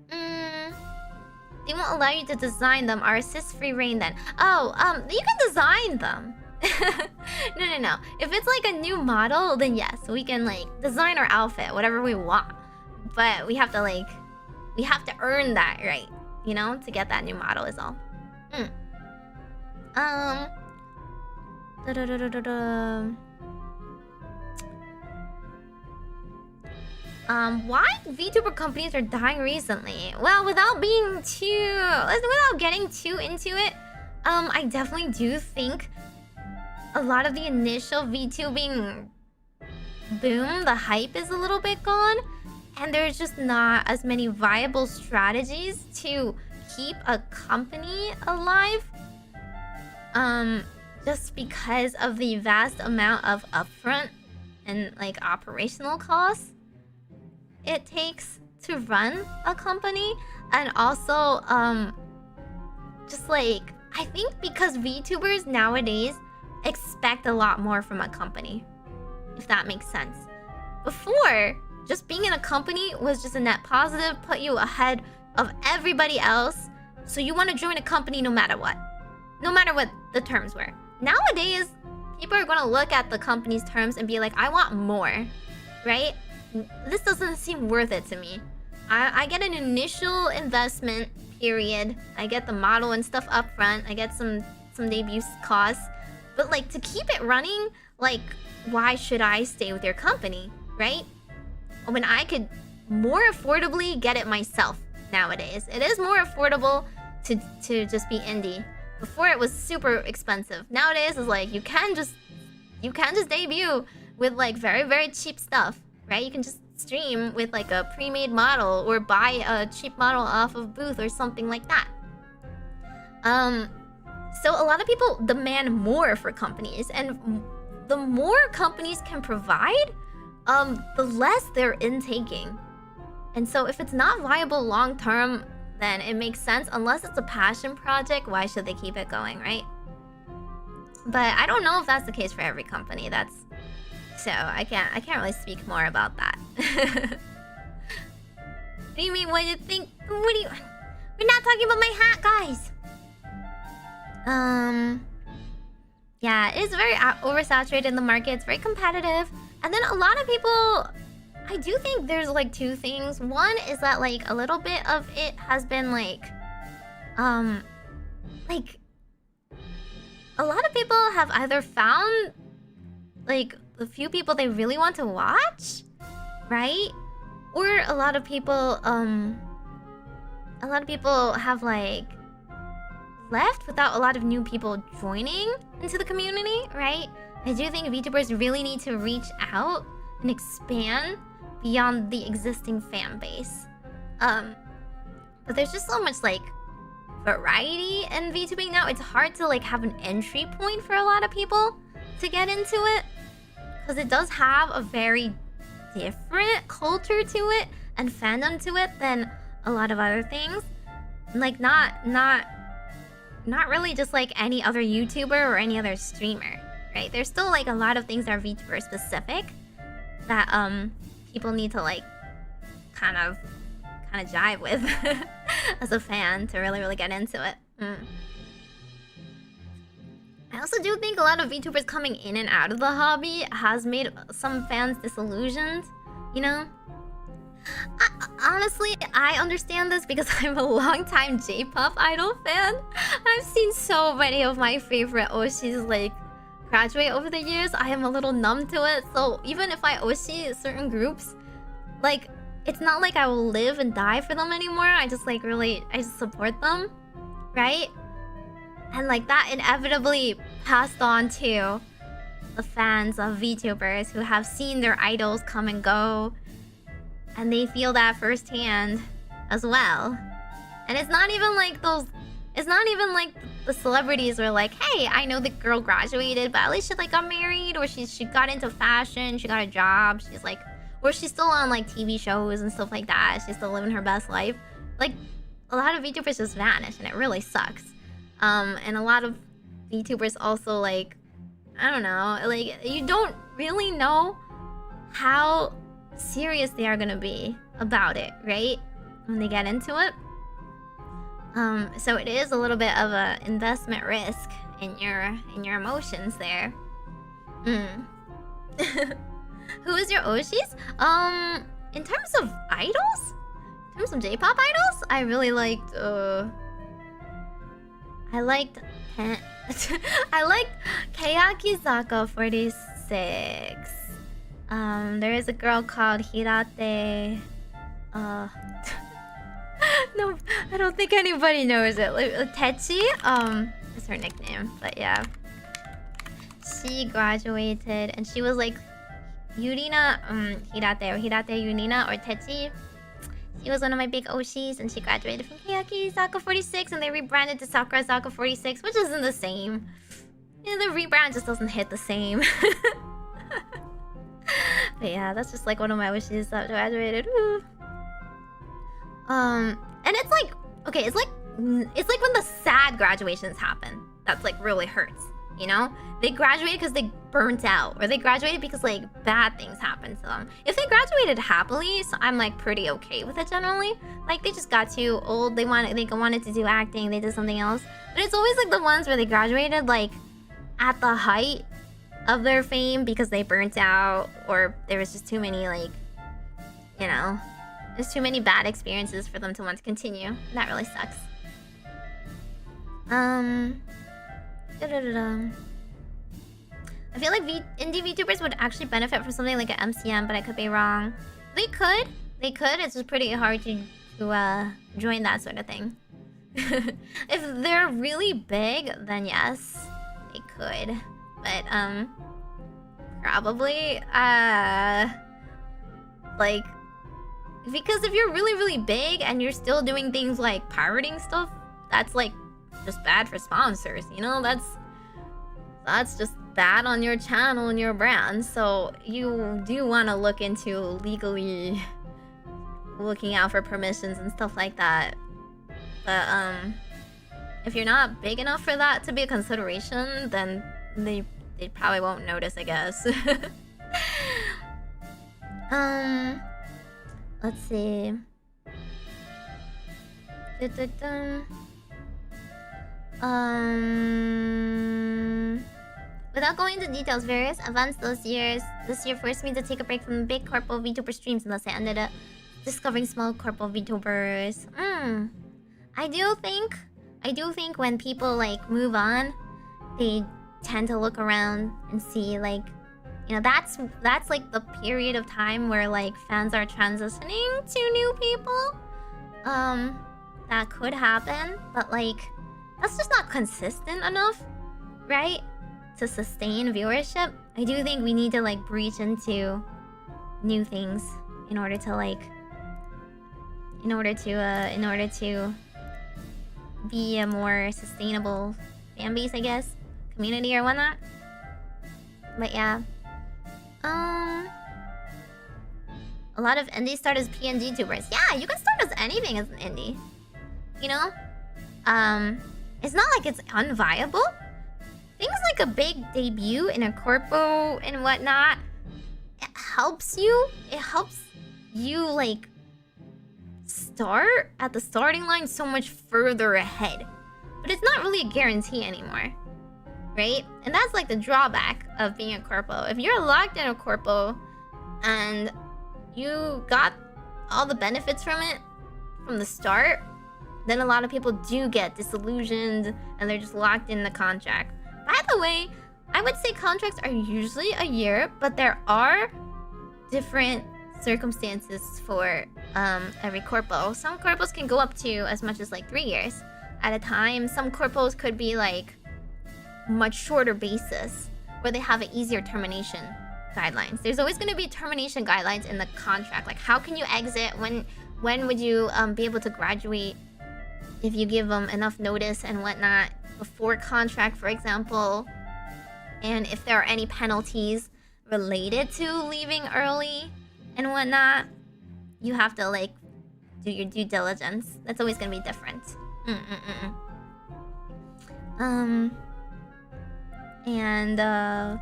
S1: They won't allow you to design them. Are assist free reign then? Oh, you can design them. No. If it's like a new model, then yes, we can like design our outfit, whatever we want. But we have to earn that right, you know, to get that new model is all. Why VTuber companies are dying recently? Well, without getting too into it, I definitely do think a lot of the initial VTubing boom, the hype is a little bit gone, and there's just not as many viable strategies to keep a company alive. Just because of the vast amount of upfront and like operational costs it takes to run a company, and also just like I think because VTubers nowadays expect a lot more from a company, if that makes sense. Before, just being in a company was just a net positive, put you ahead of everybody else, so you want to join a company no matter what the terms were. Nowadays, people are going to look at the company's terms and be like, I want more, right? This doesn't seem worth it to me. I get an initial investment period, I get the model and stuff up front, I get some debut costs, but like to keep it running, like why should I stay with your company, right? When I could more affordably get it myself nowadays. It is more affordable to just be indie. Before it was super expensive. Nowadays it's like you can just debut with like very, very cheap stuff, right? You can just stream with like a pre-made model or buy a cheap model off of booth or something like that. So a lot of people demand more for companies, and the more companies can provide, the less they're intaking. And so if it's not viable long term, then it makes sense. Unless it's a passion project, why should they keep it going, right? But I don't know if that's the case for every company. So I can't really speak more about that. What do you mean? What do you think? We're not talking about my hat, guys. Yeah, it is very oversaturated in the market. It's very competitive, and then a lot of people. I do think there's like two things. One is that like a little bit of it has been like a lot of people have either found like the few people they really want to watch, right? Or a lot of people have like left without a lot of new people joining into the community, right? I do think VTubers really need to reach out and expand beyond the existing fan base. But there's just so much like variety in VTubing now. It's hard to like have an entry point for a lot of people to get into it, because it does have a very different culture to it and fandom to it than a lot of other things. Like not really just like any other YouTuber or any other streamer, right? There's still like a lot of things that are VTuber specific that people need to like kind of jive with as a fan to really get into it. I also do think a lot of VTubers coming in and out of the hobby has made some fans disillusioned, you know? Honestly, I understand this because I'm a longtime J-pop idol fan. I've seen so many of my favorite oshis like graduate over the years. I am a little numb to it, so even if I oshi certain groups, like it's not like I will live and die for them anymore. I just like I just support them, right? And like that inevitably passed on to the fans of VTubers who have seen their idols come and go, and they feel that firsthand as well. And it's not even like the celebrities were like, hey, I know the girl graduated, but at least she like got married, or she got into fashion, she got a job, she's like, or she's still on like TV shows and stuff like that, she's still living her best life. Like a lot of VTubers just vanish, and it really sucks. And a lot of VTubers also like, I don't know, like you don't really know how serious they are gonna be about it, right? When they get into it. So it is a little bit of a investment risk in your emotions there. Who is your oshis? In terms of idols? In terms of J-pop idols? I really liked I liked Keyakizaka 46. There is a girl called Hirate. No, I don't think anybody knows it. Techi, is her nickname, but yeah. She graduated and she was like Yurina Hirate, or Hirate Yurina, or Techi. She was one of my big oshis, and she graduated from Keyakizaka 46, and they rebranded to Sakurazaka 46, which isn't the same. Yeah, the rebrand just doesn't hit the same. But yeah, that's just like one of my wishes that graduated. Woo. And it's like, okay, it's like when the sad graduations happen. That's like really hurts, you know? They graduated because they burnt out, or they graduated because like bad things happened to them. If they graduated happily, so I'm like pretty okay with it generally. Like they just got too old, they wanted to do acting, they did something else. But it's always like the ones where they graduated like at the height of their fame because they burnt out, or there was just too many like, you know, there's too many bad experiences for them to want to continue. That really sucks. I feel like indie VTubers would actually benefit from something like an MCM, but I could be wrong. They could. It's just pretty hard to join that sort of thing. If they're really big, then yes, they could. But probably like, because if you're really big and you're still doing things like pirating stuff, that's like just bad for sponsors, you know? That's just bad on your channel and your brand. So you do want to look into legally looking out for permissions and stuff like that. But if you're not big enough for that to be a consideration, then they probably won't notice, I guess. Let's see. Without going into details, various events this year forced me to take a break from the big Corpo VTuber streams, unless I ended up discovering small Corpo VTubers. I do think when people like move on, they tend to look around and see like, you know, that's like the period of time where like fans are transitioning to new people. That could happen, but like that's just not consistent enough, right? To sustain viewership. I do think we need to like breach into new things in order to be a more sustainable fan base, I guess, community or whatnot. But yeah, a lot of indies start as PNG tubers. Yeah, you can start as anything as an indie. You know, it's not like it's unviable. Things like a big debut in a corpo and whatnot, it helps you. It helps you like start at the starting line so much further ahead. But it's not really a guarantee anymore, right? And that's like the drawback of being a corpo. If you're locked in a corpo and you got all the benefits from it from the start, then a lot of people do get disillusioned and they're just locked in the contract. By the way, I would say contracts are usually a year, but there are different circumstances for every corpo. Some corpos can go up to as much as like 3 years at a time. Some corpos could be like much shorter basis where they have an easier termination guidelines. There's always going to be termination guidelines in the contract. Like how can you exit? When would you be able to graduate if you give them enough notice and whatnot before contract, for example? And if there are any penalties related to leaving early and whatnot, you have to like do your due diligence. That's always gonna be different. And the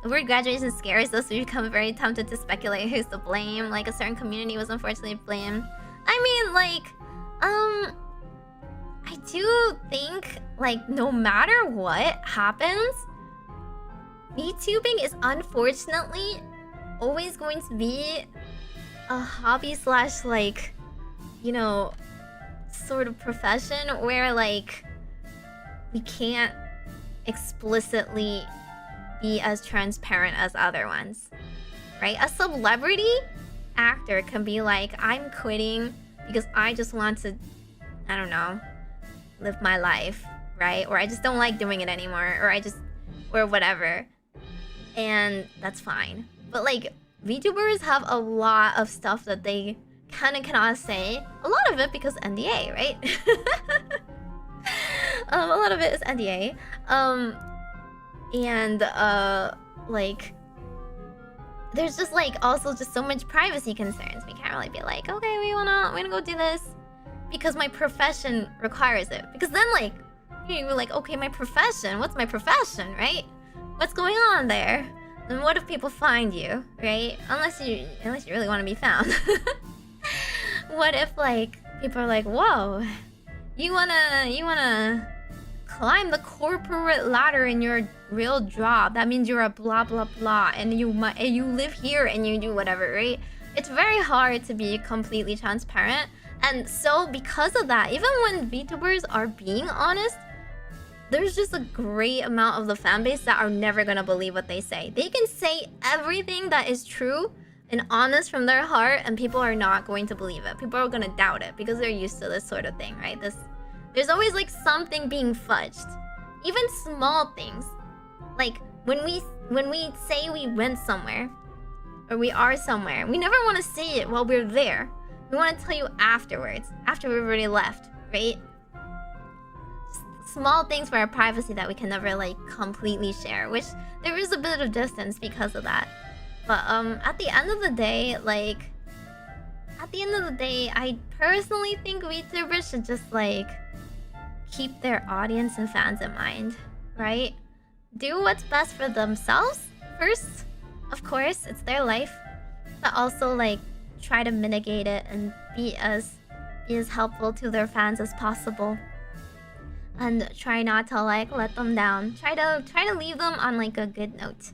S1: word graduation scares us. We become very tempted to speculate who's to blame. Like a certain community was unfortunately blamed. I mean, like, I do think like no matter what happens, VTubing is unfortunately always going to be a hobby slash like, you know, sort of profession where like we can't explicitly be as transparent as other ones, right? A celebrity actor can be like, I'm quitting because I just want to, I don't know, live my life, right? Or I just don't like doing it anymore, or whatever. And that's fine. But like VTubers have a lot of stuff that they kind of cannot say. A lot of it because NDA, right? A lot of it is NDA. Like there's just like also just so much privacy concerns. We can't really be like, okay, we're gonna go do this because my profession requires it. Because then like you're like, okay, my profession, what's my profession, right? What's going on there? And what if people find you, right? Unless you really want to be found. What if like people are like, whoa, you wanna climb the corporate ladder in your real job? That means you're a blah blah blah, and you live here and you do whatever, right? It's very hard to be completely transparent, and so because of that, even when VTubers are being honest, there's just a great amount of the fan base that are never gonna believe what they say. They can say everything that is true and honest from their heart, and people are not going to believe it. People are gonna doubt it because they're used to this sort of thing, right? There's always like something being fudged. Even small things. Like when we say we went somewhere or we are somewhere, we never want to say it while we're there. We want to tell you afterwards, after we've already left, right? Small things for our privacy that we can never like completely share, which there is a bit of distance because of that. But at the end of the day, I personally think VTubers should just like keep their audience and fans in mind, right? Do what's best for themselves first, of course, it's their life, but also like try to mitigate it and be as helpful to their fans as possible. And try not to like let them down. Try to leave them on like a good note.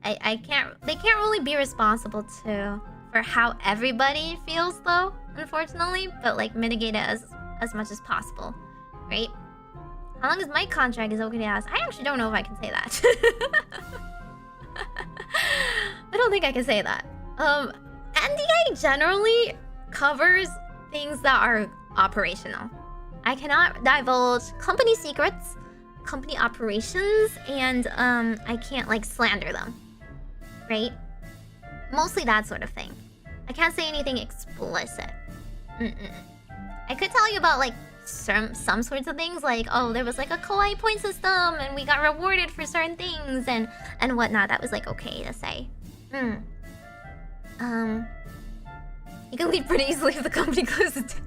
S1: They can't really be responsible for how everybody feels though, unfortunately, but like mitigate it as much as possible, right? How long as my contract is okay to ask? I actually don't know if I can say that. I don't think I can say that. NDA generally covers things that are operational. I cannot divulge company secrets, company operations, and I can't like slander them, right? Mostly that sort of thing. I can't say anything explicit. I could tell you about like some sorts of things, like oh, there was like a kawaii point system and we got rewarded for certain things and whatnot. That was like okay to say. You can leave pretty easily if the company closes down.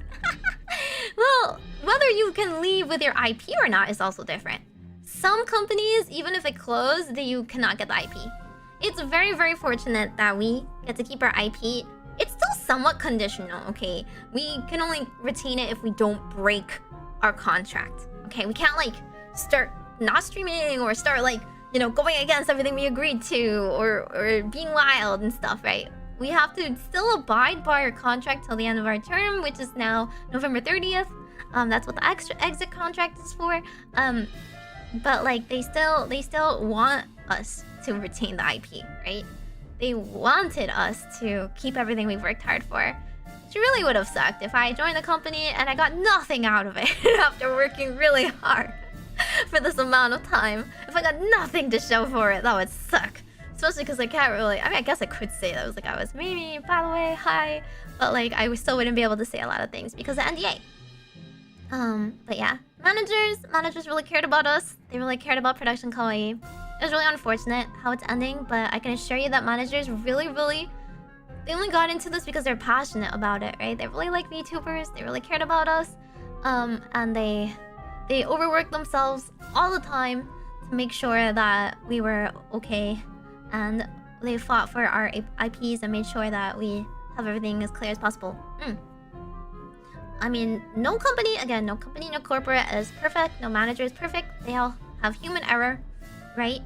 S1: Well, whether you can leave with your IP or not is also different. Some companies, even if it closed, you cannot get the IP. It's very, very fortunate that we get to keep our IP. It's still somewhat conditional, okay? We can only retain it if we don't break our contract, okay? We can't like start not streaming or start like, you know, going against everything we agreed to or being wild and stuff, right? We have to still abide by our contract till the end of our term, which is now November 30th. That's what the extra exit contract is for. But like they still want us to retain the IP, right? They wanted us to keep everything we've worked hard for. Which really would have sucked if I joined the company and I got nothing out of it after working really hard for this amount of time. If I got nothing to show for it, that would suck. Especially because I can't really... I mean, I guess I could say that. I was like, I was Meimi, by the way, hi. But like, I still wouldn't be able to say a lot of things because of NDA. But yeah. Managers really cared about us. They really cared about production kawaii. It was really unfortunate how it's ending, but I can assure you that managers really... They only got into this because they're passionate about it, right? They really like VTubers. They really cared about us. And they overworked themselves all the time to make sure that we were okay. And they fought for our IPs and made sure that we have everything as clear as possible. I mean, no company, no corporate is perfect. No manager is perfect. They all have human error, right?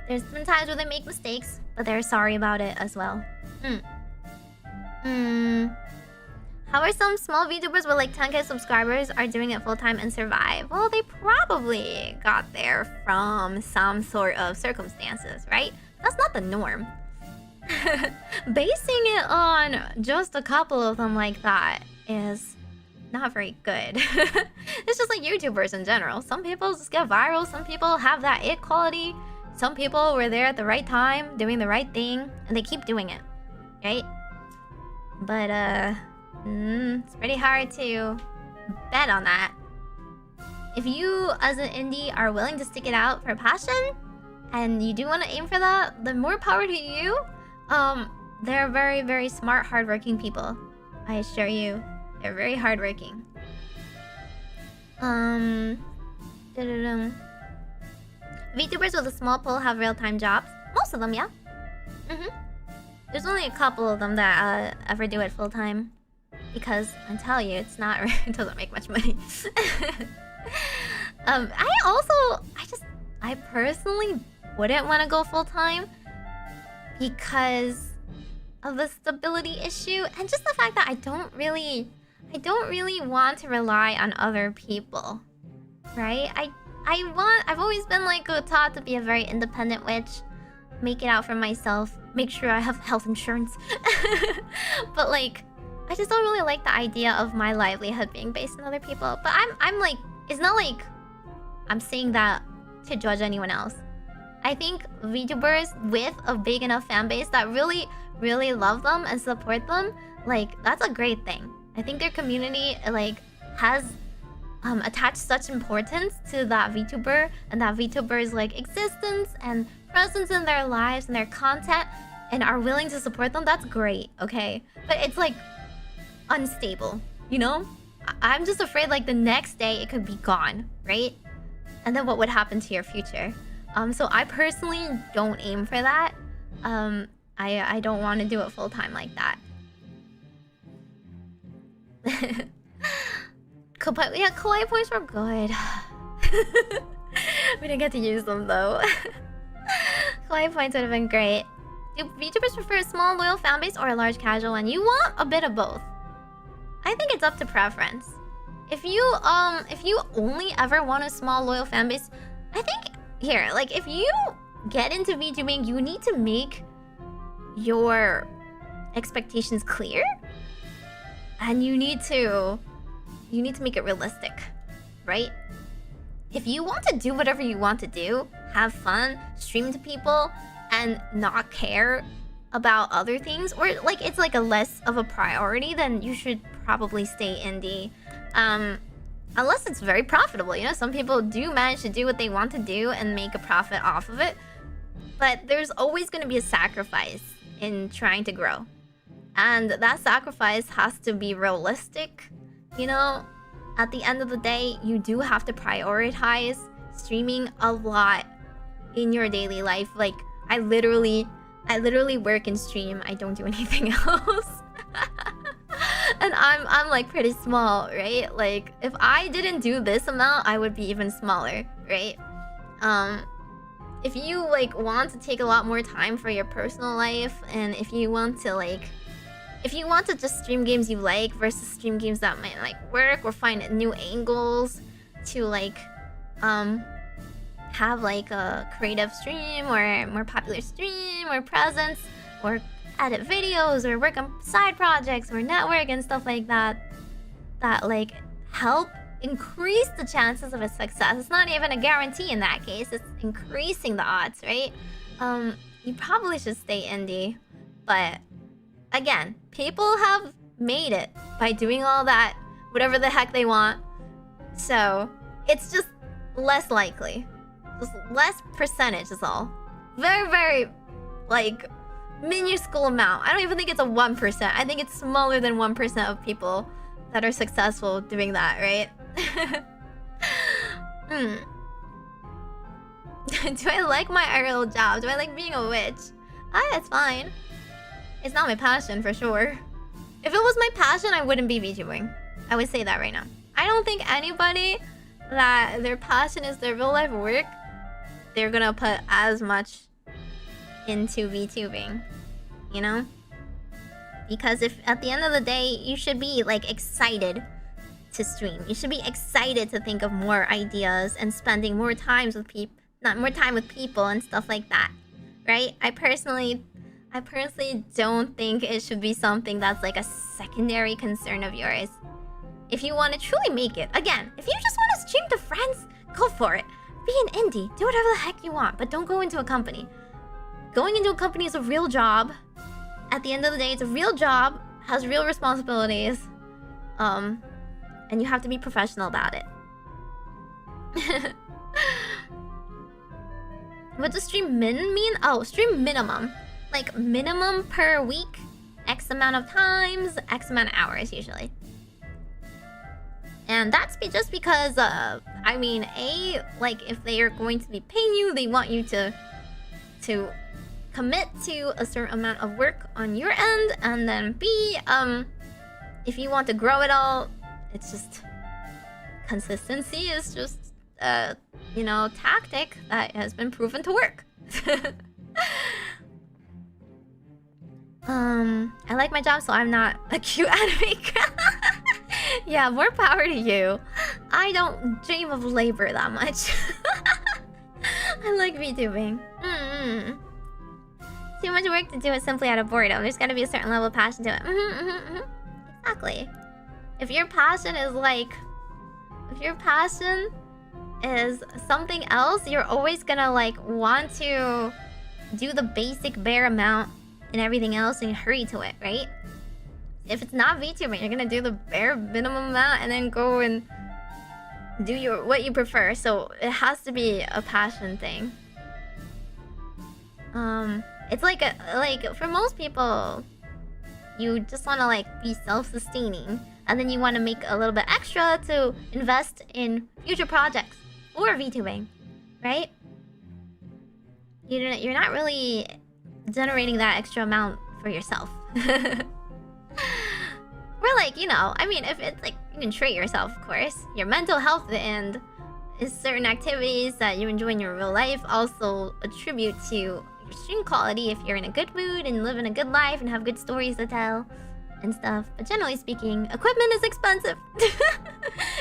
S1: There's been times where they make mistakes, but they're sorry about it as well. How are some small VTubers with like 10k subscribers are doing it full-time and survive? Well, they probably got there from some sort of circumstances, right? That's not the norm. Basing it on just a couple of them like that is not very good. It's just like YouTubers in general. Some people just get viral. Some people have that it quality. Some people were there at the right time, doing the right thing, and they keep doing it, right? But it's pretty hard to bet on that. If you, as an indie, are willing to stick it out for passion, and you do want to aim for that, then more power to you. They're very, very smart, hardworking people. I assure you, they're very hardworking. VTubers with a small pool have real-time jobs. Most of them, yeah. There's only a couple of them that ever do it full-time. Because, I tell you, it's not... it doesn't make much money. I personally wouldn't want to go full-time because of the stability issue and just the fact that I don't really want to rely on other people, right? I've always been like taught to be a very independent witch, make it out for myself, make sure I have health insurance. But like, I just don't really like the idea of my livelihood being based on other people. But I'm like, it's not like I'm saying that to judge anyone else. I think VTubers with a big enough fan base that really, really love them and support them, like, that's a great thing. I think their community, like, has attached such importance to that VTuber and that VTuber's, like, existence and presence in their lives and their content and are willing to support them. That's great, okay? But it's, like, unstable, you know? I'm just afraid, like, the next day it could be gone, right? And then what would happen to your future? So I personally don't aim for that. I don't want to do it full-time like that. Yeah, kawaii points were good. We didn't get to use them though. Kawaii points would have been great. Do VTubers prefer a small loyal fanbase or a large casual one? You want a bit of both. I think it's up to preference. If you only ever want a small loyal fanbase, I think here, like if you get into VTubing, you need to make your expectations clear. And you need to you need to make it realistic, right? If you want to do whatever you want to do, have fun, stream to people, and not care about other things, or like it's like a less of a priority, then you should probably stay indie. Unless it's very profitable, you know? Some people do manage to do what they want to do and make a profit off of it. But there's always going to be a sacrifice in trying to grow. And that sacrifice has to be realistic, you know? At the end of the day, you do have to prioritize streaming a lot in your daily life. Like, I literally work and stream. I don't do anything else. And I'm like pretty small, right? Like, if I didn't do this amount, I would be even smaller, right? If you like want to take a lot more time for your personal life, and if you want to just stream games you like versus stream games that might like work, or find new angles to like have like a creative stream or more popular stream or presence, or edit videos or work on side projects or network and stuff like that, that like help increase the chances of a success. It's not even a guarantee in that case, it's increasing the odds, right? You probably should stay indie. But again, people have made it by doing all that, whatever the heck they want. So it's just less likely. Just less percentage is all. Very, very, like, minuscule amount. I don't even think it's a 1%. I think it's smaller than 1% of people that are successful doing that, right? Do I like my IRL job? Do I like being a witch? It's fine. It's not my passion, for sure. If it was my passion, I wouldn't be VTubing. I would say that right now. I don't think anybody that their passion is their real life work, they're gonna put as much into VTubing, you know? Because if at the end of the day, you should be like excited to stream. You should be excited to think of more ideas and spending more times with more time with people and stuff like that, right? I personally don't think it should be something that's like a secondary concern of yours. If you want to truly make it, again, if you just want to stream to friends, go for it. Be an indie, do whatever the heck you want, but don't go into a company. Going into a company is a real job. At the end of the day, it's a real job, has real responsibilities, and you have to be professional about it. What does stream min mean? Oh, stream minimum. Like minimum per week, X amount of times, X amount of hours usually. And that's just because, I mean, A, like if they are going to be paying you, they want you to commit to a certain amount of work on your end, and then B, if you want to grow it all, it's just consistency is just you know, tactic that has been proven to work. I like my job, so I'm not a cute anime girl. Yeah, more power to you. I don't dream of labor that much. I like VTubing. Too much work to do it simply out of boredom. There's gotta be a certain level of passion to it. Exactly. If your passion is like... If your passion is something else, you're always gonna like want to do the basic bare amount and everything else and hurry to it, right? If it's not VTubing, you're gonna do the bare minimum amount and then go and do what you prefer. So it has to be a passion thing. It's like for most people, you just want to like be self-sustaining, and then you want to make a little bit extra to invest in future projects or VTubing, right? You're not really generating that extra amount for yourself. Or like, you know, I mean, if it's like, you can treat yourself, of course. Your mental health and certain activities that you enjoy in your real life also attribute to your stream quality if you're in a good mood and living a good life and have good stories to tell and stuff. But generally speaking, equipment is expensive.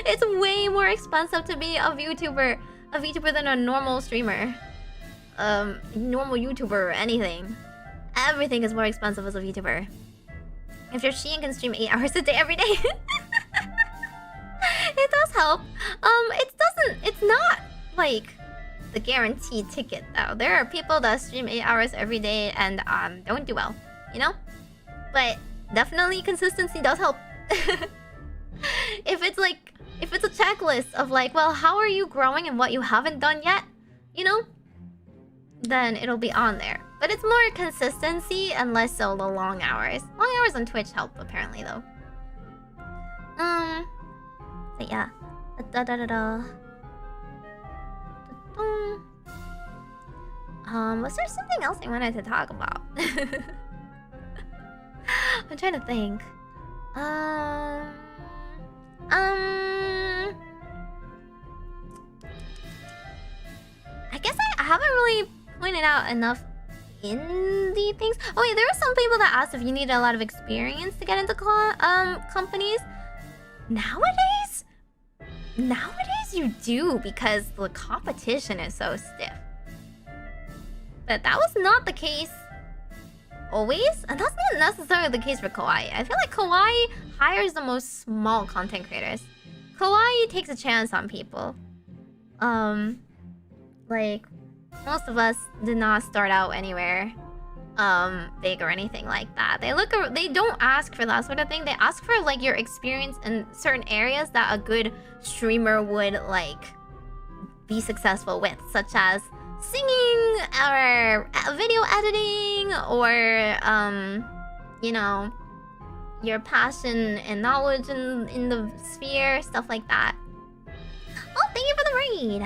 S1: It's way more expensive to be a VTuber than a normal streamer. Normal YouTuber or anything. Everything is more expensive as a VTuber. If your Shein can stream 8 hours a day every day. help. It's not like the guaranteed ticket though. There are people that stream 8 hours every day and don't do well, you know? But definitely consistency does help. If it's a checklist of like, well, how are you growing and what you haven't done yet, you know? Then it'll be on there. But it's more consistency and less so the long hours. Long hours on Twitch help apparently though. But yeah. Was there something else I wanted to talk about? I'm trying to think. I guess I haven't really pointed out enough indie things. Oh yeah, there were some people that asked if you needed a lot of experience to get into companies. Nowadays you do, because the competition is so stiff. But that was not the case always, and that's not necessarily the case for Kawaii. I feel like Kawaii hires the most small content creators. Kawaii takes a chance on people. Like most of us did not start out anywhere big or anything like that. They don't ask for that sort of thing. They ask for like your experience in certain areas that a good streamer would like be successful with, such as singing or video editing, or you know, your passion and knowledge in the sphere, stuff like that. Oh, thank you for the raid.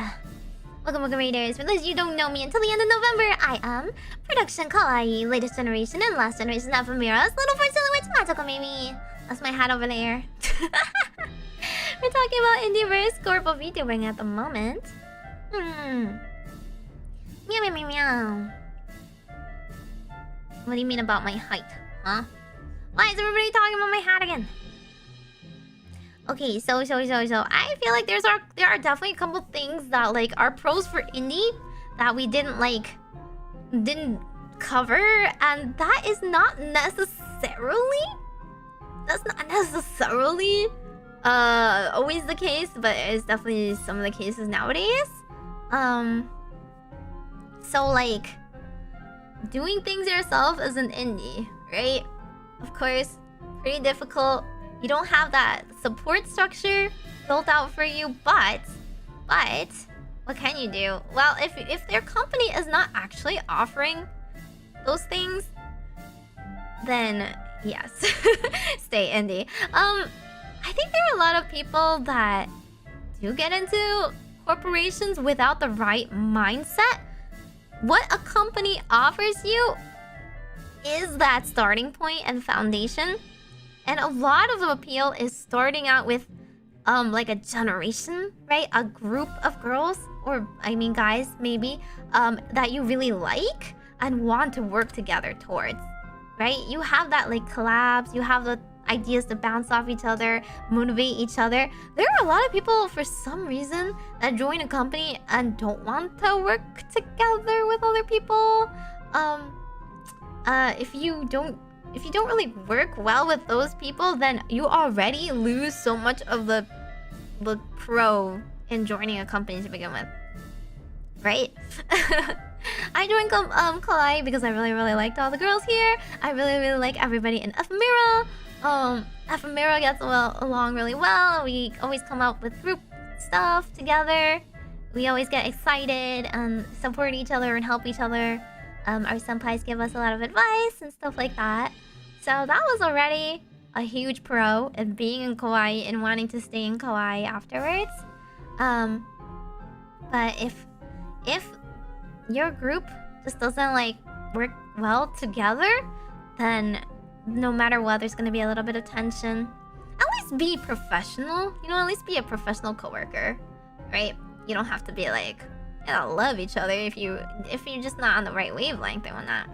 S1: Welcome raiders. For those you don't know me, until the end of November, I am Production Kawaii, latest generation and last generation Ephemera's little first silhouette Majokko Meimi. That's my hat over there. We're talking about Indieverse, Corpo, VTubing at the moment. Meow meow meow meow. What do you mean about my height, huh? Why is everybody talking about my hat again? Okay, so I feel like there are definitely a couple things that like are pros for indie that we didn't cover, and that is not necessarily always the case, but it's definitely some of the cases nowadays. So like doing things yourself as an indie, right? Of course, pretty difficult. You don't have that support structure built out for you, but what can you do? Well, if their company is not actually offering those things, then yes, stay indie. I think there are a lot of people that do get into corporations without the right mindset. What a company offers you is that starting point and foundation. And a lot of the appeal is starting out with like a generation, right? A group of girls, or I mean guys maybe, that you really like and want to work together towards, right? You have that like collabs, you have the ideas to bounce off each other, motivate each other. There are a lot of people for some reason that join a company and don't want to work together with other people. If you don't really work well with those people, then you already lose so much of the pro in joining a company to begin with, right? I joined Kawaii because I really liked all the girls here. I really like everybody in Ephemera. Ephemera gets along really well. We always come up with group stuff together. We always get excited and support each other and help each other. Our senpais give us a lot of advice and stuff like that. So that was already a huge pro in being in Kawaii and wanting to stay in Kawaii afterwards. But if your group just doesn't like work well together, then no matter what, there's gonna be a little bit of tension. At least be professional, you know, at least be a professional coworker, right? You don't have to be like, you know, love each other if you're just not on the right wavelength and whatnot.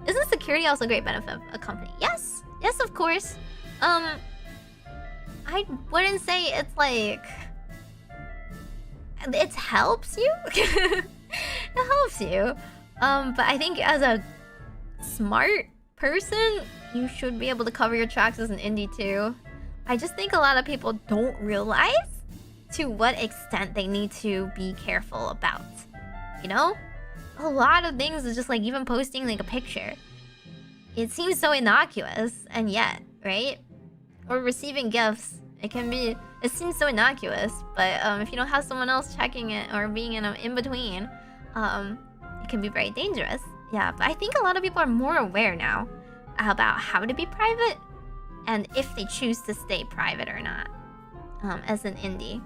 S1: Isn't security also a great benefit of a company? Yes, of course. I wouldn't say it's like it helps you. It helps you. But I think as a smart person, you should be able to cover your tracks as an indie too. I just think a lot of people don't realize to what extent they need to be careful about. You know? A lot of things is just like even posting like a picture. It seems so innocuous, and yet, right? Or receiving gifts. It seems so innocuous, but if you don't have someone else checking it or being in between, it can be very dangerous. Yeah, but I think a lot of people are more aware now about how to be private and if they choose to stay private or not. As an indie,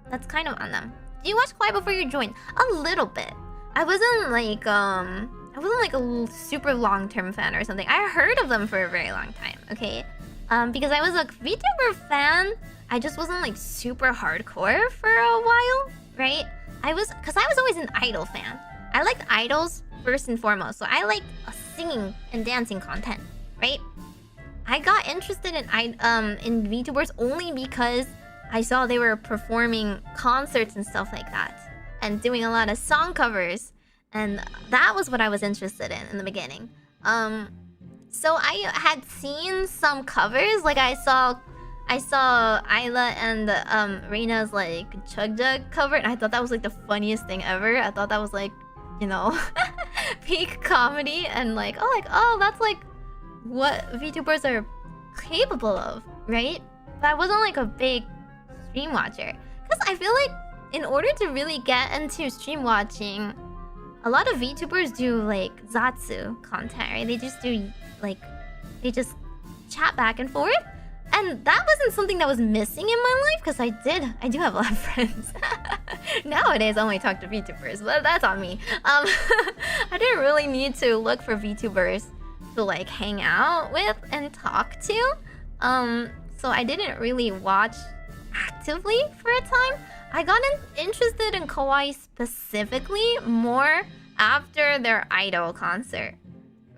S1: that's kind of on them. Do you watch Quiet before you joined? A little bit. I wasn't like a super long-term fan or something. I heard of them for a very long time. Okay. Because I was a VTuber fan, I just wasn't like super hardcore for a while, right? Because I was always an idol fan. I liked idols first and foremost, so I liked singing and dancing content, right? I got interested in VTubers only because I saw they were performing concerts and stuff like that, and doing a lot of song covers, and that was what I was interested in the beginning. So I had seen some covers, like I saw Ayla and Reina's like Chug Jug cover, and I thought that was like the funniest thing ever. I thought that was like, you know, peak comedy, and like oh that's like what VTubers are capable of, right? But I wasn't like a big stream watcher, because I feel like in order to really get into stream watching, a lot of VTubers do like Zatsu content, right? They just do like, they just chat back and forth, and that wasn't something that was missing in my life, because I do have a lot of friends. Nowadays I only talk to VTubers, but that's on me. I didn't really need to look for VTubers to like hang out with and talk to, so I didn't really watch actively for a time. I got interested in kawaii specifically more after their idol concert,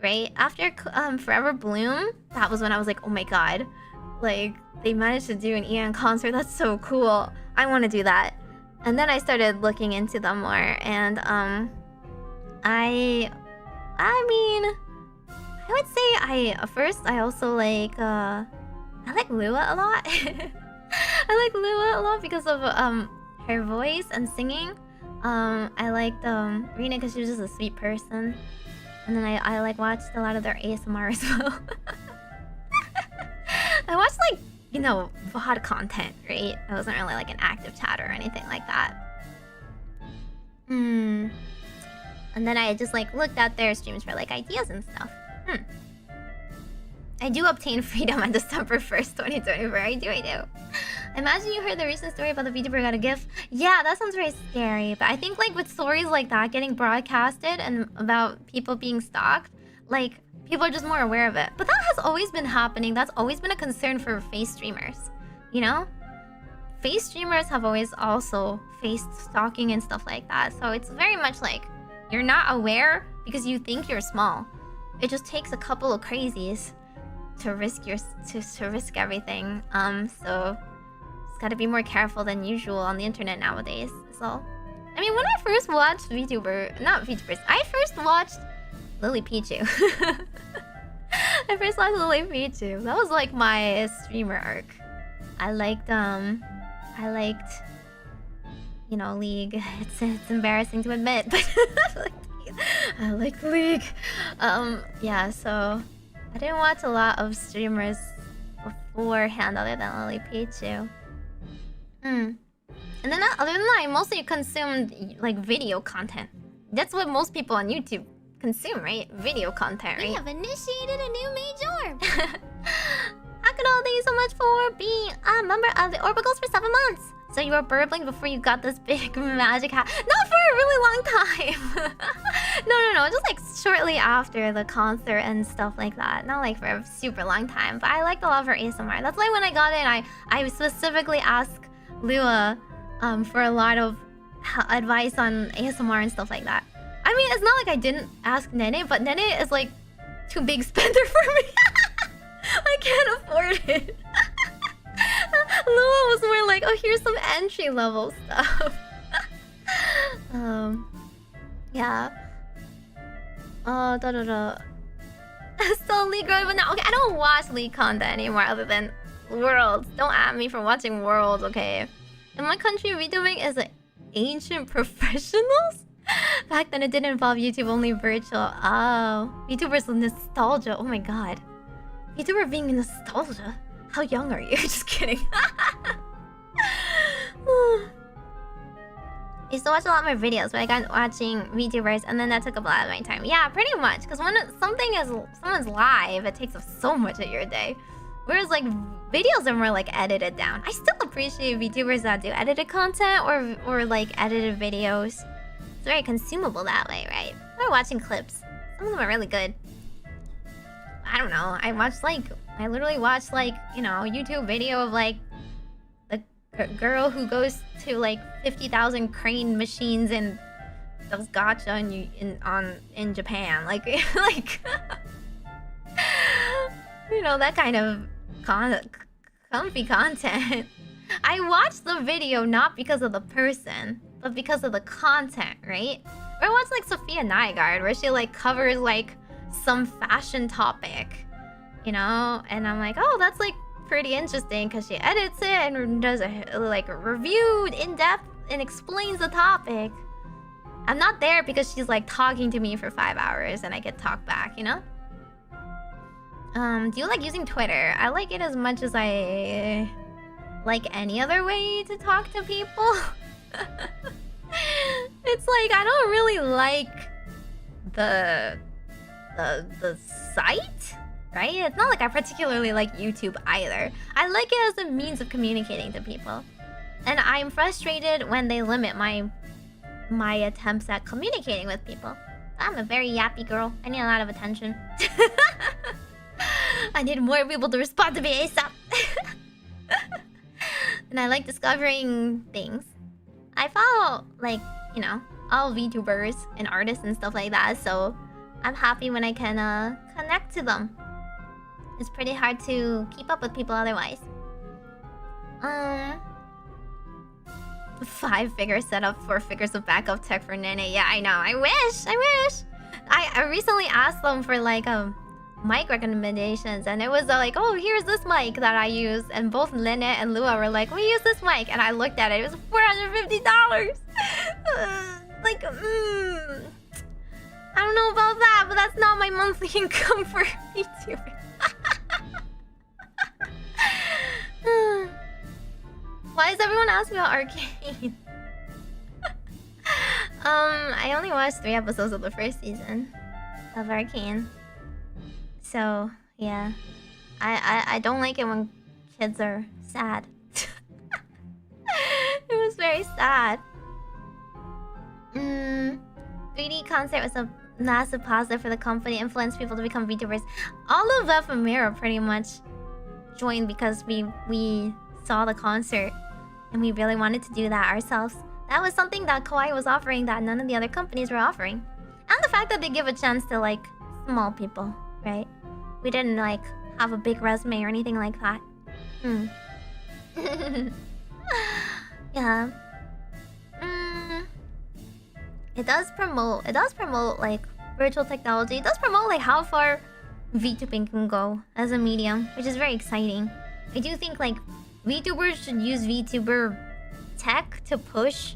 S1: right? After Forever Bloom, that was when I was like, oh my god, like they managed to do an EN concert, that's so cool, I want to do that. And then I started looking into them more, and I mean, I would say I also like I like Lua a lot. I like Lua a lot because of her voice and singing. I liked Rina because she was just a sweet person, and then I like watched a lot of their ASMR as well. I watched like, you know, VOD content, right? It wasn't really like an active chat or anything like that. And then I just like looked at their streams for like ideas and stuff. I do obtain freedom on December 1st, 2024. I do. Imagine you heard the recent story about the VTuber got a gift. Yeah, that sounds very scary. But I think like with stories like that getting broadcasted and about people being stalked, like people are just more aware of it. But that has always been happening. That's always been a concern for face streamers, you know? Face streamers have always also faced stalking and stuff like that. So it's very much like you're not aware because you think you're small. It just takes a couple of crazies to risk risk everything. So it's gotta be more careful than usual on the internet nowadays. So I mean, when I first watched I first watched Lily Pichu. I first watched Lily Pichu. That was like my streamer arc. I liked you know, League. It's embarrassing to admit, but I like League. Yeah, so I didn't watch a lot of streamers beforehand other than Lily Pichu. And then other than that, I mostly consumed like video content. That's what most people on YouTube consume, right? Video content, right?
S2: We have initiated a new major.
S1: Akadol, thank you so much for being a member of the Orbicals for 7 months. So you were burbling before you got this big magic hat. Not for a really long time. No. Just like shortly after the concert and stuff like that. Not like for a super long time. But I liked a lot of her ASMR. That's why when I got in, I specifically asked Lua for a lot of advice on ASMR and stuff like that. I mean, it's not like I didn't ask Nene, but Nene is like too big spender for me. I can't afford it. Lua was more like, oh, here's some entry level stuff. Yeah. Still League Road, but no, okay, I don't watch League content anymore other than Worlds. Don't at me for watching Worlds, okay? In my country, VTubing is ancient professionals. Back then, it didn't involve YouTube, only virtual. Oh, VTubers with nostalgia. Oh my god, VTuber being nostalgia. How young are you? Just kidding. I used to watch a lot more videos, but I got watching VTubers, and then that took up a lot of my time. Yeah, pretty much. Because when someone's live, it takes up so much of your day. Whereas like videos are more like edited down. I still appreciate VTubers that do edited content or like edited videos. It's very consumable that way, right? We're watching clips. Some of them are really good. I don't know. I literally watched like, you know, YouTube video of like the girl who goes to like 50,000 crane machines and does gacha in Japan. Like like you know, that kind of comfy content. I watched the video not because of the person, but because of the content, right? Or I watched like Sophia Nygaard, where she like covers like some fashion topic, you know? And I'm like, oh, that's like pretty interesting because she edits it and does a like a review in depth and explains the topic. I'm not there because she's like talking to me for 5 hours and I get talk back, you know? Do you like using Twitter? I like it as much as I like any other way to talk to people. It's like I don't really like the site, right? It's not like I particularly like YouTube either. I like it as a means of communicating to people. And I'm frustrated when they limit my attempts at communicating with people. I'm a very yappy girl. I need a lot of attention. I need more people to respond to me ASAP. And I like discovering things. I follow, like, you know, all VTubers and artists and stuff like that, so I'm happy when I can connect to them. It's pretty hard to keep up with people otherwise. 5-figure setup, 4 figures of backup tech for Nene. Yeah, I know. I wish. I recently asked them for like mic recommendations, and it was like, oh, here's this mic that I use, and both Lynette and Lua were like, we use this mic, and I looked at it. It was $450. Like, I don't know about that, but that's not my monthly income for VTubing. Why is everyone asking about Arcane? I only watched 3 episodes of the first season of Arcane. So, yeah. I don't like it when kids are sad. It was very sad. 3D concert was a massive positive for the company, influenced people to become VTubers. All of Ephemera pretty much joined because we saw the concert and we really wanted to do that ourselves. That was something that Kawaii was offering that none of the other companies were offering. And the fact that they give a chance to like small people, right? We didn't like have a big resume or anything like that. Yeah. It does promote like virtual technology. It does promote like how far VTubing can go as a medium, which is very exciting. I do think like VTubers should use VTuber tech to push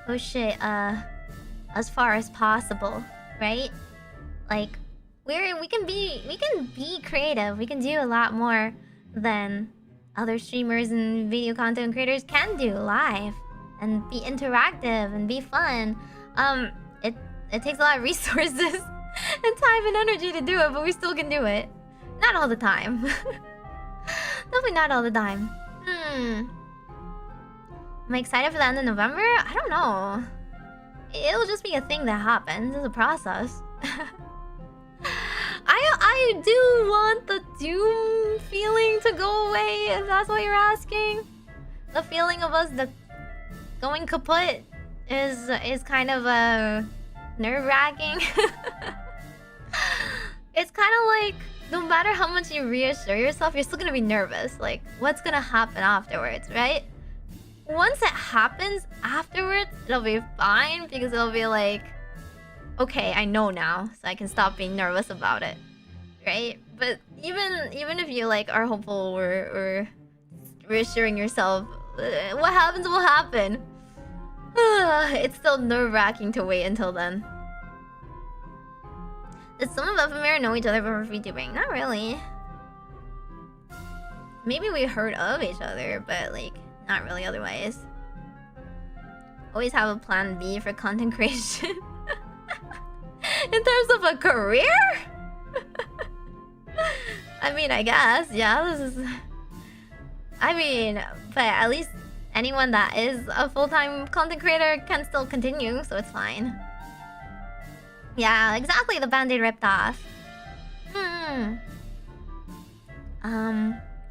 S1: it as far as possible, right? Like we can be creative. We can do a lot more than other streamers and video content creators can do live, and be interactive and be fun. It takes a lot of resources and time and energy to do it, but we still can do it. Not all the time. Definitely not all the time. Am I excited for the end of November? I don't know. It'll just be a thing that happens. It's a process. I do want the Doom feeling to go away, if that's what you're asking. The feeling of us going kaput is kind of nerve-wracking. It's kind of like no matter how much you reassure yourself, you're still gonna be nervous. Like, what's gonna happen afterwards, right? Once it happens afterwards, it'll be fine because it'll be like, okay, I know now, so I can stop being nervous about it, right? But even if you like are hopeful or reassuring yourself What happens will happen. It's still nerve-wracking to wait until then. Did some of FMR know each other before VTubing? Not really. Maybe we heard of each other, but like, not really otherwise. Always have a plan B for content creation. In terms of a career? I mean, I guess, yeah, this is... I mean, but at least anyone that is a full-time content creator can still continue, so it's fine. Yeah, exactly, the band-aid ripped off.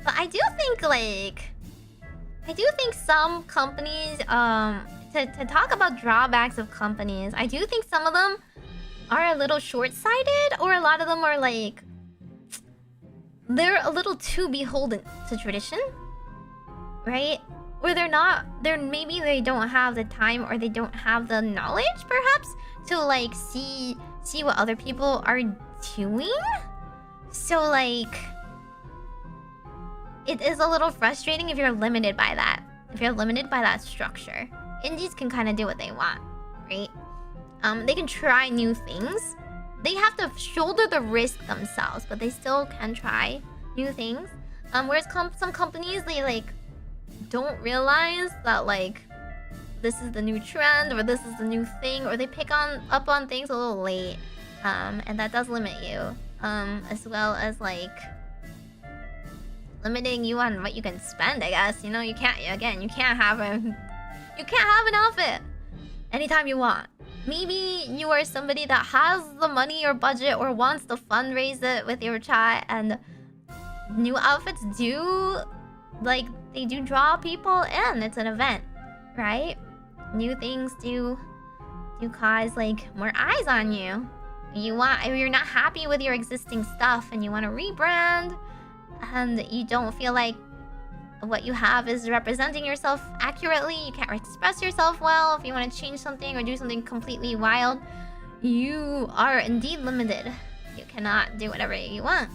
S1: But I do think, like... I do think some companies, to talk about drawbacks of companies, I do think some of them are a little short-sighted, or a lot of them are like... They're a little too beholden to tradition, right? Or maybe they don't have the time, or they don't have the knowledge, perhaps, to like see what other people are doing. So like, it is a little frustrating if you're limited by that. If you're limited by that structure. Indies can kind of do what they want, right? They can try new things. They have to shoulder the risk themselves, but they still can try new things. Whereas some companies, they like don't realize that like this is the new trend, or this is the new thing, or they pick up on things a little late, and that does limit you, as well as like limiting you on what you can spend. I guess, you know, you can't have an outfit anytime you want. Maybe you are somebody that has the money or budget, or wants to fundraise it with your chat, and new outfits do, like, they do draw people in. It's an event, right? New things do cause, like, more eyes on you. If you're not happy with your existing stuff and you want to rebrand, and you don't feel like what you have is representing yourself accurately, you can't express yourself well, if you want to change something or do something completely wild, you are indeed limited. You cannot do whatever you want.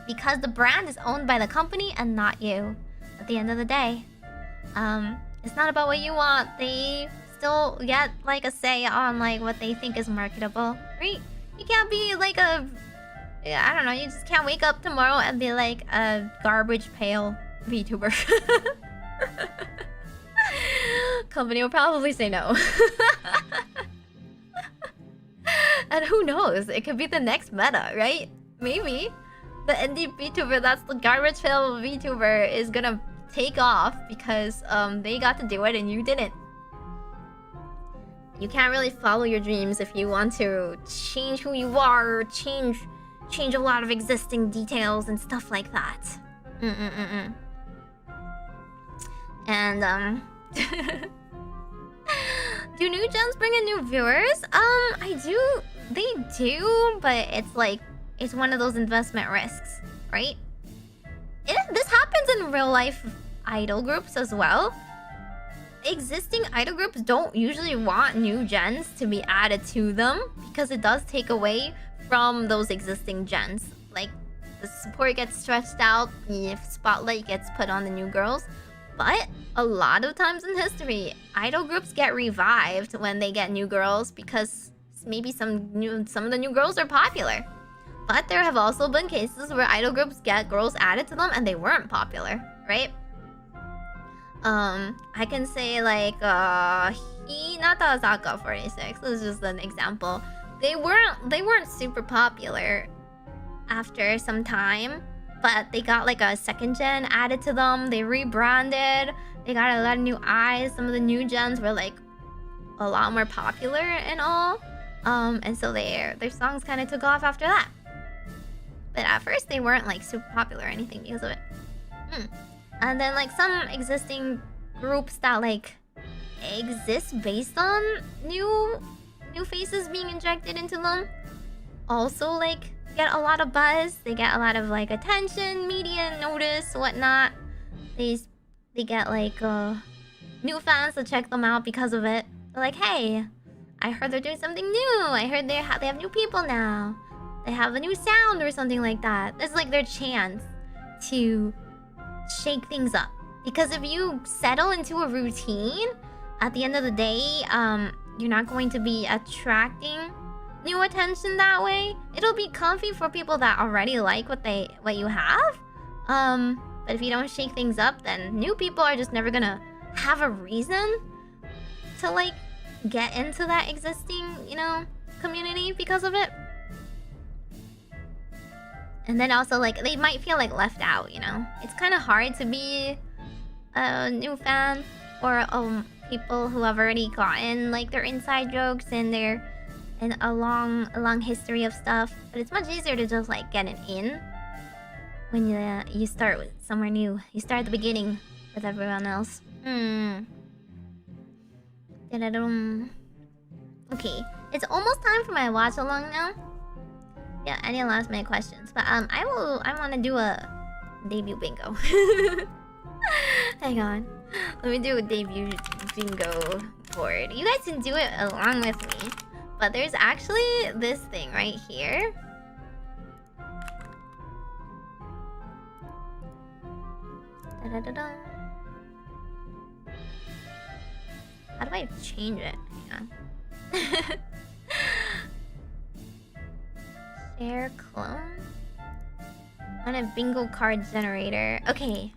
S1: Because the brand is owned by the company and not you. At the end of the day. It's not about what you want. They still get like a say on like what they think is marketable. Right? You can't be like I don't know, you just can't wake up tomorrow and be like a garbage pail VTuber. Company will probably say no. And who knows? It could be the next meta, right? Maybe the indie VTuber that's the garbage pail VTuber is gonna take off because they got to do it and you didn't. You can't really follow your dreams if you want to change who you are, or change a lot of existing details and stuff like that. And do new gens bring in new viewers? They do, but it's one of those investment risks, right? This happens in real life idol groups as well. Existing idol groups don't usually want new gens to be added to them because it does take away from those existing gens. Like, the support gets stretched out, the spotlight gets put on the new girls. But a lot of times in history, idol groups get revived when they get new girls because maybe some of the new girls are popular. But there have also been cases where idol groups get girls added to them and they weren't popular, right? I can say like Hinata Saka 46. This is just an example. They weren't super popular after some time, but they got like a second gen added to them. They rebranded. They got a lot of new eyes. Some of the new gens were like a lot more popular and all. And so their songs kind of took off after that. But at first they weren't like super popular or anything because of it. And then like some existing groups that like exist based on new faces being injected into them also like get a lot of buzz. They get a lot of like attention, media notice, whatnot. They get like new fans to check them out because of it. They're like, hey, I heard they're doing something new. I heard they have new people now. They have a new sound or something like that. It's like their chance to shake things up, Because if you settle into a routine, at the end of the day, you're not going to be attracting new attention that way. It'll be comfy for people that already like what you have. But if you don't shake things up, then new people are just never gonna have a reason to like get into that existing, you know, community because of it. And then also like they might feel like left out, you know. It's kind of hard to be a new fan or people who have already gotten like their inside jokes and their a long history of stuff. But it's much easier to just like get it in when you start with somewhere new. You start at the beginning with everyone else. Okay, it's almost time for my watch along now. Yeah, any last minute questions? But I want to do a debut bingo. Hang on, let me do a debut bingo board. You guys can do it along with me, but there's actually this thing right here. Da-da-da-da. How do I change it? Hang on. Share clone on a bingo card generator. Okay,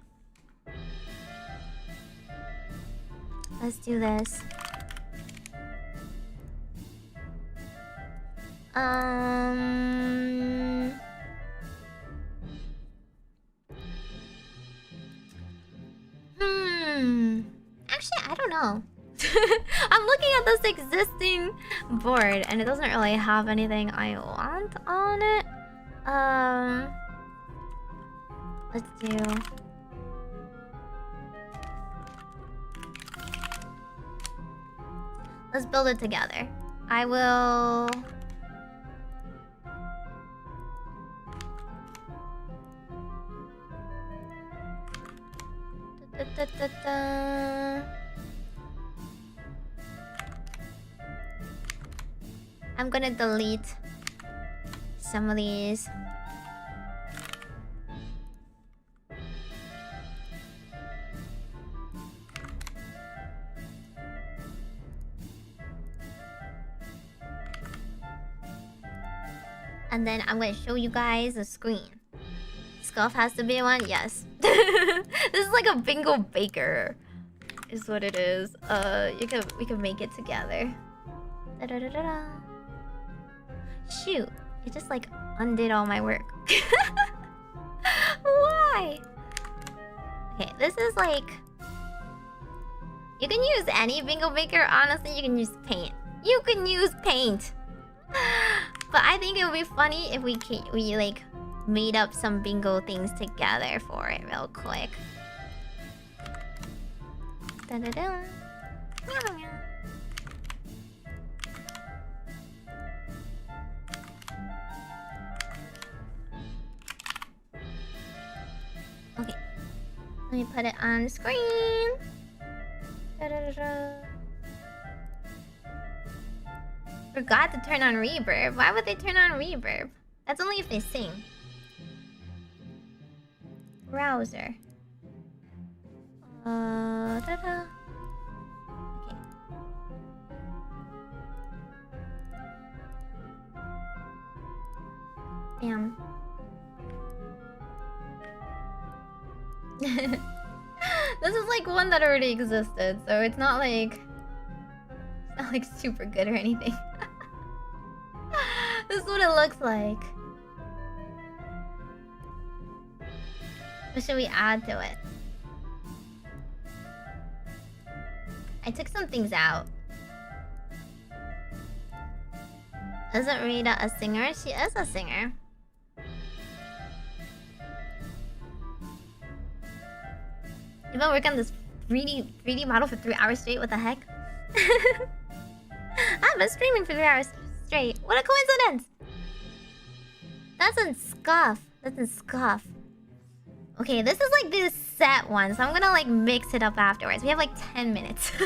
S1: let's do this. Actually, I don't know. I'm looking at this existing board and it doesn't really have anything I want on it. Let's do... Let's build it together. I will... I'm gonna delete some of these. And then I'm gonna show you guys the screen. Scuff has to be one, yes. This is like a bingo baker, is what it is. We can make it together. Da-da-da-da-da. Shoot, it just like undid all my work. Why? Okay, this is like... You can use any bingo maker, honestly. You can use paint. You can use paint. But I think it would be funny if we like made up some bingo things together for it real quick. Da-da-da. Okay, let me put it on the screen. Da-da-da-da. Forgot to turn on reverb. Why would they turn on reverb? That's only if they sing. Browser. Da-da. Okay. Bam. This is like one that already existed, so it's not like super good or anything. This is what it looks like. What should we add to it? I took some things out. Isn't Rita a singer? She is a singer. You've been working on this 3D model for 3 hours straight? What the heck? I've been streaming for 3 hours straight. What a coincidence! That's in Scuff. That's in Scuff. Okay, this is like the set one, so I'm gonna like mix it up afterwards. We have like 10 minutes. We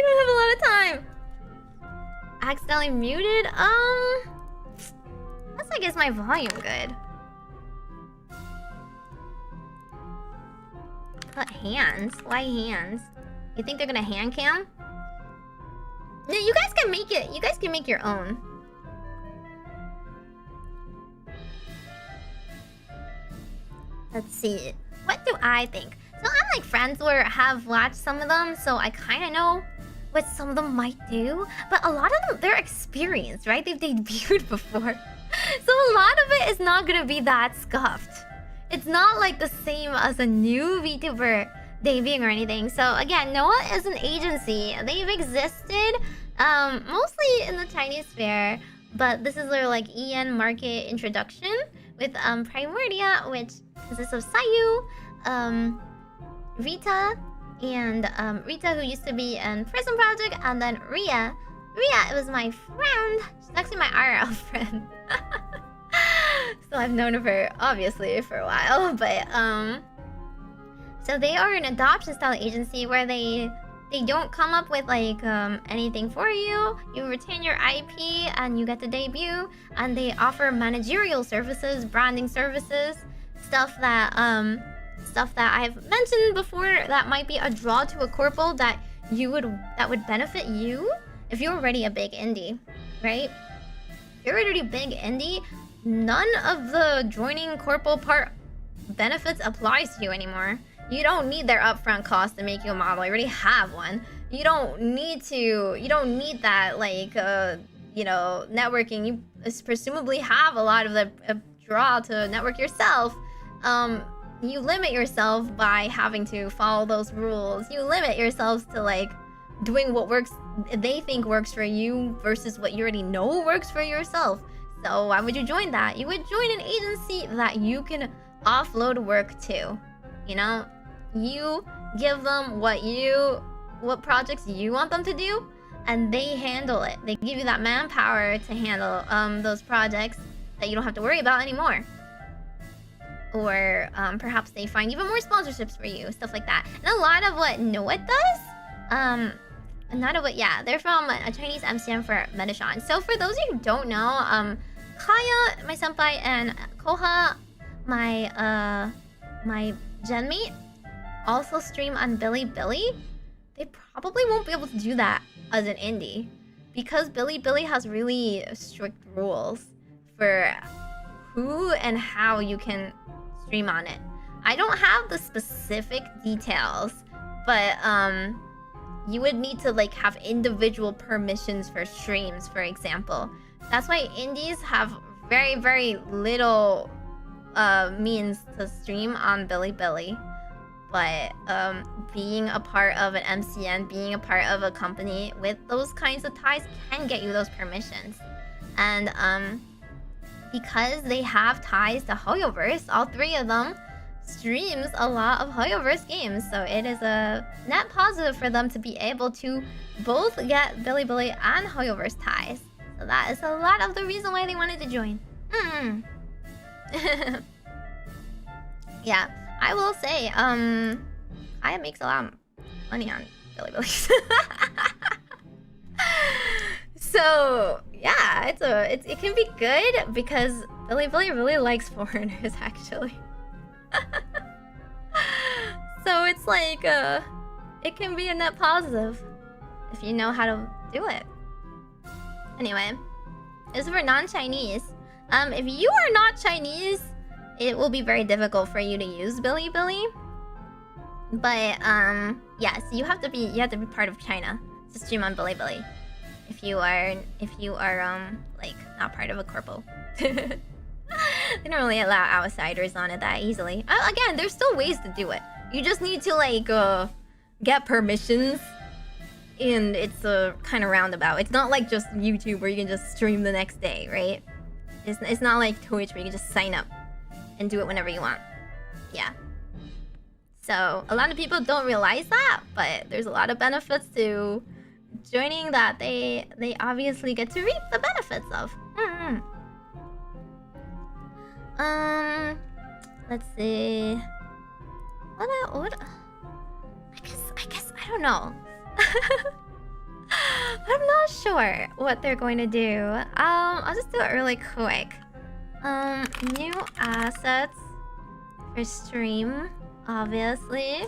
S1: don't have a lot of time. Accidentally muted? That's like, is my volume good? But hands? Why hands? You think they're gonna hand cam? No, you guys can make it. You guys can make your own. Let's see. What do I think? So I'm like friends where have watched some of them, so I kind of know what some of them might do. But a lot of them, they're experienced, right? They've debuted before. So a lot of it is not gonna be that scuffed. It's not like the same as a new VTuber debuting or anything. So again, Noah is an agency. They've existed mostly in the Chinese sphere, but this is their like EN market introduction with Primordia, which consists of Sayu, Rita, and Rita, who used to be in Prison Project, and then Ria. Ria, it was my friend. She's actually my IRL friend. So I've known her for, obviously, for a while, but so they are an adoption style agency where they don't come up with like anything for you. You retain your IP and you get to debut, and they offer managerial services, branding services, stuff that I've mentioned before that might be a draw to a corpo that would benefit you if you're already a big indie, right? If you're already a big indie, none of the joining corpo part benefits applies to you anymore. You don't need their upfront cost to make you a model. You already have one. You don't need that, like, you know, networking. You presumably have a lot of the draw to network yourself. You limit yourself by having to follow those rules. You limit yourselves to, like, doing what they think works for you versus what you already know works for yourself. So why would you join that? You would join an agency that you can offload work to. You know? You give them what projects you want them to do, and they handle it. They give you that manpower to handle those projects that you don't have to worry about anymore. Or perhaps they find even more sponsorships for you, stuff like that. And a lot of what Noah does, they're from a Chinese MCM for Medishan. So for those of you who don't know, Kaya, my senpai, and Koha, my genmate, also stream on Bilibili. They probably won't be able to do that as an indie because Bilibili has really strict rules for who and how you can stream on it. I don't have the specific details, but you would need to like have individual permissions for streams, for example. That's why indies have very, very little means to stream on Bilibili. But being a part of an MCN, being a part of a company with those kinds of ties can get you those permissions. And because they have ties to Hoyoverse, all three of them streams a lot of Hoyoverse games. So it is a net positive for them to be able to both get Bilibili and Hoyoverse ties. So that is a lot of the reason why they wanted to join. Yeah. I will say, I makes a lot of money on Bilibili. So yeah, it can be good because Bilibili really likes foreigners actually. So it's like it can be a net positive if you know how to do it. Anyway, this is for non-Chinese. If you are not Chinese, it will be very difficult for you to use Bilibili. But yes, you have to be part of China to stream on Bilibili. If you are like not part of a corpo. They don't really allow outsiders on it that easily. Again, there's still ways to do it. You just need to like get permissions, and it's kind of roundabout. It's not like just YouTube where you can just stream the next day, right? It's not like Twitch where you can just sign up and do it whenever you want. Yeah. So a lot of people don't realize that, but there's a lot of benefits to joining that they obviously get to reap the benefits of. Let's see. What? I guess I don't know. I'm not sure what they're going to do. I'll just do it really quick. New assets for stream, obviously.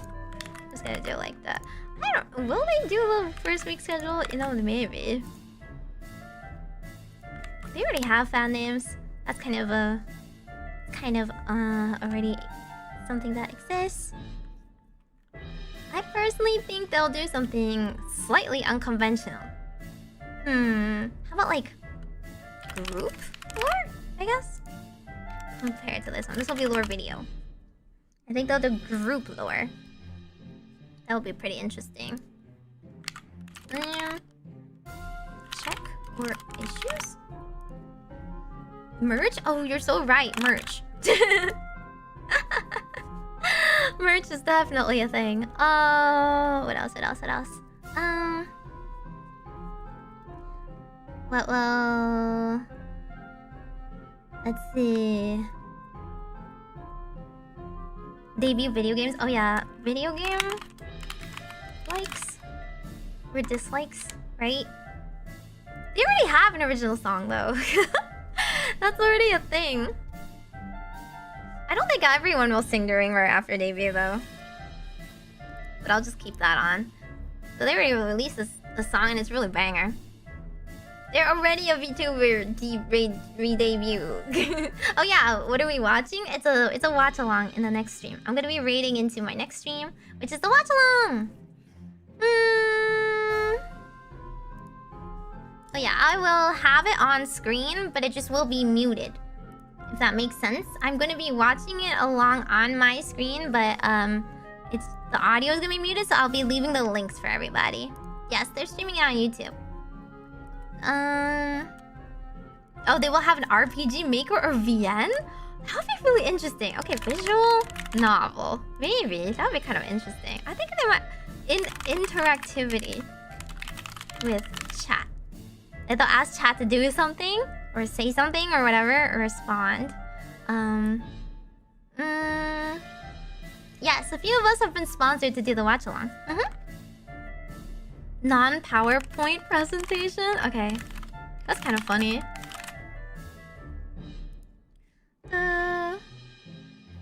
S1: Just gonna do it like that. I don't. Will they do the first week schedule? You know, maybe. They already have fan names. That's kind of already something that exists. I personally think they'll do something slightly unconventional. How about like group lore? I guess. Compared to this one, this will be lore video. I think they'll do group lore. That would be pretty interesting. Check or issues? Merch? Oh, you're so right. Merch. Merch is definitely a thing. What else? Well, let's see. Debut video games. Oh yeah, video game likes or dislikes, right? They already have an original song though. That's already a thing. I don't think everyone will sing during or after debut though. But I'll just keep that on. So they already released a song and it's really banger. They're already a VTuber re-debut. Oh yeah, what are we watching? It's a watch along in the next stream. I'm gonna be raiding into my next stream, which is the watch along. Oh yeah, I will have it on screen, but it just will be muted. If that makes sense. I'm gonna be watching it along on my screen, but it's the audio is gonna be muted, so I'll be leaving the links for everybody. Yes, they're streaming it on YouTube. Oh, they will have an RPG maker or VN? That would be really interesting. Okay, visual novel. Maybe. That would be kind of interesting. I think they might... interactivity with chat. If they'll ask chat to do something, or say something, or whatever, or respond. Yes, a few of us have been sponsored to do the watch-along. Non-PowerPoint presentation? Okay. That's kind of funny.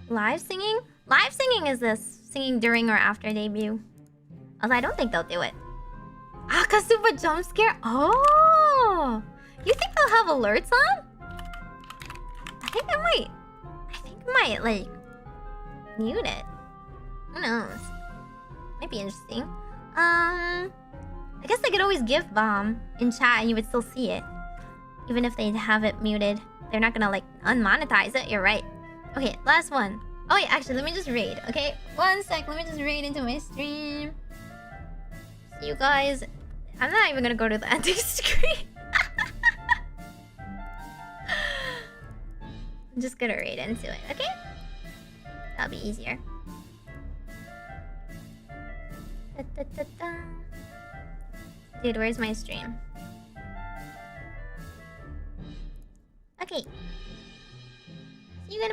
S1: Live singing? Live singing is this. Singing during or after debut. Although I don't think they'll do it. Akasuba jump scare? Oh! You think they'll have alerts on? I think it might, like, mute it. Who knows? Might be interesting. I guess they could always gift bomb in chat and you would still see it. Even if they have it muted. They're not gonna, like, unmonetize it. You're right. Okay, last one. Oh, yeah, actually, let me just raid, okay? 1 sec, let me just raid into my stream. See you guys... I'm not even gonna go to the ending screen. I'm just gonna raid into it, okay? That'll be easier. Dude, where's my stream? Okay.